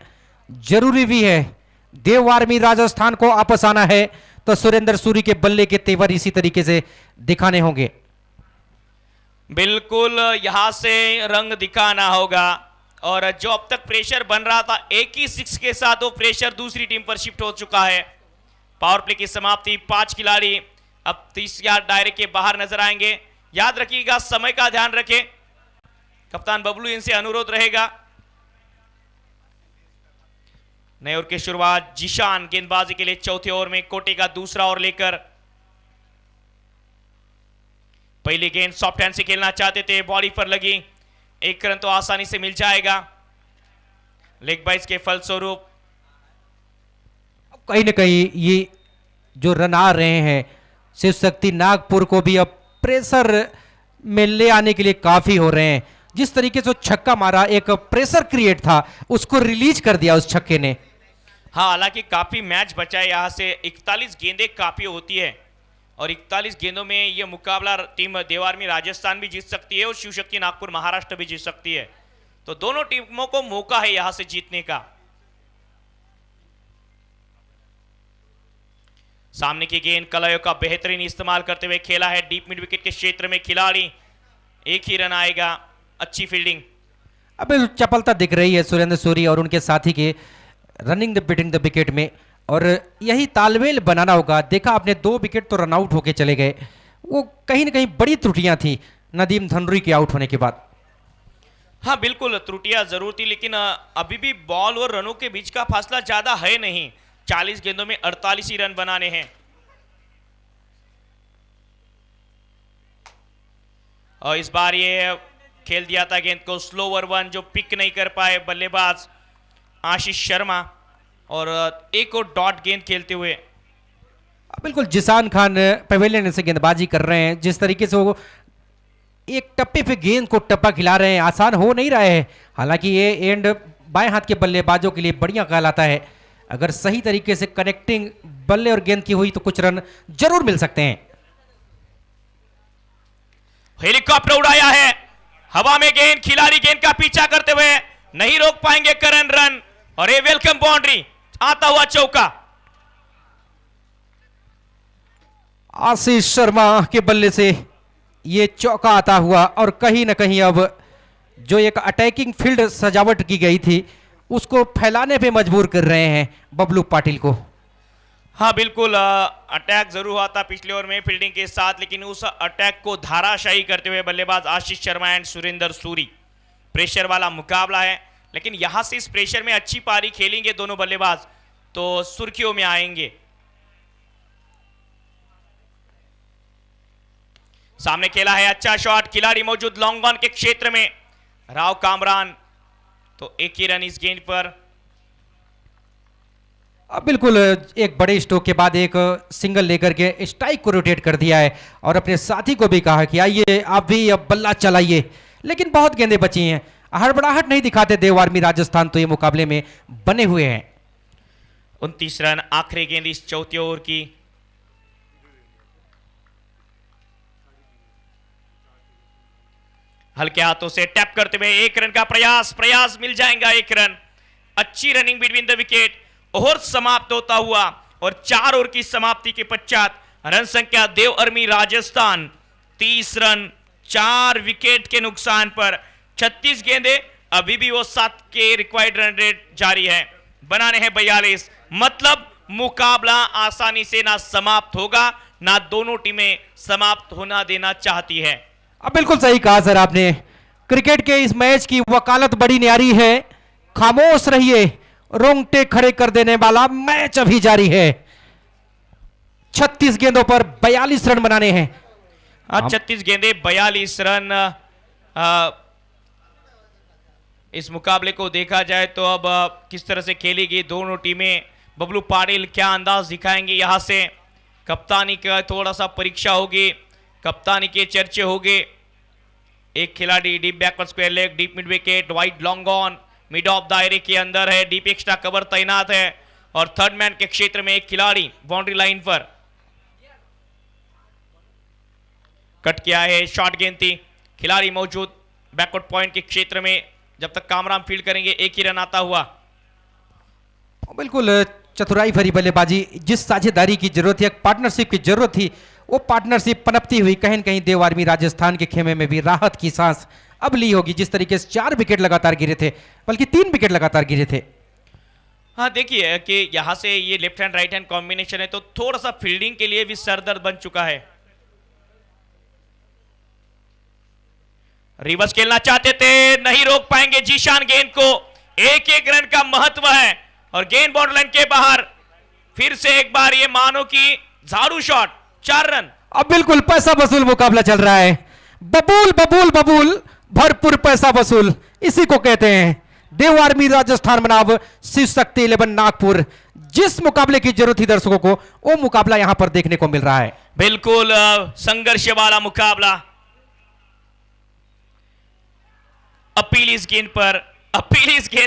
जरूरी भी है, देव आर्मी राजस्थान को वापस आना है तो सुरेंद्र सूरी के बल्ले के तेवर इसी तरीके से दिखाने होंगे। बिल्कुल यहां से रंग दिखाना होगा और जो अब तक प्रेशर बन रहा था एक ही 6 के साथ वो प्रेशर दूसरी टीम पर शिफ्ट हो चुका है। पावर प्ले की समाप्ति, 5 खिलाड़ी अब 30 यार्ड दायरे के बाहर नजर आएंगे। याद रखिएगा, समय का ध्यान रखें। कप्तान बबलू इनसे अनुरोध रहेगा। नए ओवर की शुरुआत जिशान गेंदबाजी के लिए चौथे ओवर में कोटे का दूसरा ओवर लेकर। पहली गेंद सॉफ्ट हैंड से खेलना चाहते थे, बॉडी पर लगी, 1 रन तो आसानी से मिल जाएगा लेग बाइज के फलस्वरूप। कहीं ना कहीं ये जो रन आ रहे हैं शिव शक्ति नागपुर को भी अब प्रेशर में ले आने के लिए काफी हो रहे हैं। जिस तरीके से छक्का मारा, एक प्रेशर क्रिएट था, उसको रिलीज कर दिया उस छक्के ने। हाँ, हालांकि काफी मैच बचा है। यहां से 41 गेंदें काफी होती है और 41 गेंदों में यह मुकाबला टीम देव आर्मी राजस्थान भी जीत सकती है और शिव शक्ति नागपुर महाराष्ट्र भी जीत सकती है। तो दोनों टीमों को मौका है यहां से जीतने का। सामने की गेंद कलायों का बेहतरीन इस्तेमाल करते हुए खेला है डीप मिड विकेट के क्षेत्र में खिलाड़ी, 1 ही रन आएगा। अच्छी फील्डिंग। अब चपलता दिख रही है सुरेंद्र सूरी और उनके साथी के running the beating the wicket में और यही तालमेल बनाना होगा। देखा आपने 2 विकेट तो रन आउट होके चले गए, वो कहीं ना कहीं बड़ी त्रुटियां थी नदीम धनुरी के आउट होने के बाद। हाँ बिल्कुल त्रुटियां जरूर थी, लेकिन अभी भी बॉल और रनों के बीच का फासला ज्यादा है नहीं। 40 गेंदों में 48 ही रन बनाने हैं। और इस बार ये खेल दिया था गेंद को स्लोवर 1, जो पिक नहीं कर पाए बल्लेबाज आशीष शर्मा और एक और डॉट गेंद खेलते हुए। बिल्कुल जिसान खान पवेलियन से गेंदबाजी कर रहे हैं। जिस तरीके से वो एक टप्पे पे गेंद को टप्पा खिला रहे हैं, आसान हो नहीं रहा है। हालांकि ये एंड बाएं हाथ के बल्लेबाजों के लिए बढ़िया कहलाता है। अगर सही तरीके से कनेक्टिंग बल्ले और गेंद की हुई तो कुछ रन जरूर मिल सकते हैं। हेलीकॉप्टर उड़ाया है, हवा में गेंद, खिलाड़ी गेंद का पीछा करते हुए नहीं रोक पाएंगे करण रन, और ये वेलकम बाउंड्री, आता हुआ चौका। आशीष शर्मा के बल्ले से ये चौका आता हुआ, और कहीं ना कहीं अब जो एक अटैकिंग फील्ड सजावट की गई थी उसको फैलाने पे मजबूर कर रहे हैं बबलू पाटिल को। हाँ बिल्कुल, अटैक जरूर हुआ था पिछले ओवर में फील्डिंग के साथ, लेकिन उस अटैक को धाराशाही करते हुए बल्लेबाज आशीष शर्मा एंड सुरेंद्र सूरी। प्रेशर वाला मुकाबला है, लेकिन यहां से इस प्रेशर में अच्छी पारी खेलेंगे दोनों बल्लेबाज तो सुर्खियों में आएंगे। सामने खेला है, अच्छा शॉट, खिलाड़ी मौजूद लॉन्ग ऑन के क्षेत्र में, राव कामरान, तो एक ही रन इस गेंद पर। अब बिल्कुल एक बड़े स्ट्रोक के बाद एक सिंगल लेकर के स्ट्राइक को रोटेट कर दिया है, और अपने साथी को भी कहा कि आइए आप भी अब बल्ला चलाइए, लेकिन बहुत गेंदें बची हैं। हड़बड़ाहट नहीं दिखाते देव आर्मी राजस्थान, तो ये मुकाबले में बने हुए हैं। 29 रन, आखिरी गेंद इस चौथे ओवर की। हल्के हाथों से टैप करते हुए एक रन का प्रयास मिल जाएगा, एक रन। अच्छी running between the wicket, over समाप्त होता हुआ, और 4 ओवर की समाप्ति के पश्चात रन संख्या देव आर्मी राजस्थान 30 रन 4 विकेट के नुकसान पर, 36 गेंदे, अभी भी वो 7 के रिक्वायर्ड रन रेट जारी है, बनाने हैं 42। मतलब मुकाबला आसानी से ना समाप्त होगा, ना दोनों टीमें समाप्त होना देना चाहती है। अब बिल्कुल सही कहा सर आपने, क्रिकेट के इस मैच की वकालत बड़ी न्यारी है। खामोश रहिए, रोंगटे खड़े कर देने वाला मैच अभी जारी है। 36 गेंदों पर 42 रन बनाने हैं। 36 गेंदे 42 रन। इस मुकाबले को देखा जाए तो अब किस तरह से खेलेगी दोनों टीमें, बबलू पाटिल क्या अंदाज दिखाएंगे, यहां से कप्तानी का थोड़ा सा परीक्षा होगी, कप्तानी के चर्चे होंगे। एक खिलाड़ी deep backward square leg, deep mid wicket, wide long on, mid of दायरे के अंदर है, डीप एक्स्ट्रा कवर तैनात है, और थर्ड मैन के क्षेत्र में एक खिलाड़ी बाउंड्री लाइन पर। कट किया है, शॉर्ट गेंद थी, खिलाड़ी मौजूद बैकवर्ड पॉइंट के क्षेत्र में, जब तक कामरान फील्ड करेंगे एक ही रन आता हुआ। बिल्कुल चतुराई भरी बल्लेबाजी, जिस साझेदारी की जरूरत थी, एक पार्टनरशिप की जरूरत थी, वो पार्टनरशिप पनपती हुई कहीं न कहीं देव आर्मी राजस्थान के खेमे में भी राहत की सांस अब ली होगी। जिस तरीके से 4 विकेट लगातार गिरे थे, बल्कि 3 विकेट लगातार गिरे थे। हाँ देखिए कि यहां से ये left hand right hand combination है, तो थोड़ा सा फील्डिंग के लिए भी सरदर्द बन चुका है। रिवर्स खेलना चाहते थे, नहीं रोक पाएंगे जीशान गेंद को, एक रन का महत्व है, और गेंद बाउंड्री लाइन के बाहर। फिर से एक बार ये मानो कि झाड़ू शॉट, 4 रन। अब बिल्कुल पैसा वसूल मुकाबला चल रहा है। बबूल बबूल बबूल, भरपूर पैसा वसूल, इसी को कहते हैं। देव आर्मी राजस्थान बनाम शिव शक्ति 11 नागपुर। जिस मुकाबले की जरूरत थी दर्शकों को, वो मुकाबला यहां पर देखने को मिल रहा है। बिल्कुल संघर्ष वाला मुकाबला। अपील इस गेंद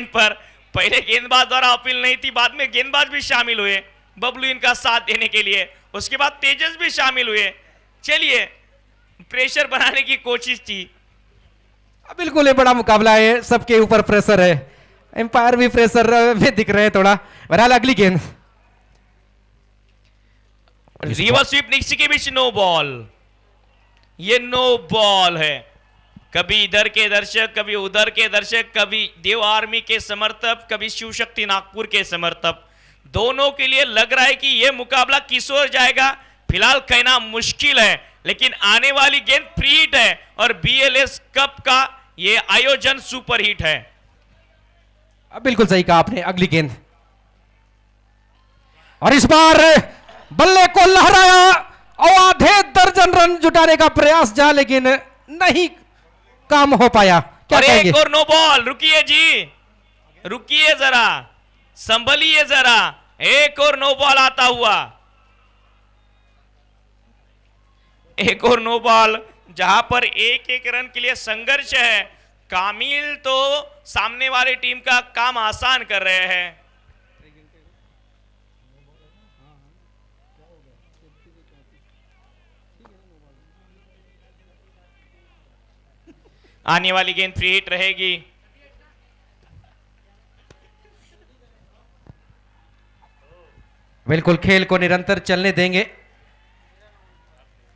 पर, पहले गेंदबाज द्वारा अपील नहीं थी, बाद में गेंदबाज भी शामिल हुए बबलू इनका साथ देने के लिए, उसके बाद तेजस भी शामिल हुए। चलिए, प्रेशर बनाने की कोशिश थी। बिल्कुल ये बड़ा मुकाबला है, सबके ऊपर प्रेशर है, एम्पायर भी प्रेशर में दिख रहे हैं थोड़ा। बहरहाल अगली गेंद, रिवर्स स्वीप निक्सी के बीच नो बॉल, ये नो बॉल है। कभी इधर के दर्शक, कभी उधर के दर्शक, कभी देव आर्मी के समर्थक, कभी शिव शक्ति नागपुर के समर्थक, दोनों के लिए लग रहा है कि यह मुकाबला किस ओर जाएगा फिलहाल कहना मुश्किल है, लेकिन आने वाली गेंद फ्री हिट है, और बीएलएस कप का यह आयोजन सुपर हिट है। बिल्कुल सही कहा आपने। अगली गेंद, और इस बार बल्ले को लहराया और आधे दर्जन रन जुटाने का प्रयास जा, लेकिन नहीं काम हो पाया। क्या कहेंगे? एक और नो बॉल, रुकिए जी, रुकिए जरा, संभलिए जरा, एक और नो बॉल आता हुआ, एक और नो बॉल, जहां पर एक रन के लिए संघर्ष है। कामिल तो सामने वाली टीम का काम आसान कर रहे हैं। आने वाली गेंद फ्री हिट रहेगी। बिल्कुल खेल को निरंतर चलने देंगे,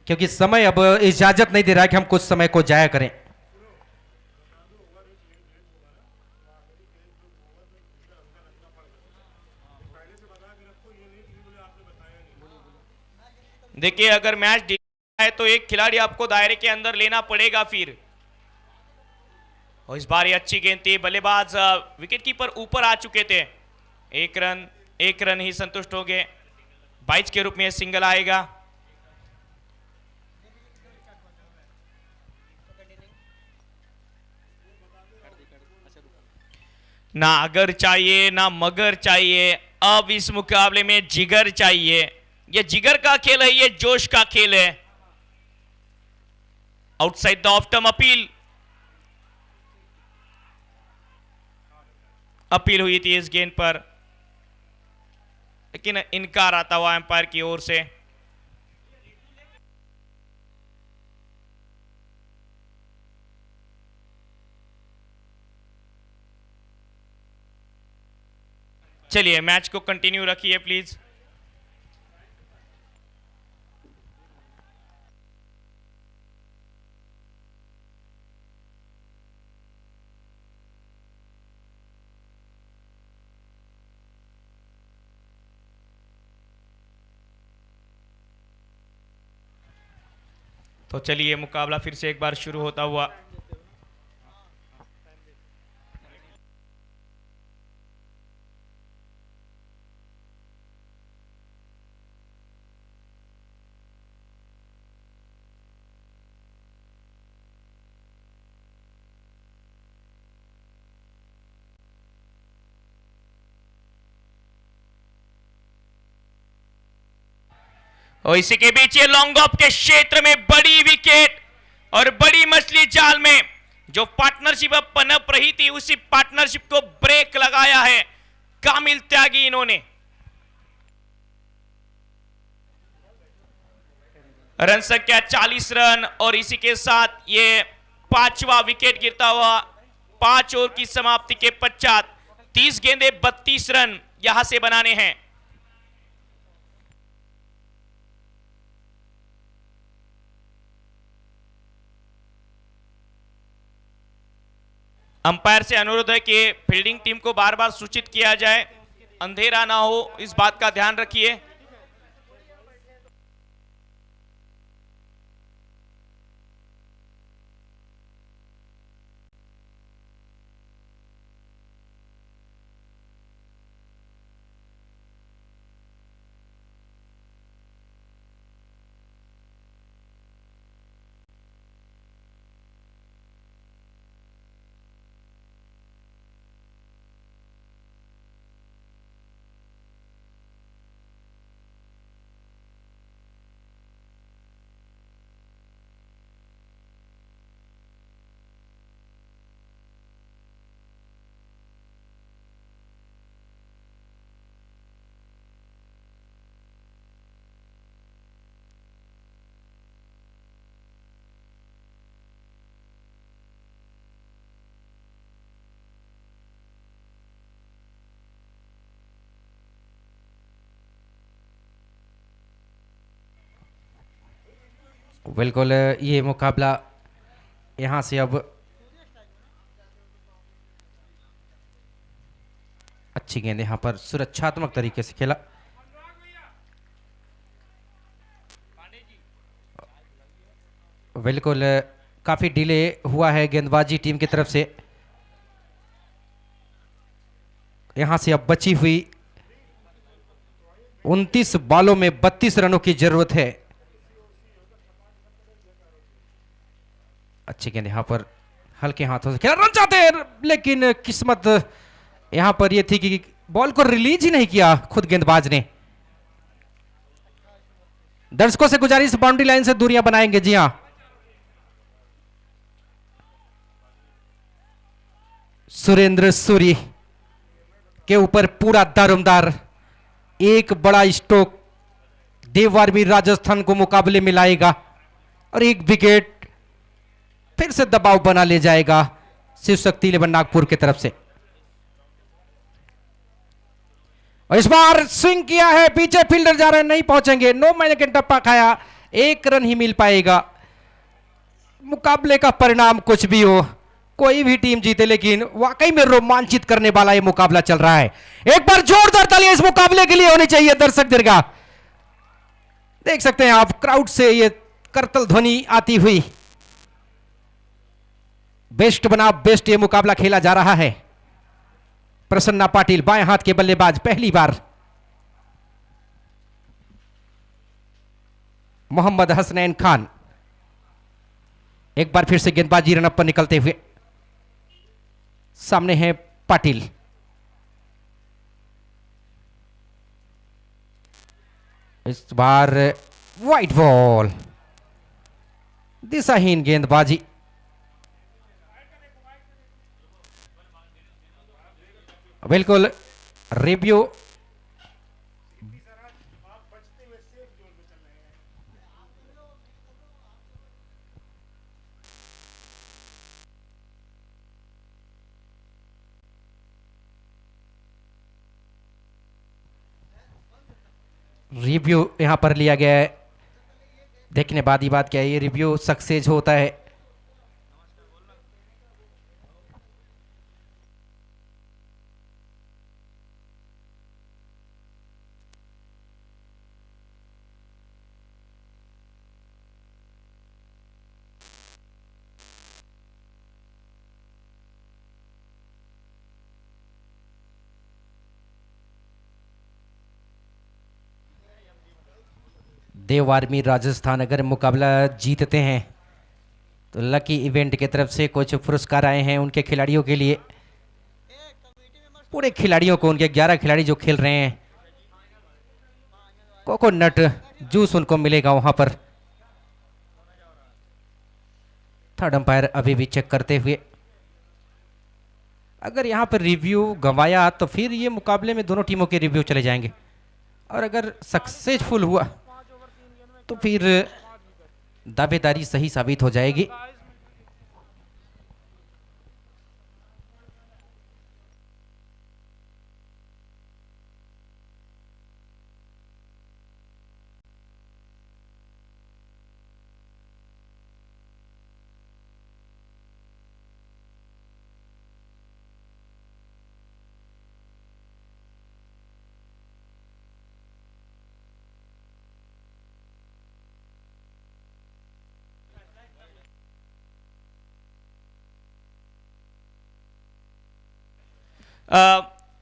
क्योंकि समय अब इजाजत नहीं दे रहा है कि हम कुछ समय को जाया करें। देखिए, अगर मैच डिले है तो एक खिलाड़ी आपको दायरे के अंदर लेना पड़ेगा फिर। और इस बार ये अच्छी गेंद थी, बल्लेबाज विकेट कीपर ऊपर आ चुके थे। एक रन ही संतुष्ट हो गए। 22 के रूप में सिंगल आएगा। ना अगर चाहिए ना मगर चाहिए, अब इस मुकाबले में जिगर चाहिए। ये जिगर का खेल है, ये जोश का खेल है। Outside the of term appeal हुई थी इस गेंद पर, लेकिन इनकार आता हुआ एम्पायर की ओर से। चलिए मैच को कंटिन्यू रखिए प्लीज। तो चलिए मुकाबला फिर से एक बार शुरू होता हुआ। और इसी के बीच ये लॉन्ग ऑफ के क्षेत्र में बड़ी विकेट और बड़ी मछली जाल में जो पार्टनरशिप अब पनप रही थी, उसी पार्टनरशिप को ब्रेक लगाया है कामिल त्यागी इन्होंने। रन संख्या 40 रन और इसी के साथ ये 5वां विकेट गिरता हुआ। 5 ओवर की समाप्ति के पश्चात 30 गेंदे 32 रन यहां से बनाने हैं। अंपायर से अनुरोध है कि फील्डिंग टीम को बार बार सूचित किया जाए, अंधेरा ना हो, इस बात का ध्यान रखिए। बिल्कुल ये मुकाबला यहां से अब अच्छी गेंद यहां पर सुरक्षात्मक तरीके से खेला। बिल्कुल काफी डिले हुआ है गेंदबाजी टीम की तरफ से। यहां से अब बची हुई 29 बॉलों में 32 रनों की जरूरत है। अच्छी गेंद यहां पर हल्के हाथों से खेला, रन चाहते हैं, लेकिन किस्मत यहां पर यह थी कि बॉल को रिलीज ही नहीं किया खुद गेंदबाज ने। दर्शकों से गुजारिश, बाउंड्री लाइन से दूरियां बनाएंगे। जी हां, सुरेंद्र सूरी के ऊपर पूरा दारोमदार एक बड़ा स्ट्रोक देव आर्मी राजस्थान को मुकाबले में लाएगा और एक विकेट फिर से दबाव बना ले जाएगा शिव शक्ति 11 नागपुर की तरफ से। और इस बार स्विंग किया है, पीछे फील्डर जा रहे हैं, नहीं पहुंचेंगे। नो मैंने के टप्पा खाया, एक रन ही मिल पाएगा। मुकाबले का परिणाम कुछ भी हो, कोई भी टीम जीते, लेकिन वाकई में रोमांचित करने वाला ये मुकाबला चल रहा है। एक बार जोरदार तालियां इस मुकाबले के लिए होनी चाहिए दर्शक दीर्घा। देख सकते हैं आप क्राउड से ये करतल ध्वनि आती हुई। बेस्ट बना बेस्ट ये मुकाबला खेला जा रहा है। प्रसन्ना पाटिल बाएं हाथ के बल्लेबाज, पहली बार मोहम्मद हसनैन खान एक बार फिर से गेंदबाजी रन पर निकलते हुए। सामने है पाटिल। इस बार वाइट बॉल, दिशाहीन गेंदबाजी। बिल्कुल रिव्यू यहां पर लिया गया है। देखने बाद ही बात क्या है, ये रिव्यू सक्सेस होता है। देव आर्मी राजस्थान अगर मुकाबला जीतते हैं तो लकी इवेंट की तरफ से कुछ पुरस्कार आए हैं उनके खिलाड़ियों के लिए। पूरे खिलाड़ियों को, उनके 11 खिलाड़ी जो खेल रहे हैं, कोकोनट जूस उनको मिलेगा वहां पर। थर्ड अंपायर अभी भी चेक करते हुए। अगर यहां पर रिव्यू गंवाया तो फिर ये मुकाबले में दोनों टीमों के रिव्यू चले जाएंगे, और अगर सक्सेसफुल हुआ तो फिर दावेदारी सही साबित हो जाएगी।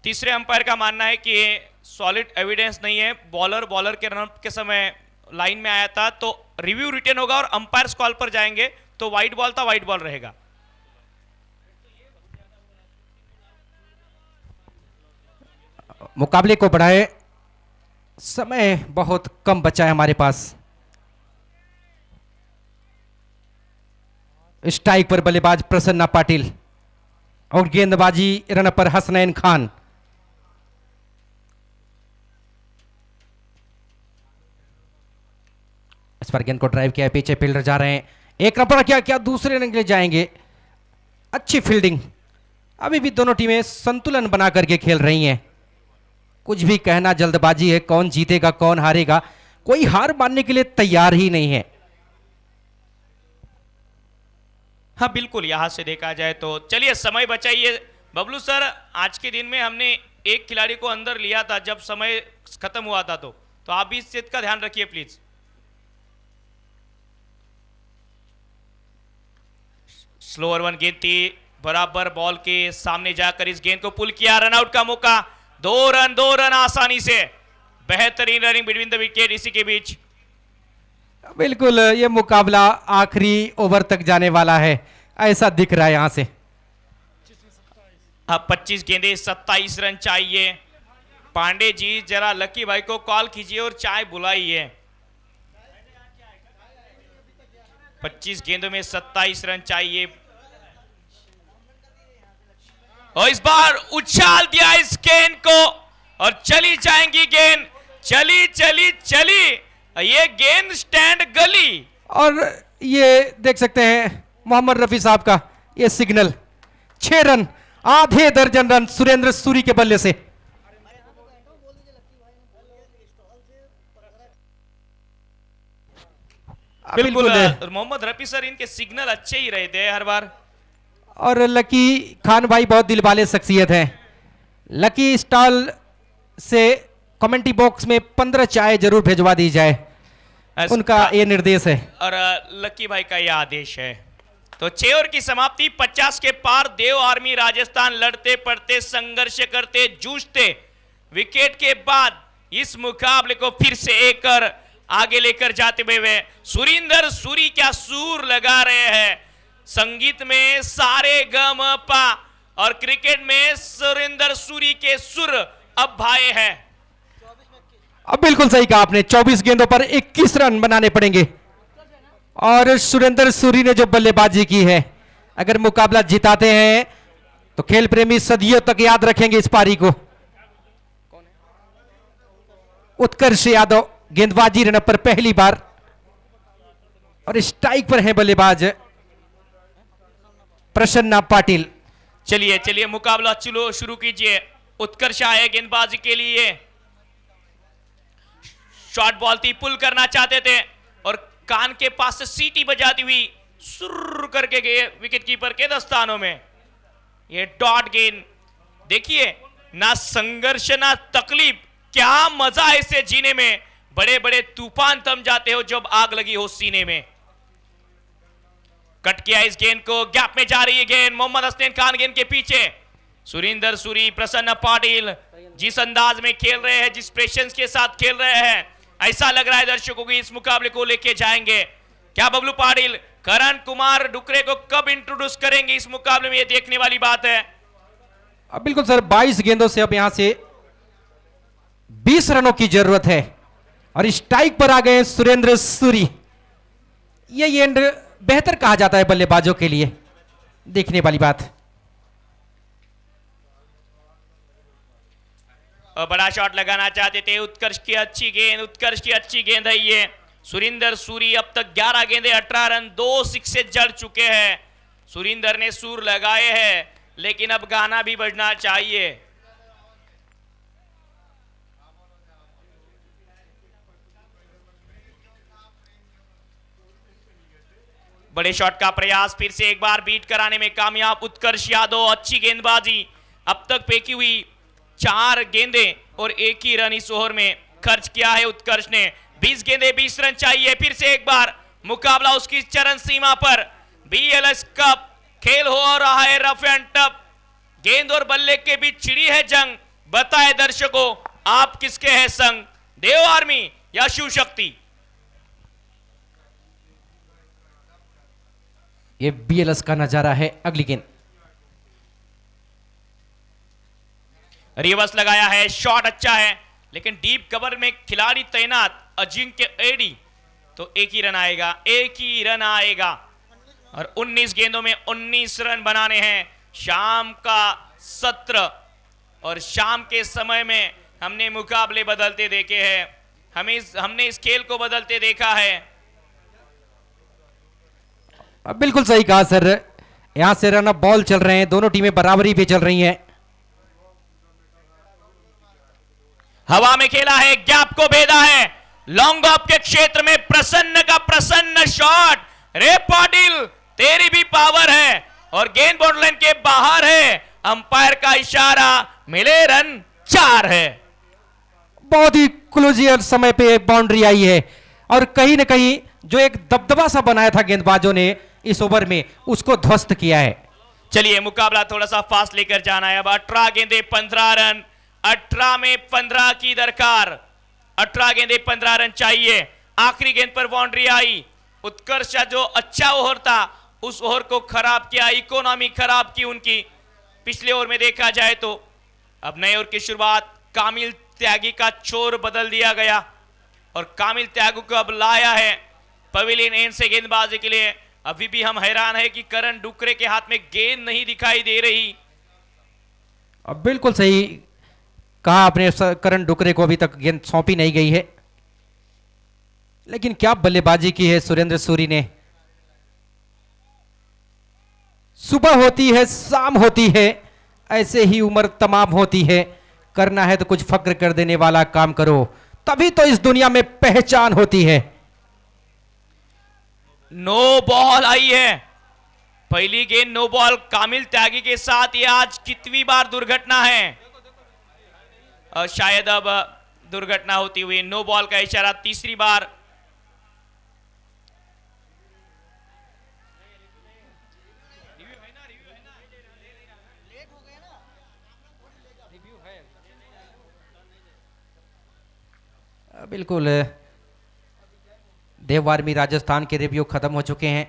तीसरे अंपायर का मानना है कि ये सॉलिड एविडेंस नहीं है। बॉलर के रन के समय लाइन में आया था तो रिव्यू रिटर्न होगा और अंपायर कॉल पर जाएंगे, तो वाइट बॉल था, वाइट बॉल रहेगा। मुकाबले को बढ़ाए, समय बहुत कम बचा है हमारे पास। स्ट्राइक पर बल्लेबाज प्रसन्ना पाटिल और गेंदबाजी रन पर हसनैन खान। इस पर गेंद को ड्राइव किया, पीछे फील्डर जा रहे हैं, एक रन पर क्या क्या दूसरे रन के लिए जाएंगे। अच्छी फील्डिंग। अभी भी दोनों टीमें संतुलन बना करके खेल रही हैं। कुछ भी कहना जल्दबाजी है, कौन जीतेगा कौन हारेगा, कोई हार मानने के लिए तैयार ही नहीं है। हाँ बिल्कुल, यहां से देखा जाए तो चलिए समय बचाइए बबलू सर। आज के दिन में हमने एक खिलाड़ी को अंदर लिया था जब समय खत्म हुआ था, तो आप भी इस चीज का ध्यान रखिए प्लीज। स्लोअर वन गेंद थी, बराबर बॉल के सामने जाकर इस गेंद को पुल किया, रन आउट का मौका। 2 रन आसानी से। बेहतरीन रनिंग बिटवीन द विकेट इसी के बीच। बिल्कुल ये मुकाबला आखिरी ओवर तक जाने वाला है, ऐसा दिख रहा है यहां से। अब 25 गेंदे 27 रन चाहिए। पांडे जी जरा लकी भाई को कॉल कीजिए और चाय बुलाइए। 25 गेंदों में 27 रन चाहिए। और इस बार उछाल दिया इस गेंद को और चली जाएंगी गेंद, चली चली चली, ये गेंद स्टैंड गली। और ये देख सकते हैं मोहम्मद रफी साहब का ये सिग्नल, 6 रन, आधे दर्जन रन सुरेंद्र सूरी के बल्ले से। बिल्कुल मोहम्मद रफी सर, इनके सिग्नल अच्छे ही रहते हैं हर बार। और लकी खान भाई बहुत दिल वाले शख्सियत हैं। लकी स्टॉल से कमेंट्री बॉक्स में 15 चाय जरूर भिजवा दी जाए, उनका ये निर्देश है और लकी भाई का यह आदेश है। तो 6 ओवर की समाप्ति, 50 के पार देव आर्मी राजस्थान लड़ते पड़ते संघर्ष करते जूझते विकेट के बाद इस मुकाबले को फिर से एक और आगे लेकर जाते हुए सुरेंद्र सूरी क्या सूर लगा रहे हैं। संगीत में सारे गम पा और क्रिकेट में सुरेंद्र सूरी के सुर अब भाए हैं। अब बिल्कुल सही कहा आपने, 24 गेंदों पर 21 रन बनाने पड़ेंगे। और सुरेंद्र सूरी ने जो बल्लेबाजी की है, अगर मुकाबला जिताते हैं तो खेल प्रेमी सदियों तक याद रखेंगे इस पारी को। उत्कर्ष यादव गेंदबाजी रन पर पहली बार और स्ट्राइक पर है बल्लेबाज प्रसन्ना पाटिल। चलिए चलिए मुकाबला चलो शुरू कीजिए। उत्कर्ष आए गेंदबाजी के लिए, शॉर्ट बॉल थी, पुल करना चाहते थे और कान के पास से सीटी बजाती हुई सुर करके गए विकेट कीपर के दस्तानों में। ये डॉट गेंद, देखिए ना संघर्ष ना तकलीफ, क्या मजा है इसे जीने में। बड़े बड़े तूफान थम जाते हो जब आग लगी हो सीने में। कट किया इस गेंद को, गैप में जा रही है गेंद, मोहम्मद हसनैन खान गेंद के पीछे। सुरेंद्र सूरी, प्रसन्न पाटिल जिस अंदाज में खेल रहे हैं, जिस पेशेंस के साथ खेल रहे हैं, ऐसा लग रहा है दर्शकों की इस मुकाबले को लेके जाएंगे। क्या बबलू पाटिल करण कुमार डुकरे को कब इंट्रोड्यूस करेंगे इस मुकाबले में, ये देखने वाली बात है। अब बिल्कुल सर, 22 गेंदों से अब यहां से 20 रनों की जरूरत है और स्ट्राइक पर आ गए सुरेंद्र सूरी। ये एंड बेहतर कहा जाता है बल्लेबाजों के लिए, देखने वाली बात। और बड़ा शॉट लगाना चाहते थे, उत्कर्ष की अच्छी गेंद, उत्कर्ष की अच्छी गेंद है ये। सुरेंद्र सूरी अब तक 11 गेंदे 18 रन 2 सिक्से जड़ चुके हैं। सुरेंद्र ने सूर लगाए हैं लेकिन अब गाना भी बजना चाहिए। बड़े शॉट का प्रयास, फिर से एक बार बीट कराने में कामयाब उत्कर्ष यादव। अच्छी गेंदबाजी, अब तक फेंकी हुई 4 गेंदे और 1 ही रन इस ओवर में खर्च किया है उत्कर्ष ने। 20 गेंदे 20 रन चाहिए। फिर से एक बार मुकाबला उसकी चरण सीमा पर। बीएलएस कप खेल हो रहा है रफ एंड टफ, गेंद और बल्ले के बीच छिड़ी है जंग। बताए दर्शकों आप किसके हैं संग, देव आर्मी या शिव शक्ति। ये बीएलएस का नजारा है। अगली गेंद रिवर्स लगाया है, शॉट अच्छा है लेकिन डीप कवर में खिलाड़ी तैनात अजिंक्य एडी, तो 1 ही रन आएगा, 1 ही रन आएगा। और 19 गेंदों में 19 रन बनाने हैं। शाम का सत्र और शाम के समय में हमने मुकाबले बदलते देखे हैं, हमने इस खेल को बदलते देखा है। अब बिल्कुल सही कहा सर, यहां से रन अप बॉल चल रहे हैं, दोनों टीमें बराबरी पे चल रही हैं। हवा में खेला है, गैप को भेदा है, लॉन्ग ऑफ के क्षेत्र में प्रसन्न का प्रसन्न शॉट। रे पाटिल तेरी भी पावर है और गेंद बॉर्डर लाइन के बाहर है, अंपायर का इशारा, मिले रन 4 है। बहुत ही क्लोजियर समय पे बाउंड्री आई है और कहीं ना कहीं जो एक दबदबा सा बनाया था गेंदबाजों ने इस ओवर में, उसको ध्वस्त किया है। चलिए मुकाबला थोड़ा सा फास्ट लेकर जाना है। अब 18 गेंदे 15 रन, 18 में 15 की दरकार, 18 गेंदे 15 रन चाहिए। आखिरी गेंद पर बाउंड्री आई। उत्कर्ष जो अच्छा ओवर था उस ओवर को खराब किया, इकोनॉमी खराब की उनकी पिछले ओवर में देखा जाए तो। अब नए ओवर की शुरुआत, कामिल त्यागी का छोर बदल दिया गया और कामिल त्यागी को अब लाया है पवेलियन एंड से गेंदबाजी के लिए। अभी भी हम हैरान है कि करण डुकरे के हाथ में गेंद नहीं दिखाई दे रही। अब बिल्कुल सही कहा आपने, करण डुकरे को अभी तक गेंद सौंपी नहीं गई है, लेकिन क्या बल्लेबाजी की है सुरेंद्र सूरी ने। सुबह होती है शाम होती है, ऐसे ही उम्र तमाम होती है, करना है तो कुछ फक्र कर देने वाला काम करो, तभी तो इस दुनिया में पहचान होती है। नो बॉल आई है, पहली गेंद नो बॉल कामिल त्यागी के साथ। ये आज कितनी बार दुर्घटना है, और शायद अब दुर्घटना होती हुई। नो बॉल का इशारा तीसरी बार। बिल्कुल देववारमी राजस्थान के रिव्यू खत्म हो चुके हैं।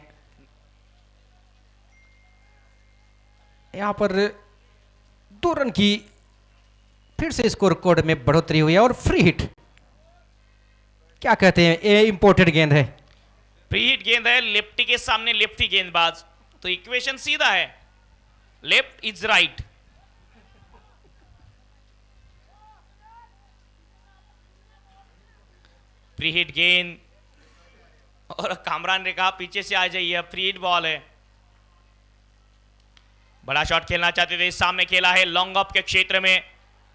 यहां पर 2 रन की फिर से स्कोर कोड में बढ़ोतरी हुई है और फ्री हिट। क्या कहते हैं, ये इंपोर्टेड गेंद है, फ्री हिट गेंद है, लेफ्टी के सामने लेफ्टी गेंदबाज, तो इक्वेशन सीधा है, left is right. Free hit गेंद, और कामरान ने कहा पीछे से आ जाइए, फ्री हिट बॉल है। बड़ा शॉट खेलना चाहते थे, सामने खेला है लॉन्ग ऑफ के क्षेत्र में।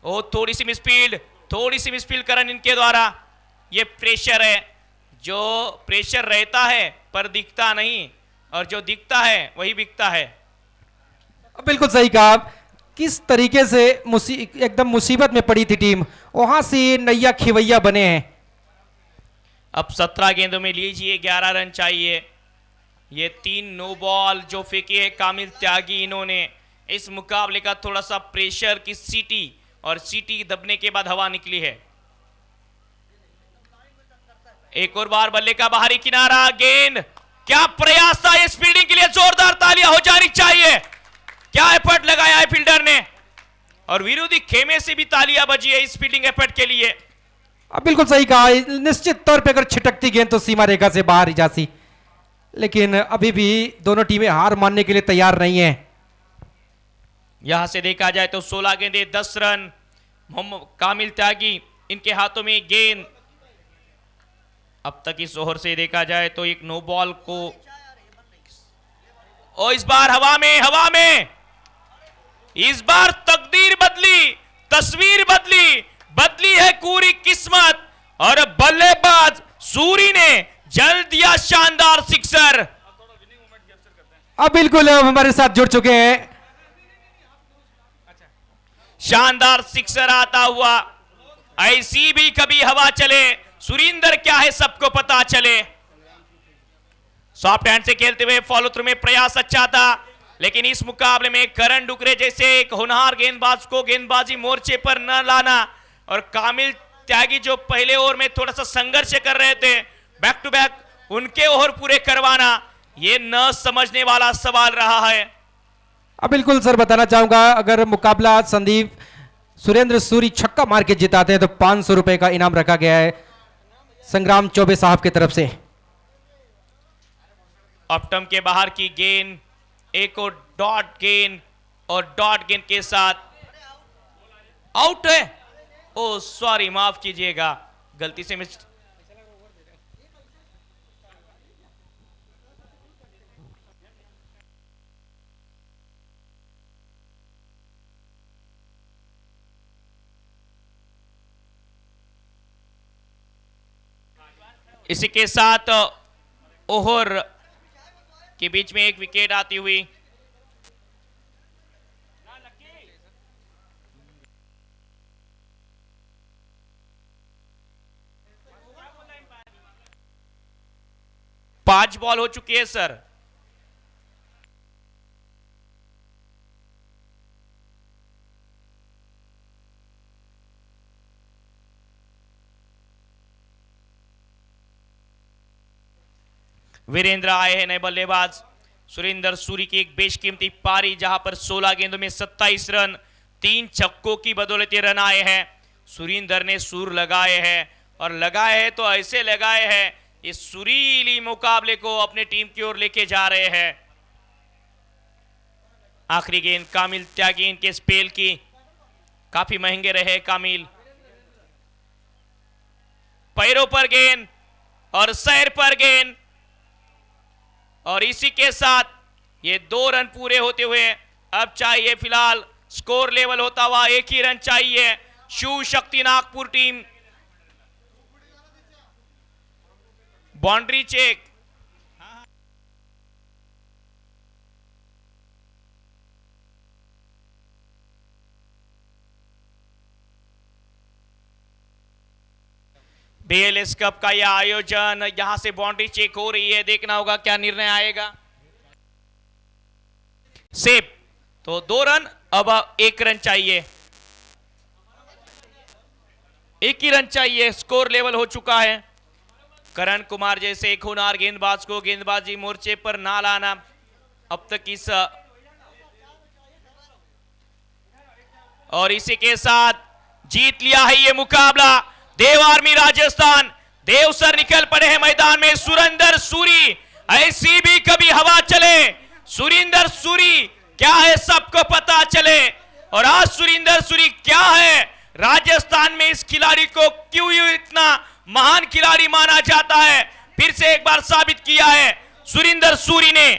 ओ थोड़ी सी मिसफील्ड करण इनके द्वारा। ये प्रेशर है, जो प्रेशर रहता है पर दिखता नहीं, और जो दिखता है वही बिकता है। बिल्कुल सही कहा। किस तरीके से एकदम मुसीबत में पड़ी थी टीम, वहां से नैया खिवैया बने हैं। अब 17 गेंदों में लीजिए 11 रन चाहिए। ये 3 नो बॉल जो फेंकी है कामिल त्यागी, इन्होंने इस मुकाबले का थोड़ा सा प्रेशर की सीटी, और सीटी दबने के बाद हवा निकली है। एक और बार बल्ले का बाहरी किनारा, गेंद, क्या प्रयास था, इस फील्डिंग के लिए जोरदार तालियां हो जानी चाहिए। क्या एफर्ट लगाया है फील्डर ने, और विरोधी खेमे से भी तालियां बजी है इस फील्डिंग एफर्ट के लिए। अब बिल्कुल सही कहा, निश्चित तौर पे अगर छिटकती गेंद तो सीमा रेखा से बाहर ही जाती, लेकिन अभी भी दोनों टीमें हार मानने के लिए तैयार नहीं है। यहां से देखा जाए तो 16 गेंदे 10 रन। मोहम्मद कामिल त्यागी इनके हाथों में गेंद। अब तक इस ओवर से देखा जाए तो एक नो बॉल को, और इस बार हवा में इस बार तकदीर बदली, तस्वीर बदली है पूरी किस्मत, और बल्लेबाज सूरी ने जल दिया शानदार सिक्सर। अब बिल्कुल हमारे साथ जुड़ चुके हैं, शानदार सिक्सर आता हुआ। ऐसी भी कभी हवा चले, सुरिंदर क्या है सबको पता चले। सॉफ्ट हैंड से खेलते हुए फॉलो थ्रू में प्रयास अच्छा था, लेकिन इस मुकाबले में करण डुकरे जैसे एक होनहार गेंदबाज को गेंदबाजी मोर्चे पर न लाना, और कामिल त्यागी जो पहले ओवर में थोड़ा सा संघर्ष कर रहे थे, बैक टू बैक उनके ओवर पूरे करवाना, यह न समझने वाला सवाल रहा है। अब बिल्कुल सर बताना चाहूंगा, अगर मुकाबला संदीप सुरेंद्र सूरी छक्का मार के जिताते हैं तो 500 रुपए का इनाम रखा गया है संग्राम चौबे साहब की तरफ से। ऑप्टम के बाहर की गेंद, एक और डॉट गेंद, और डॉट गेंद के साथ आउट है। ओ सॉरी, माफ कीजिएगा, गलती से मिस। इसी के साथ ओवर के बीच में एक विकेट आती हुई। पांच बॉल हो चुकी है सर। वीरेंद्र आए हैं नए बल्लेबाज। सुरेंद्र सूरी की एक बेशकीमती पारी, जहां पर 16 गेंदों में 27 रन, 3 छक्कों की बदौलत रन आए हैं। सुरेंद्र ने सुर लगाए हैं, और लगाए हैं तो ऐसे लगाए हैं, इस सुरीली मुकाबले को अपने टीम की ओर लेके जा रहे हैं। आखिरी गेंद कामिल त्यागी इनके स्पेल की, काफी महंगे रहे कामिल। पैरों पर गेंद और सैर पर गेंद, और इसी के साथ ये 2 रन पूरे होते हुए अब चाहिए फिलहाल स्कोर लेवल होता हुआ 1 ही रन चाहिए Shiv Shakti Nagpur team. Boundary check, BLS cup का यह आयोजन, यहां से बाउंड्री चेक हो रही है, देखना होगा क्या निर्णय आएगा। सेफ, तो 2 रन, अब 1 रन चाहिए, 1 ही रन चाहिए, स्कोर लेवल हो चुका है। करण कुमार जैसे एक होनहार गेंदबाज को गेंदबाजी मोर्चे पर ना लाना अब तक इस, और इसी के साथ जीत लिया है ये मुकाबला देव आर्मी राजस्थान। देव सर निकल पड़े हैं मैदान में, सुरेंद्र सूरी, ऐसी भी कभी हवा चले, सुरेंद्र सूरी क्या है सबको पता चले। और आज सुरेंद्र सूरी क्या है, राजस्थान में इस खिलाड़ी को क्यों इतना महान खिलाड़ी माना जाता है, फिर से एक बार साबित किया है सुरेंद्र सूरी ने।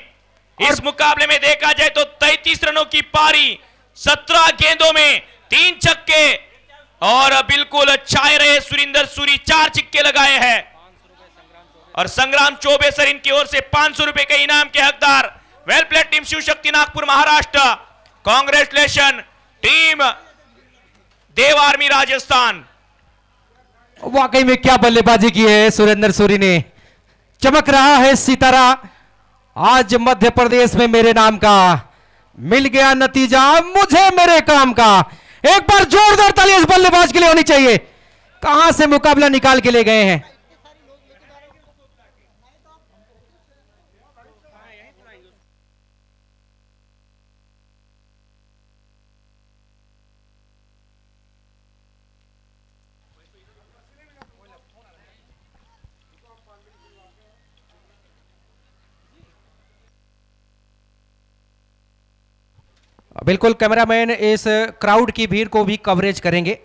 इस मुकाबले में देखा जाए तो 33 रनों की पारी, 17 गेंदों में 3 छक्के, और बिल्कुल छाए रहे सुरेंद्र सूरी, 4 छक्के लगाए हैं। और संग्राम चौबे सर इनकी ओर से 500 रुपए के इनाम के हकदार। Well played team Shiv Shakti Nagpur Maharashtra, congratulation team देव आर्मी राजस्थान। वाकई में क्या बल्लेबाजी की है सुरेंद्र सूरी ने, चमक रहा है सितारा आज मध्य प्रदेश में मेरे नाम का, मिल गया नतीजा मुझे मेरे काम का। एक बार जोरदार ताली इस बल्लेबाज के लिए होनी चाहिए, कहां से मुकाबला निकाल के ले गए हैं। बिल्कुल कैमरामैन इस क्राउड की भीड़ को भी कवरेज करेंगे।